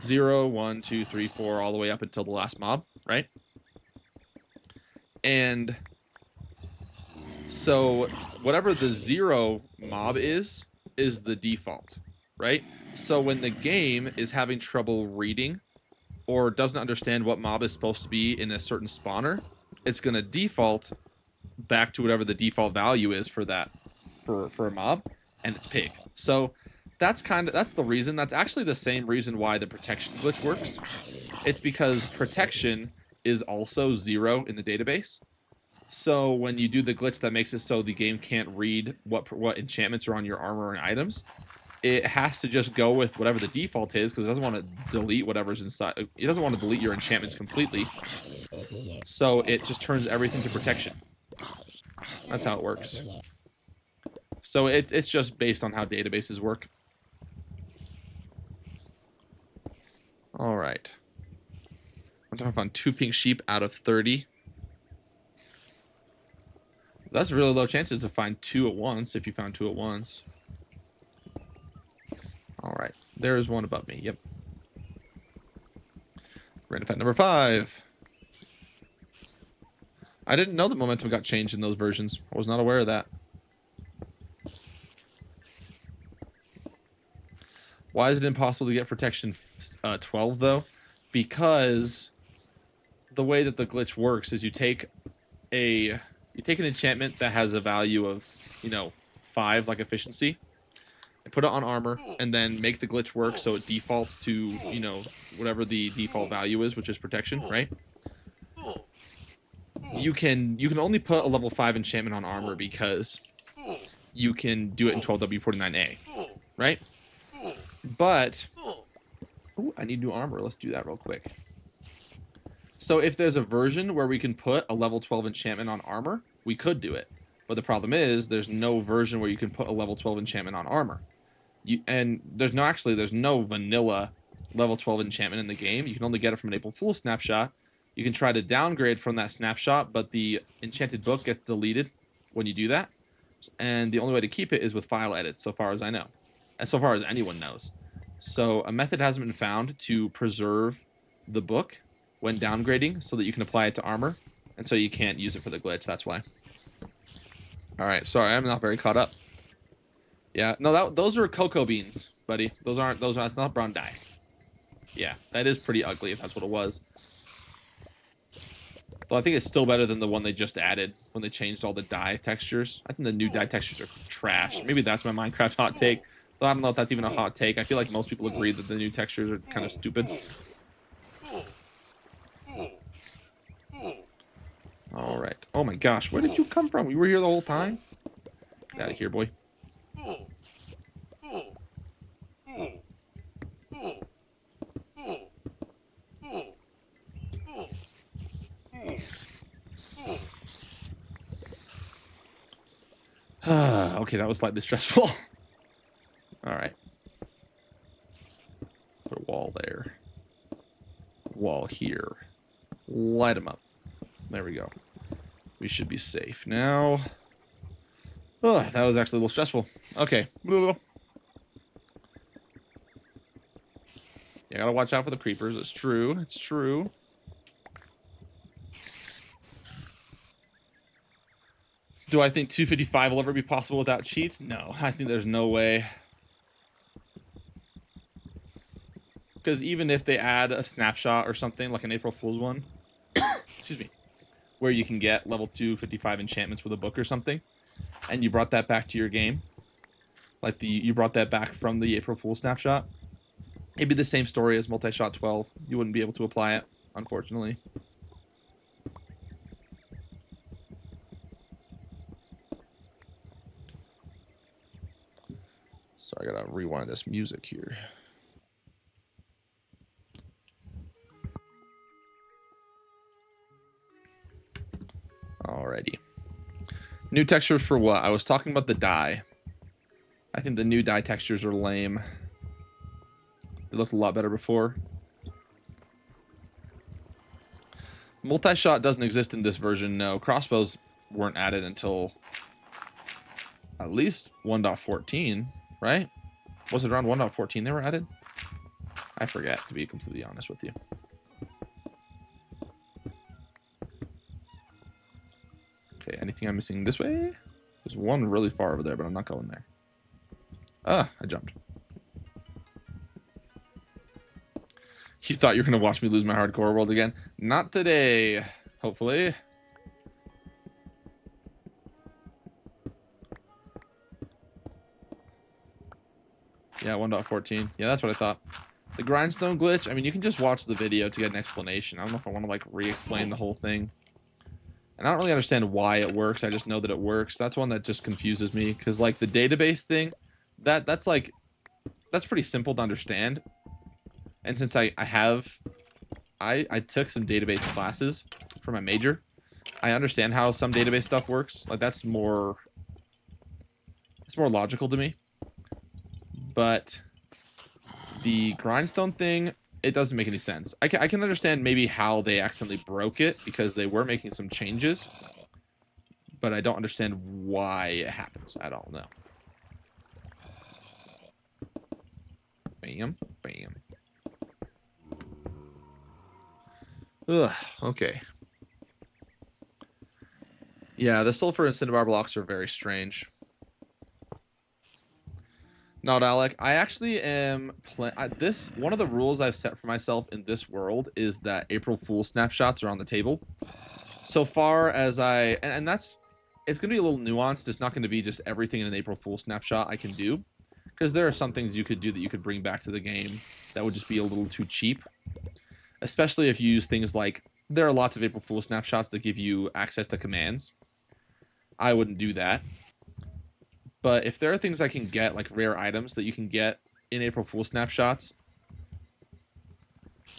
0, 1, 2, 3, 4, all the way up until the last mob, right? And so whatever the 0 mob is the default, right? So when the game is having trouble reading or doesn't understand what mob is supposed to be in a certain spawner, it's going to default back to whatever the default value is for that, for a mob, and it's pig. So that's the reason. That's actually the same reason why the protection glitch works. It's because protection is also 0 in the database. So when you do the glitch that makes it so the game can't read what enchantments are on your armor and items, it has to just go with whatever the default is because it doesn't want to delete whatever's inside. It doesn't want to delete your enchantments completely. So it just turns everything to protection. That's how it works. So it's just based on how databases work. All right. I'm trying to find 2 pink sheep out of 30. That's really low chances to find 2 at once if you found 2 at once. All right. There is one above me. Yep. Random fact number 5. I didn't know that momentum got changed in those versions. I was not aware of that. Why is it impossible to get protection 12 though? Because the way that the glitch works is you take an enchantment that has a value of, 5, like efficiency, and put it on armor, and then make the glitch work so it defaults to, whatever the default value is, which is protection, right? You can only put a level 5 enchantment on armor because you can do it in 12W49A, right? But ooh, I need new armor. Let's do that real quick. So if there's a version where we can put a level 12 enchantment on armor, we could do it. But the problem is there's no version where you can put a level 12 enchantment on armor. And there's no vanilla level 12 enchantment in the game. You can only get it from an April Fool's snapshot. You can try to downgrade from that snapshot, but the enchanted book gets deleted when you do that. And the only way to keep it is with file edits, so far as I know. And so far as anyone knows. So a method hasn't been found to preserve the book when downgrading so that you can apply it to armor. And so you can't use it for the glitch, that's why. Alright, sorry, I'm not very caught up. Yeah, no, those are cocoa beans, buddy. That's not brown dye. Yeah, that is pretty ugly if that's what it was. Though I think it's still better than the one they just added when they changed all the dye textures. I think the new dye textures are trash. Maybe that's my Minecraft hot take. Though I don't know if that's even a hot take. I feel like most people agree that the new textures are kind of stupid. Alright. Oh my gosh, where did you come from? You were here the whole time? Get out of here, boy. Okay, that was slightly stressful. Alright. Put a wall there. Wall here. Light them up. There we go. We should be safe now. Oh, that was actually a little stressful. Okay. Yeah, gotta watch out for the creepers. It's true. It's true. Do I think 255 will ever be possible without cheats? No. I think there's no way. Because even if they add a snapshot or something, like an April Fool's one, excuse me, where you can get level 255 enchantments with a book or something, and you brought that back to your game, like you brought that back from the April Fool's snapshot, it'd be the same story as multi-shot 12. You wouldn't be able to apply it, unfortunately. So I gotta rewind this music here. Alrighty. New textures for what? I was talking about the dye. I think the new dye textures are lame. They looked a lot better before. Multi-shot doesn't exist in this version, no. Crossbows weren't added until at least 1.14, right? Was it around 1.14 they were added? I forget, to be completely honest with you. Okay, anything I'm missing this way? There's one really far over there, but I'm not going there. Ah, I jumped. You thought you were going to watch me lose my hardcore world again? Not today, hopefully. Yeah, 1.14. Yeah, that's what I thought. The grindstone glitch, I mean, you can just watch the video to get an explanation. I don't know if I want to, like, re-explain the whole thing. And I don't really understand why it works. I just know that it works. That's one that just confuses me. Because, like, the database thing, that's pretty simple to understand. And since I took some database classes for my major, I understand how some database stuff works. Like, it's more logical to me. But the grindstone thing, it doesn't make any sense. I can understand maybe how they accidentally broke it because they were making some changes, but I don't understand why it happens at all. No. Bam, bam. Ugh. Okay. Yeah, the sulfur and cinnabar blocks are very strange. No, Alec, I actually am this one of the rules I've set for myself in this world is that April Fool snapshots are on the table. So far as and that's it's gonna be a little nuanced. It's not gonna be just everything in an April Fool snapshot I can do, because there are some things you could do that you could bring back to the game that would just be a little too cheap. Especially if you use things like there are lots of April Fool snapshots that give you access to commands. I wouldn't do that. But if there are things I can get, like rare items that you can get in April Fool snapshots,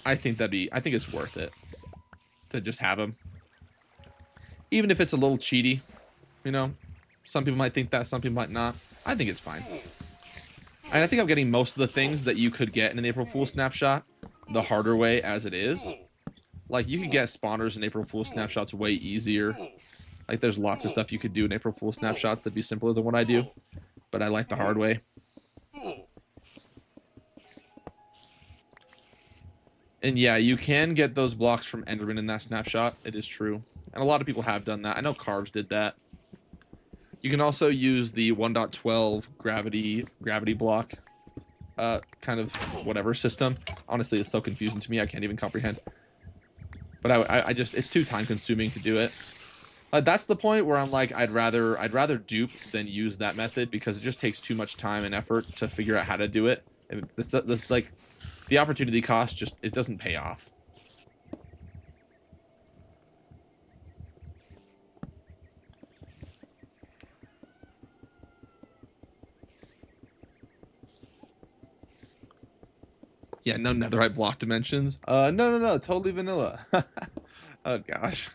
I think it's worth it to just have them. Even if it's a little cheaty, you know, some people might think that, some people might not. I think it's fine. And I think I'm getting most of the things that you could get in an April Fool snapshot the harder way as it is. Like, you could get spawners in April Fool snapshots way easier. Like, there's lots of stuff you could do in April Fool snapshots that'd be simpler than what I do. But I like the hard way. And yeah, you can get those blocks from Enderman in that snapshot. It is true. And a lot of people have done that. I know Carves did that. You can also use the 1.12 gravity block kind of whatever system. Honestly, it's so confusing to me. I can't even comprehend. But I just, it's too time consuming to do it. That's the point where I'm like, I'd rather dupe than use that method, because it just takes too much time and effort to figure out how to do it. And it's like the opportunity cost just, it doesn't pay off. Yeah, no netherite block dimensions. No, totally vanilla. Oh gosh.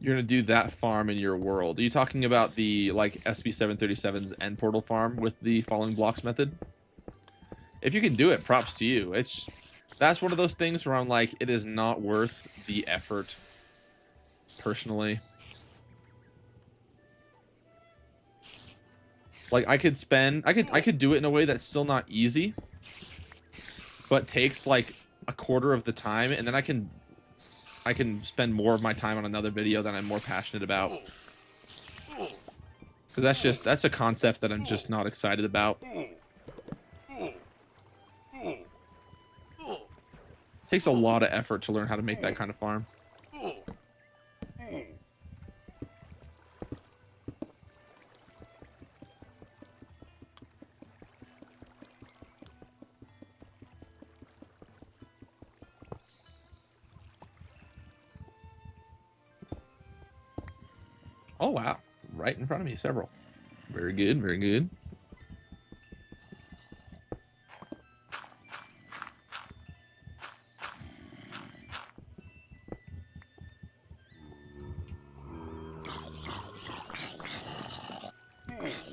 You're gonna do that farm in your world. Are you talking about the like SB737's end portal farm with the falling blocks method? If you can do it, props to you. That's one of those things where I'm like, it is not worth the effort, personally. Like, I could do it in a way that's still not easy, but takes like a quarter of the time, and then I can spend more of my time on another video that I'm more passionate about. Because that's a concept that I'm just not excited about. Takes a lot of effort to learn how to make that kind of farm. Oh, wow. Right in front of me, several. Very good, very good.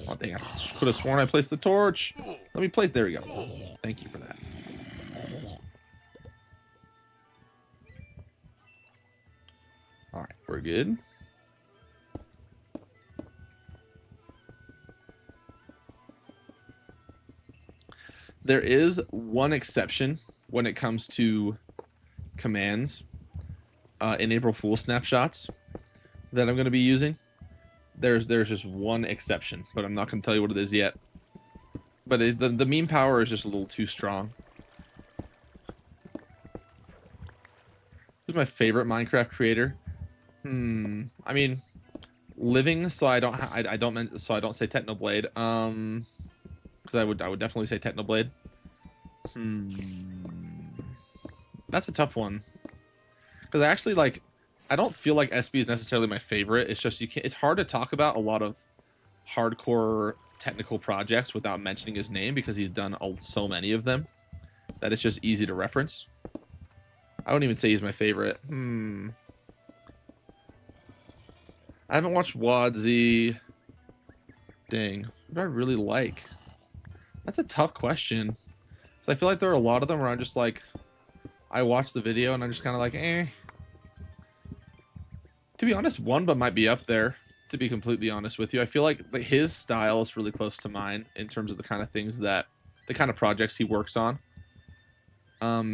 One thing, I could have sworn I placed the torch. Let me place, there we go. Thank you for that. All right, we're good. There is one exception when it comes to commands in April Fool snapshots that I'm going to be using. There's just one exception, but I'm not going to tell you what it is yet. But the meme power is just a little too strong. Who's my favorite Minecraft creator? I mean, living, so I don't say Technoblade. Because I would definitely say Technoblade. That's a tough one. Because I actually I don't feel like SB is necessarily my favorite. It's just it's hard to talk about a lot of hardcore technical projects without mentioning his name, because he's done so many of them that it's just easy to reference. I wouldn't even say he's my favorite. I haven't watched Wadzi. Dang, what do I really like? That's a tough question. So I feel like there are a lot of them where I'm just like, I watch the video and I'm just kind of like, eh. To be honest, Wunba might be up there, to be completely honest with you. I feel like his style is really close to mine in terms of the kind of things the kind of projects he works on.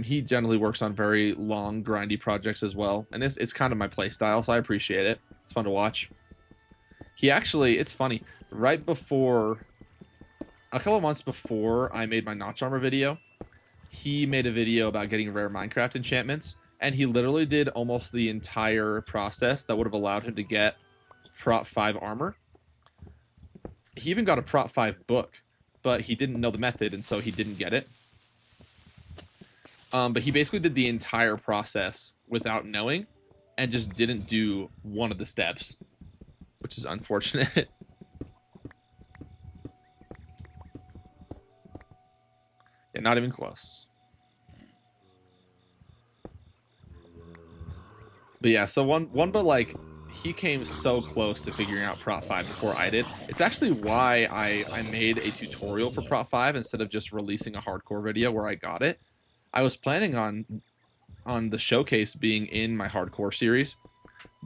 He generally works on very long, grindy projects as well, and it's kind of my play style, so I appreciate it. It's fun to watch. He actually, it's funny, right before, a couple months before I made my notch armor video, he made a video about getting rare Minecraft enchantments, and he literally did almost the entire process that would have allowed him to get Prop 5 armor. He even got a Prop 5 book, but he didn't know the method, and so he didn't get it. But he basically did the entire process without knowing, and just didn't do one of the steps, which is unfortunate. Yeah, not even close. But yeah, so but like, he came so close to figuring out Prop 5 before I did. It's actually why I made a tutorial for Prop 5 instead of just releasing a hardcore video where I got it. I was planning on the showcase being in my hardcore series,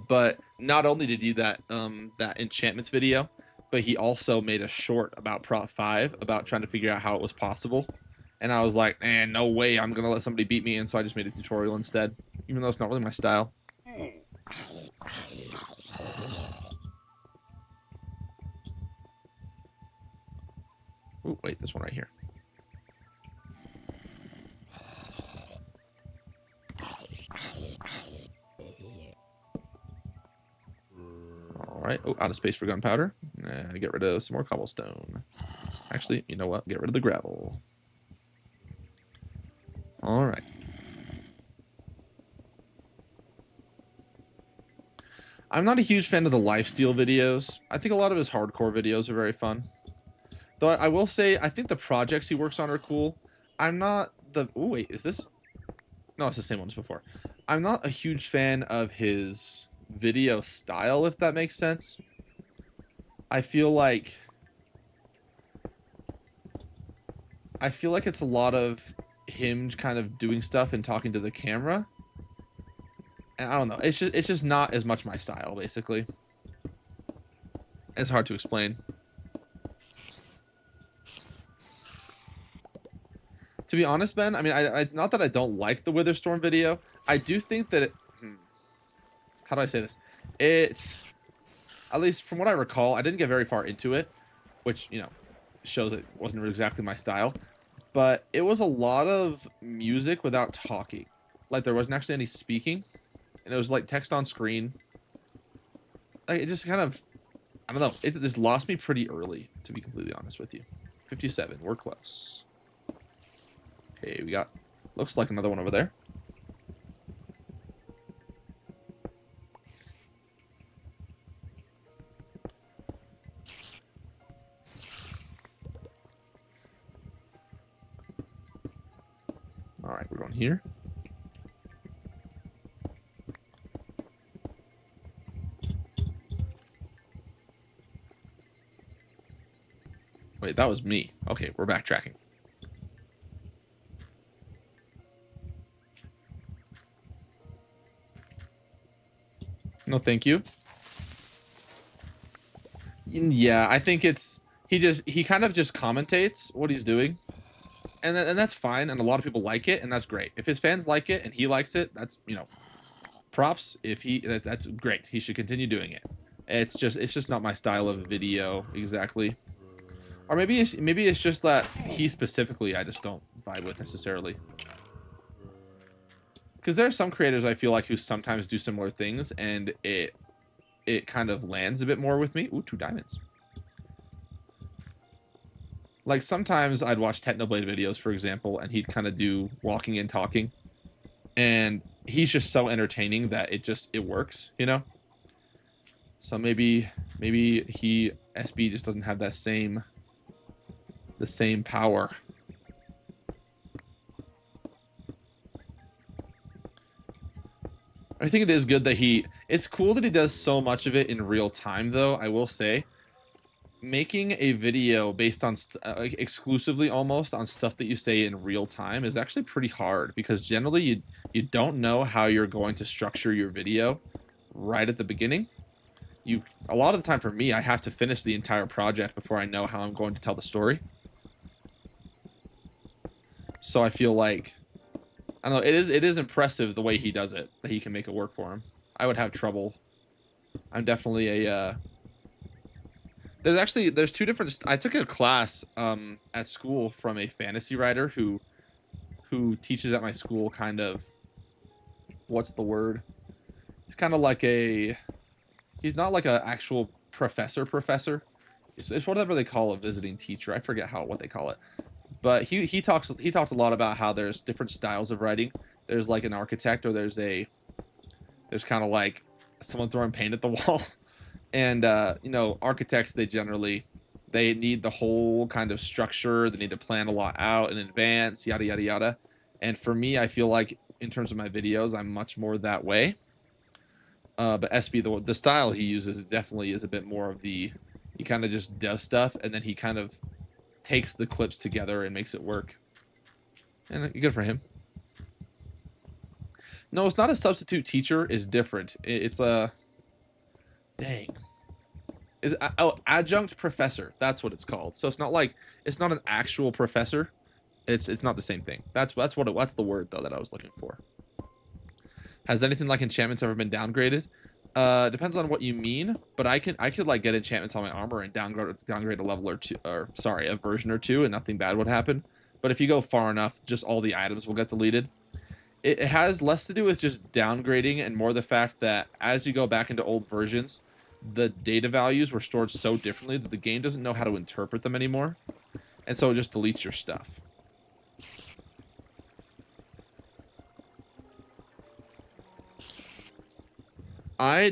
but not only did he do that enchantments video, but he also made a short about Prop 5 about trying to figure out how it was possible. And I was like, man, no way I'm gonna let somebody beat me, and so I just made a tutorial instead, even though it's not really my style. Oh, wait, this one right here. All right. Oh, out of space for gunpowder. Get rid of some more cobblestone. Actually, you know what? Get rid of the gravel. All right. I'm not a huge fan of the lifesteal videos. I think a lot of his hardcore videos are very fun. Though I will say, I think the projects he works on are cool. I'm not the... Oh, wait, is this... No, it's the same one as before. I'm not a huge fan of his video style, if that makes sense. I feel like it's a lot of him kind of doing stuff and talking to the camera. And I don't know. It's just not as much my style, basically. It's hard to explain. To be honest, Ben, I mean, I not that I don't like the Witherstorm video. I do think that how do I say this? It's, at least from what I recall, I didn't get very far into it, which, you know, shows it wasn't exactly my style. But it was a lot of music without talking. Like, there wasn't actually any speaking. And it was like text on screen. Like, it just kind of, I don't know. It just lost me pretty early, to be completely honest with you. 57, we're close. Okay, we got, looks like another one over there. All right, we're going here. Wait, that was me. Okay, we're backtracking. No, thank you. Yeah, I think it's, he kind of just commentates what he's doing. And that's fine, and a lot of people like it, and that's great. If his fans like it and he likes it, that's, you know, props. If that's great. He should continue doing it. It's just not my style of video exactly. Or maybe it's just that he specifically I just don't vibe with necessarily. Because there are some creators I feel like who sometimes do similar things, and it kind of lands a bit more with me. Ooh, 2 diamonds. Like, sometimes I'd watch Technoblade videos, for example, and he'd kind of do walking and talking. And he's just so entertaining that it works, you know? So maybe SB just doesn't have the same power. I think it is good that it's cool that he does so much of it in real time, though, I will say. Making a video based on exclusively almost on stuff that you say in real time is actually pretty hard, because generally you don't know how you're going to structure your video right at the beginning. A lot of the time for me, I have to finish the entire project before I know how I'm going to tell the story. So I feel like I don't know. It is impressive the way he does it. That he can make it work for him. I would have trouble. I'm definitely a. There's two different. I took a class at school from a fantasy writer who teaches at my school. Kind of, what's the word? He's kind of like a. He's not like a actual professor. It's whatever they call a visiting teacher. I forget what they call it. But he talked a lot about how there's different styles of writing. There's like an architect, or there's kind of like someone throwing paint at the wall. And architects, they need the whole kind of structure. They need to plan a lot out in advance, yada yada yada. And for me, I feel like in terms of my videos, I'm much more that way. But SB, the style he uses definitely is a bit more of he kind of just does stuff, and then he kind of takes the clips together and makes it work. And good for him. No, it's not a substitute teacher. It's different. It's a dang. Adjunct professor. That's what it's called. So it's not an actual professor. It's not the same thing. That's the word though that I was looking for. Has anything like enchantments ever been downgraded? Depends on what you mean, but I could like get enchantments on my armor and downgrade a level or two, or sorry, a version or two, and nothing bad would happen. But if you go far enough, just all the items will get deleted. It has less to do with just downgrading and more the fact that as you go back into old versions, the data values were stored so differently that the game doesn't know how to interpret them anymore, and so it just deletes your stuff. I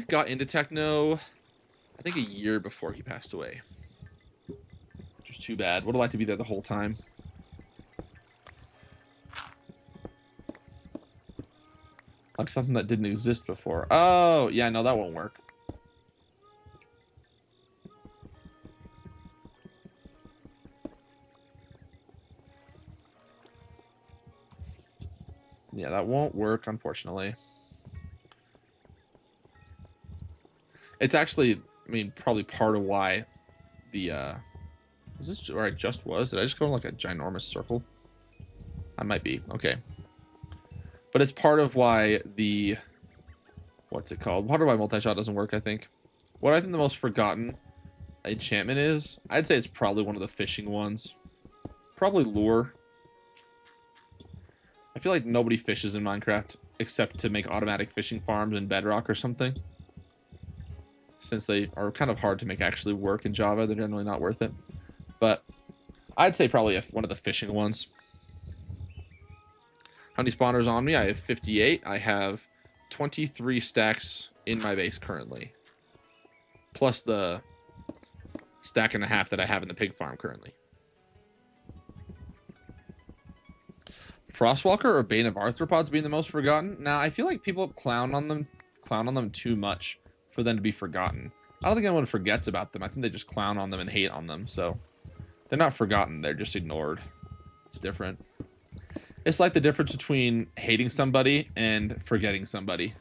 got into techno, I think a year before he passed away. Which was too bad. Would have liked to be there the whole time. Like something that didn't exist before. Oh, yeah, no, that won't work. Yeah, that won't work, unfortunately. It's actually, I mean, probably part of why the, is this where I just was? Did I just go in like a ginormous circle? I might be. Okay. But it's part of why what's it called? Part of why multi-shot doesn't work, I think. What I think the most forgotten enchantment is, I'd say it's probably one of the fishing ones. Probably lure. I feel like nobody fishes in Minecraft except to make automatic fishing farms in Bedrock or something. Since they are kind of hard to make actually work in Java, they're generally not worth it. But I'd say probably one of the fishing ones. How many spawners on me? I have 58. I have 23 stacks in my base currently. Plus the stack and a half that I have in the pig farm currently. Frostwalker or Bane of Arthropods being the most forgotten? Now, I feel like people clown on them too much for them to be forgotten. I don't think anyone forgets about them. I think they just clown on them and hate on them. So they're not forgotten. They're just ignored. It's different. It's like the difference between hating somebody and forgetting somebody.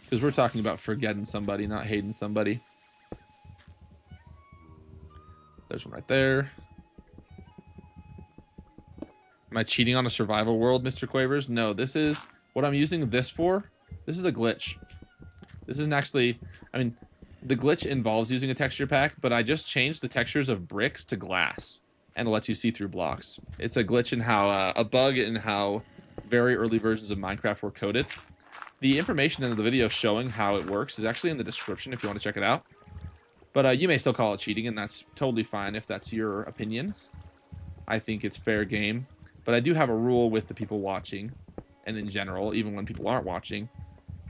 Because we're talking about forgetting somebody, not hating somebody. There's one right there. Am I cheating on a survival world, Mr. Quavers? No, this is what I'm using this for. This is a glitch. This isn't actually, I mean, the glitch involves using a texture pack, but I just changed the textures of bricks to glass, and it lets you see through blocks. It's a glitch in how, a bug in how very early versions of Minecraft were coded. The information in the video showing how it works is actually in the description if you want to check it out. But you may still call it cheating, and that's totally fine if that's your opinion. I think it's fair game. But I do have a rule with the people watching, and in general, even when people aren't watching,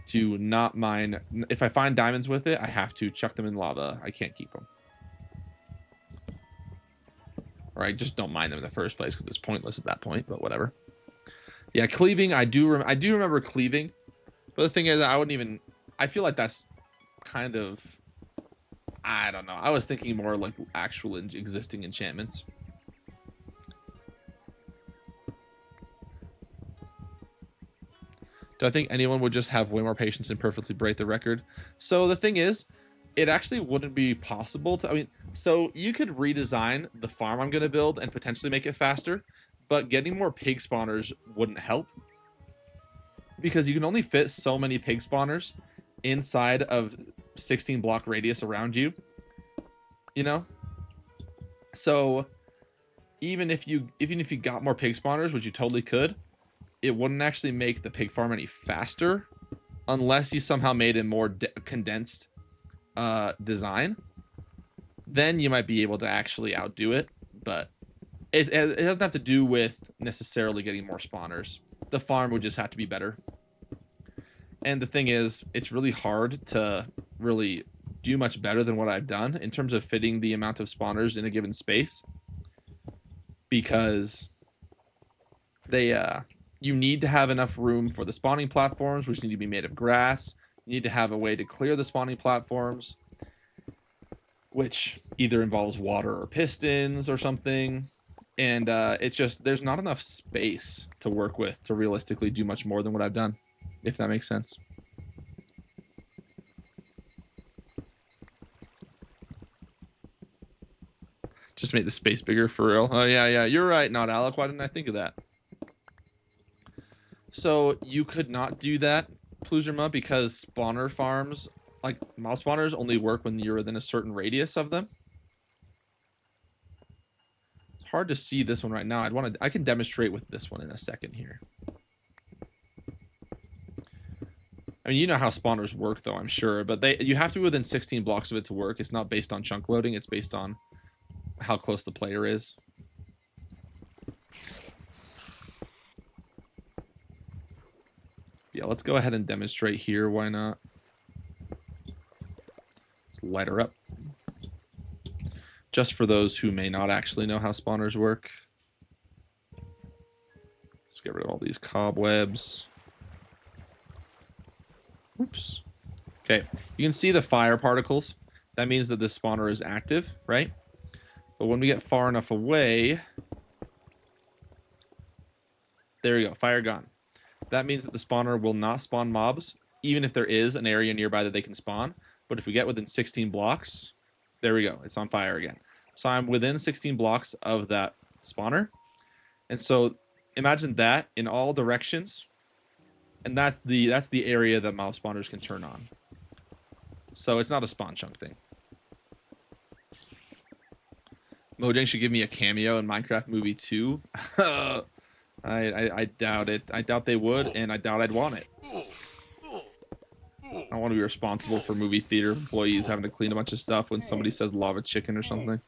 to not mine. If I find diamonds with it, I have to chuck them in lava. I can't keep them. Or I just don't mine them in the first place because it's pointless at that point, but whatever. Yeah, cleaving, I do remember cleaving. But the thing is, I feel like that's kind of, I don't know. I was thinking more like actual existing enchantments. Do I think anyone would just have way more patience and perfectly break the record? So the thing is, it actually wouldn't be possible to, I mean, so you could redesign the farm I'm going to build and potentially make it faster, but getting more pig spawners wouldn't help because you can only fit so many pig spawners inside of 16 block radius around you, you know? So even if you got more pig spawners, which you totally could, it wouldn't actually make the pig farm any faster unless you somehow made a more condensed design. Then you might be able to actually outdo it, but it doesn't have to do with necessarily getting more spawners. The farm would just have to be better. And the thing is, it's really hard to really do much better than what I've done in terms of fitting the amount of spawners in a given space, because they you need to have enough room for the spawning platforms, which need to be made of grass. You need to have a way to clear the spawning platforms, which either involves water or pistons or something. And it's just, there's not enough space to work with to realistically do much more than what I've done, if that makes sense. Just make the space bigger for real. Oh, yeah, you're right, not Alec. Why didn't I think of that? So you could not do that, Pluzerma, because spawner farms, like mob spawners, only work when you're within a certain radius of them. It's hard to see this one right now. I can demonstrate with this one in a second here. I mean, you know how spawners work, though, I'm sure, but you have to be within 16 blocks of it to work. It's not based on chunk loading. It's based on how close the player is. Yeah, let's go ahead and demonstrate here. Why not? Let's light her up. Just for those who may not actually know how spawners work. Let's get rid of all these cobwebs. Oops. Okay, you can see the fire particles. That means that this spawner is active, right? But when we get far enough away, there you go, fire gone. That means that the spawner will not spawn mobs, even if there is an area nearby that they can spawn. But if we get within 16 blocks, there we go, it's on fire again. So I'm within 16 blocks of that spawner. And so imagine that in all directions. And that's the area that mob spawners can turn on. So it's not a spawn chunk thing. Mojang should give me a cameo in Minecraft Movie 2. I doubt it. I doubt they would, and I doubt I'd want it. I don't want to be responsible for movie theater employees having to clean a bunch of stuff when somebody says lava chicken or something.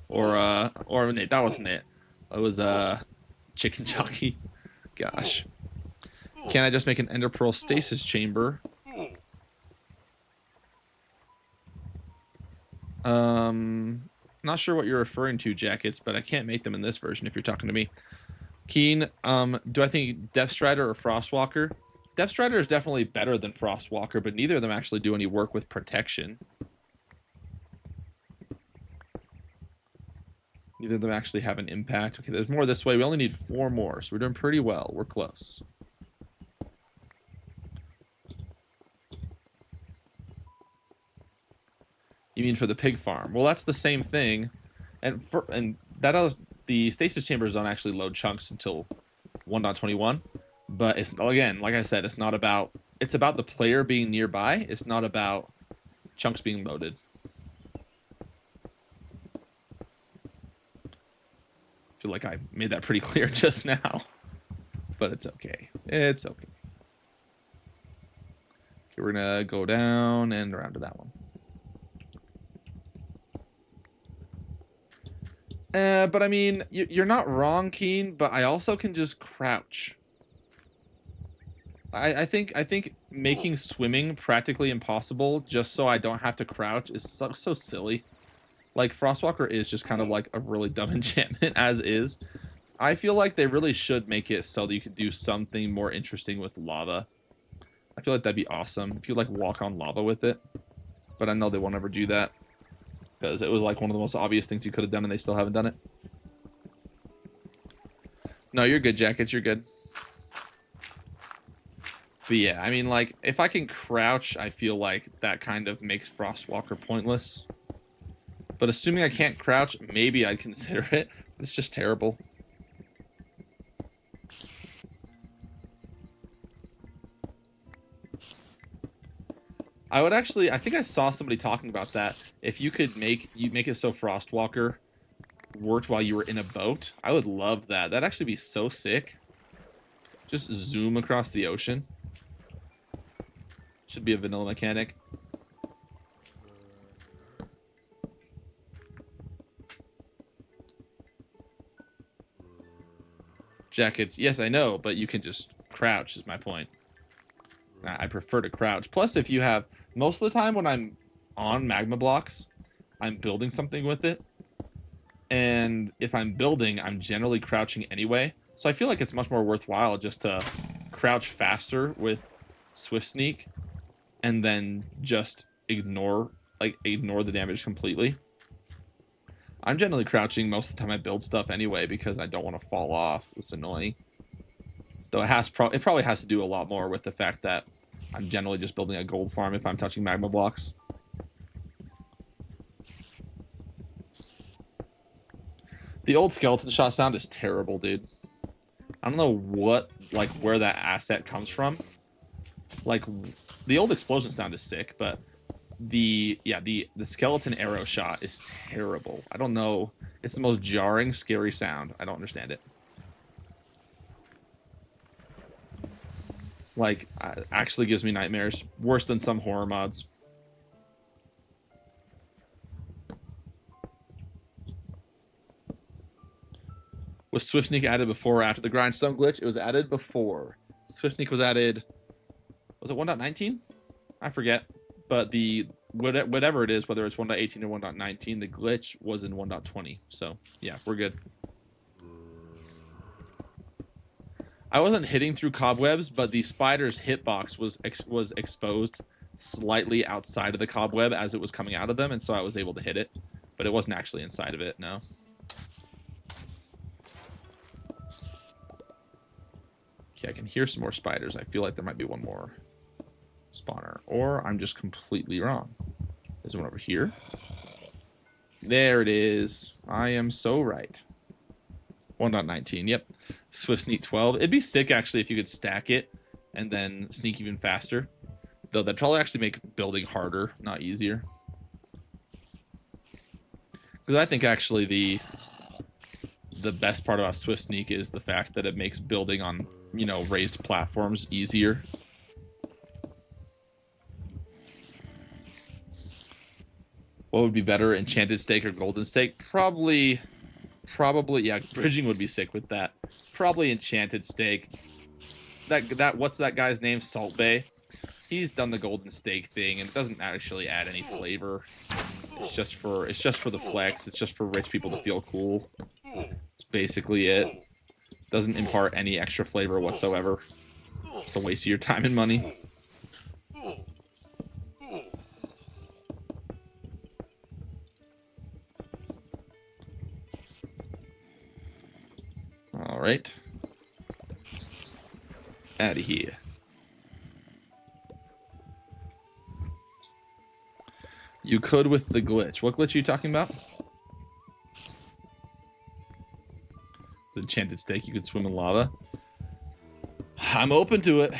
Or that wasn't it. It was chicken jockey. Gosh. Can't I just make an ender pearl stasis chamber? Not sure what you're referring to, Jackets, but I can't make them in this version if you're talking to me. Keen, do I think Deathstrider or Frostwalker? Deathstrider is definitely better than Frostwalker, but neither of them actually do any work with protection. Neither of them actually have an impact. Okay, there's more this way. We only need 4 more, so we're doing pretty well. We're close. You mean for the pig farm? Well, that's the same thing, and that does, the stasis chambers don't actually load chunks until 1.21. But it's, again, like I said, it's about the player being nearby. It's not about chunks being loaded. I feel like I made that pretty clear just now, but it's okay. It's okay. Okay, we're gonna go down and around to that one. But I mean, you're not wrong, Keen, but I also can just crouch. I think making swimming practically impossible just so I don't have to crouch is so silly. Like, Frostwalker is just kind of like a really dumb enchantment as is. I feel like they really should make it so that you could do something more interesting with lava. I feel like that'd be awesome if you like walk on lava with it. But I know they won't ever do that, because it was like one of the most obvious things you could have done and they still haven't done it. No, you're good, Jackets. You're good. But yeah, I mean, like, if I can crouch, I feel like that kind of makes Frostwalker pointless. But assuming I can't crouch, maybe I'd consider it. It's just terrible. I think I saw somebody talking about that. If you could make it so Frostwalker worked while you were in a boat, I would love that. That'd actually be so sick. Just zoom across the ocean. Should be a vanilla mechanic. Jackets, yes, I know, but you can just crouch is my point. I prefer to crouch. Plus, if you have most of the time when I'm on magma blocks, I'm building something with it. And if I'm building, I'm generally crouching anyway. So I feel like it's much more worthwhile just to crouch faster with Swift Sneak and then just ignore the damage completely. I'm generally crouching most of the time I build stuff anyway because I don't want to fall off. It's annoying. Though it probably has to do a lot more with the fact that I'm generally just building a gold farm if I'm touching magma blocks. The old skeleton shot sound is terrible, dude. I don't know where that asset comes from. Like, the old explosion sound is sick, but the skeleton arrow shot is terrible. I don't know. It's the most jarring, scary sound. I don't understand it. Like, actually gives me nightmares. Worse than some horror mods. Was Swift Sneak added before or after the grindstone glitch? It was added before. Swift Sneak was added. Was it 1.19? I forget. But the whatever it is, whether it's 1.18 or 1.19, the glitch was in 1.20. So yeah, we're good. I wasn't hitting through cobwebs, but the spider's hitbox was exposed slightly outside of the cobweb as it was coming out of them, and so I was able to hit it. But it wasn't actually inside of it, no. Okay, I can hear some more spiders. I feel like there might be one more spawner. Or I'm just completely wrong. There's one over here. There it is. I am so right. 1.19, yep. Swift Sneak 12. It'd be sick, actually, if you could stack it and then sneak even faster. Though that'd probably actually make building harder, not easier. Because I think, actually, the best part about Swift Sneak is the fact that it makes building on, raised platforms easier. What would be better, Enchanted Stake or Golden Stake? Probably, yeah, bridging would be sick with that. Probably Enchanted Stake. What's that guy's name? Salt Bay. He's done the Golden Stake thing, and it doesn't actually add any flavor. It's just for the flex. It's just for rich people to feel cool. That's basically it. Doesn't impart any extra flavor whatsoever. It's a waste of your time and money. All right. Out of here. You could with the glitch. What glitch are you talking about? The enchanted stake. You could swim in lava. I'm open to it.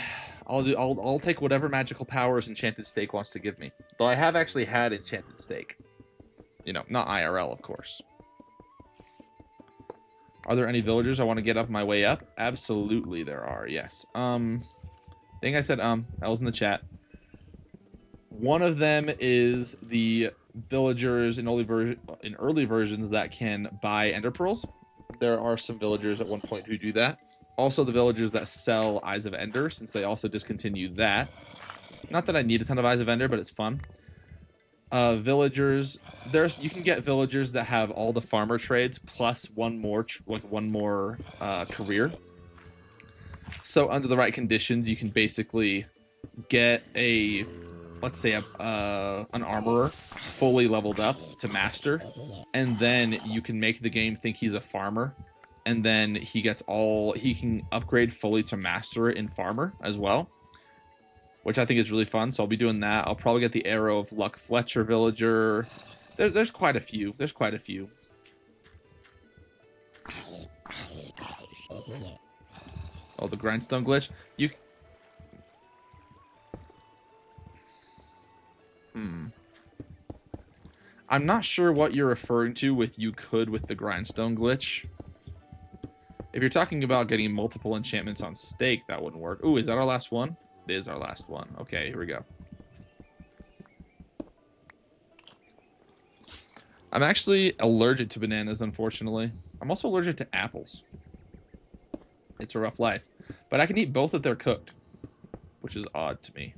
I'll take whatever magical powers Enchanted Stake wants to give me. Though I have actually had Enchanted Stake. Not IRL, of course. Are there any villagers I want to get up my way up? Absolutely there are, yes. I think I said that was in the chat. One of them is the villagers in early versions that can buy ender pearls. There are some villagers at one point who do that. Also the villagers that sell Eyes of Ender, since they also discontinued that. Not that I need a ton of Eyes of Ender, but it's fun. Villagers, you can get villagers that have all the farmer trades plus one more career. So under the right conditions, you can basically get let's say an armorer fully leveled up to master, and then you can make the game think he's a farmer, and then he can upgrade fully to master in farmer as well. which I think is really fun. So I'll be doing that. I'll probably get the Arrow of Luck Fletcher Villager. There's quite a few. There's quite a few. Oh, the grindstone glitch. You. I'm not sure what you're referring to with you could with the grindstone glitch. If you're talking about getting multiple enchantments on stake, that wouldn't work. Ooh, is that our last one? It is our last one. Okay, here we go. I'm actually allergic to bananas, unfortunately. I'm also allergic to apples. It's a rough life. But I can eat both if they're cooked, which is odd to me.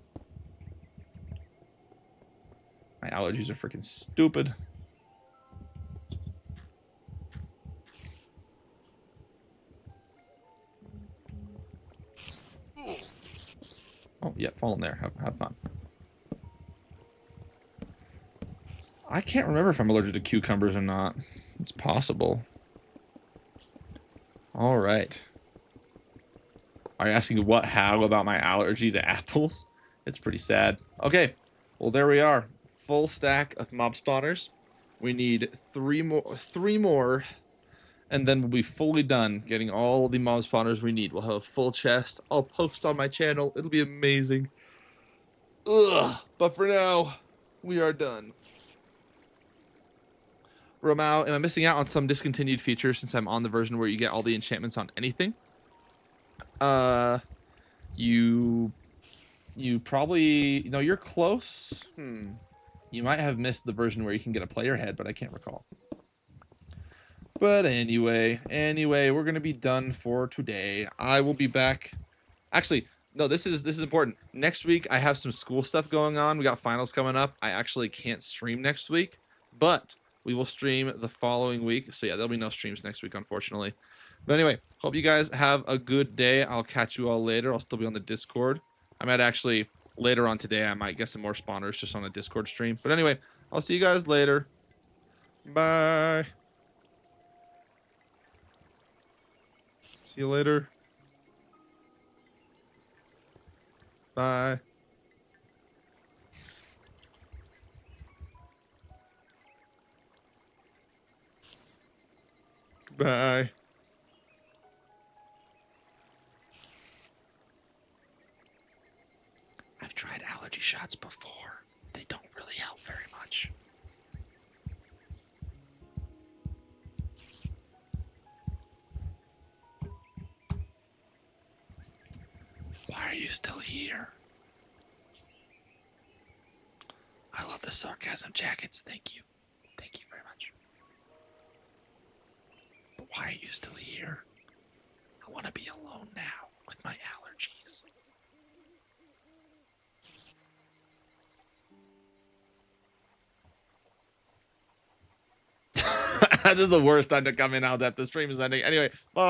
My allergies are freaking stupid. Oh, yeah, fall in there. Have fun. I can't remember if I'm allergic to cucumbers or not. It's possible. All right. Are you asking how about my allergy to apples? It's pretty sad. Okay, well, there we are. Full stack of mob spawners. We need three more, and then we'll be fully done getting all the mob spawners we need. We'll have a full chest. I'll post on my channel. It'll be amazing. Ugh, but for now, we are done. Romao, am I missing out on some discontinued features since I'm on the version where you get all the enchantments on anything? You probably, you're close. You might have missed the version where you can get a player head, but I can't recall. But anyway, we're gonna be done for today. I will be back. Actually, no, this is important. Next week I have some school stuff going on. We got finals coming up. I actually can't stream next week, but we will stream the following week. So yeah, there'll be no streams next week, unfortunately. But anyway, hope you guys have a good day. I'll catch you all later. I'll still be on the Discord. I might actually, later on today, I might get some more spawners just on a Discord stream. But anyway, I'll see you guys later. Bye. See you later. Bye. Bye. I've tried allergy shots before. They don't really help very much. Why are you still here? I love the sarcasm jackets. Thank you. Thank you very much. But why are you still here? I want to be alone now with my allergies. This is the worst time to come in now that the stream is ending. Anyway, bye.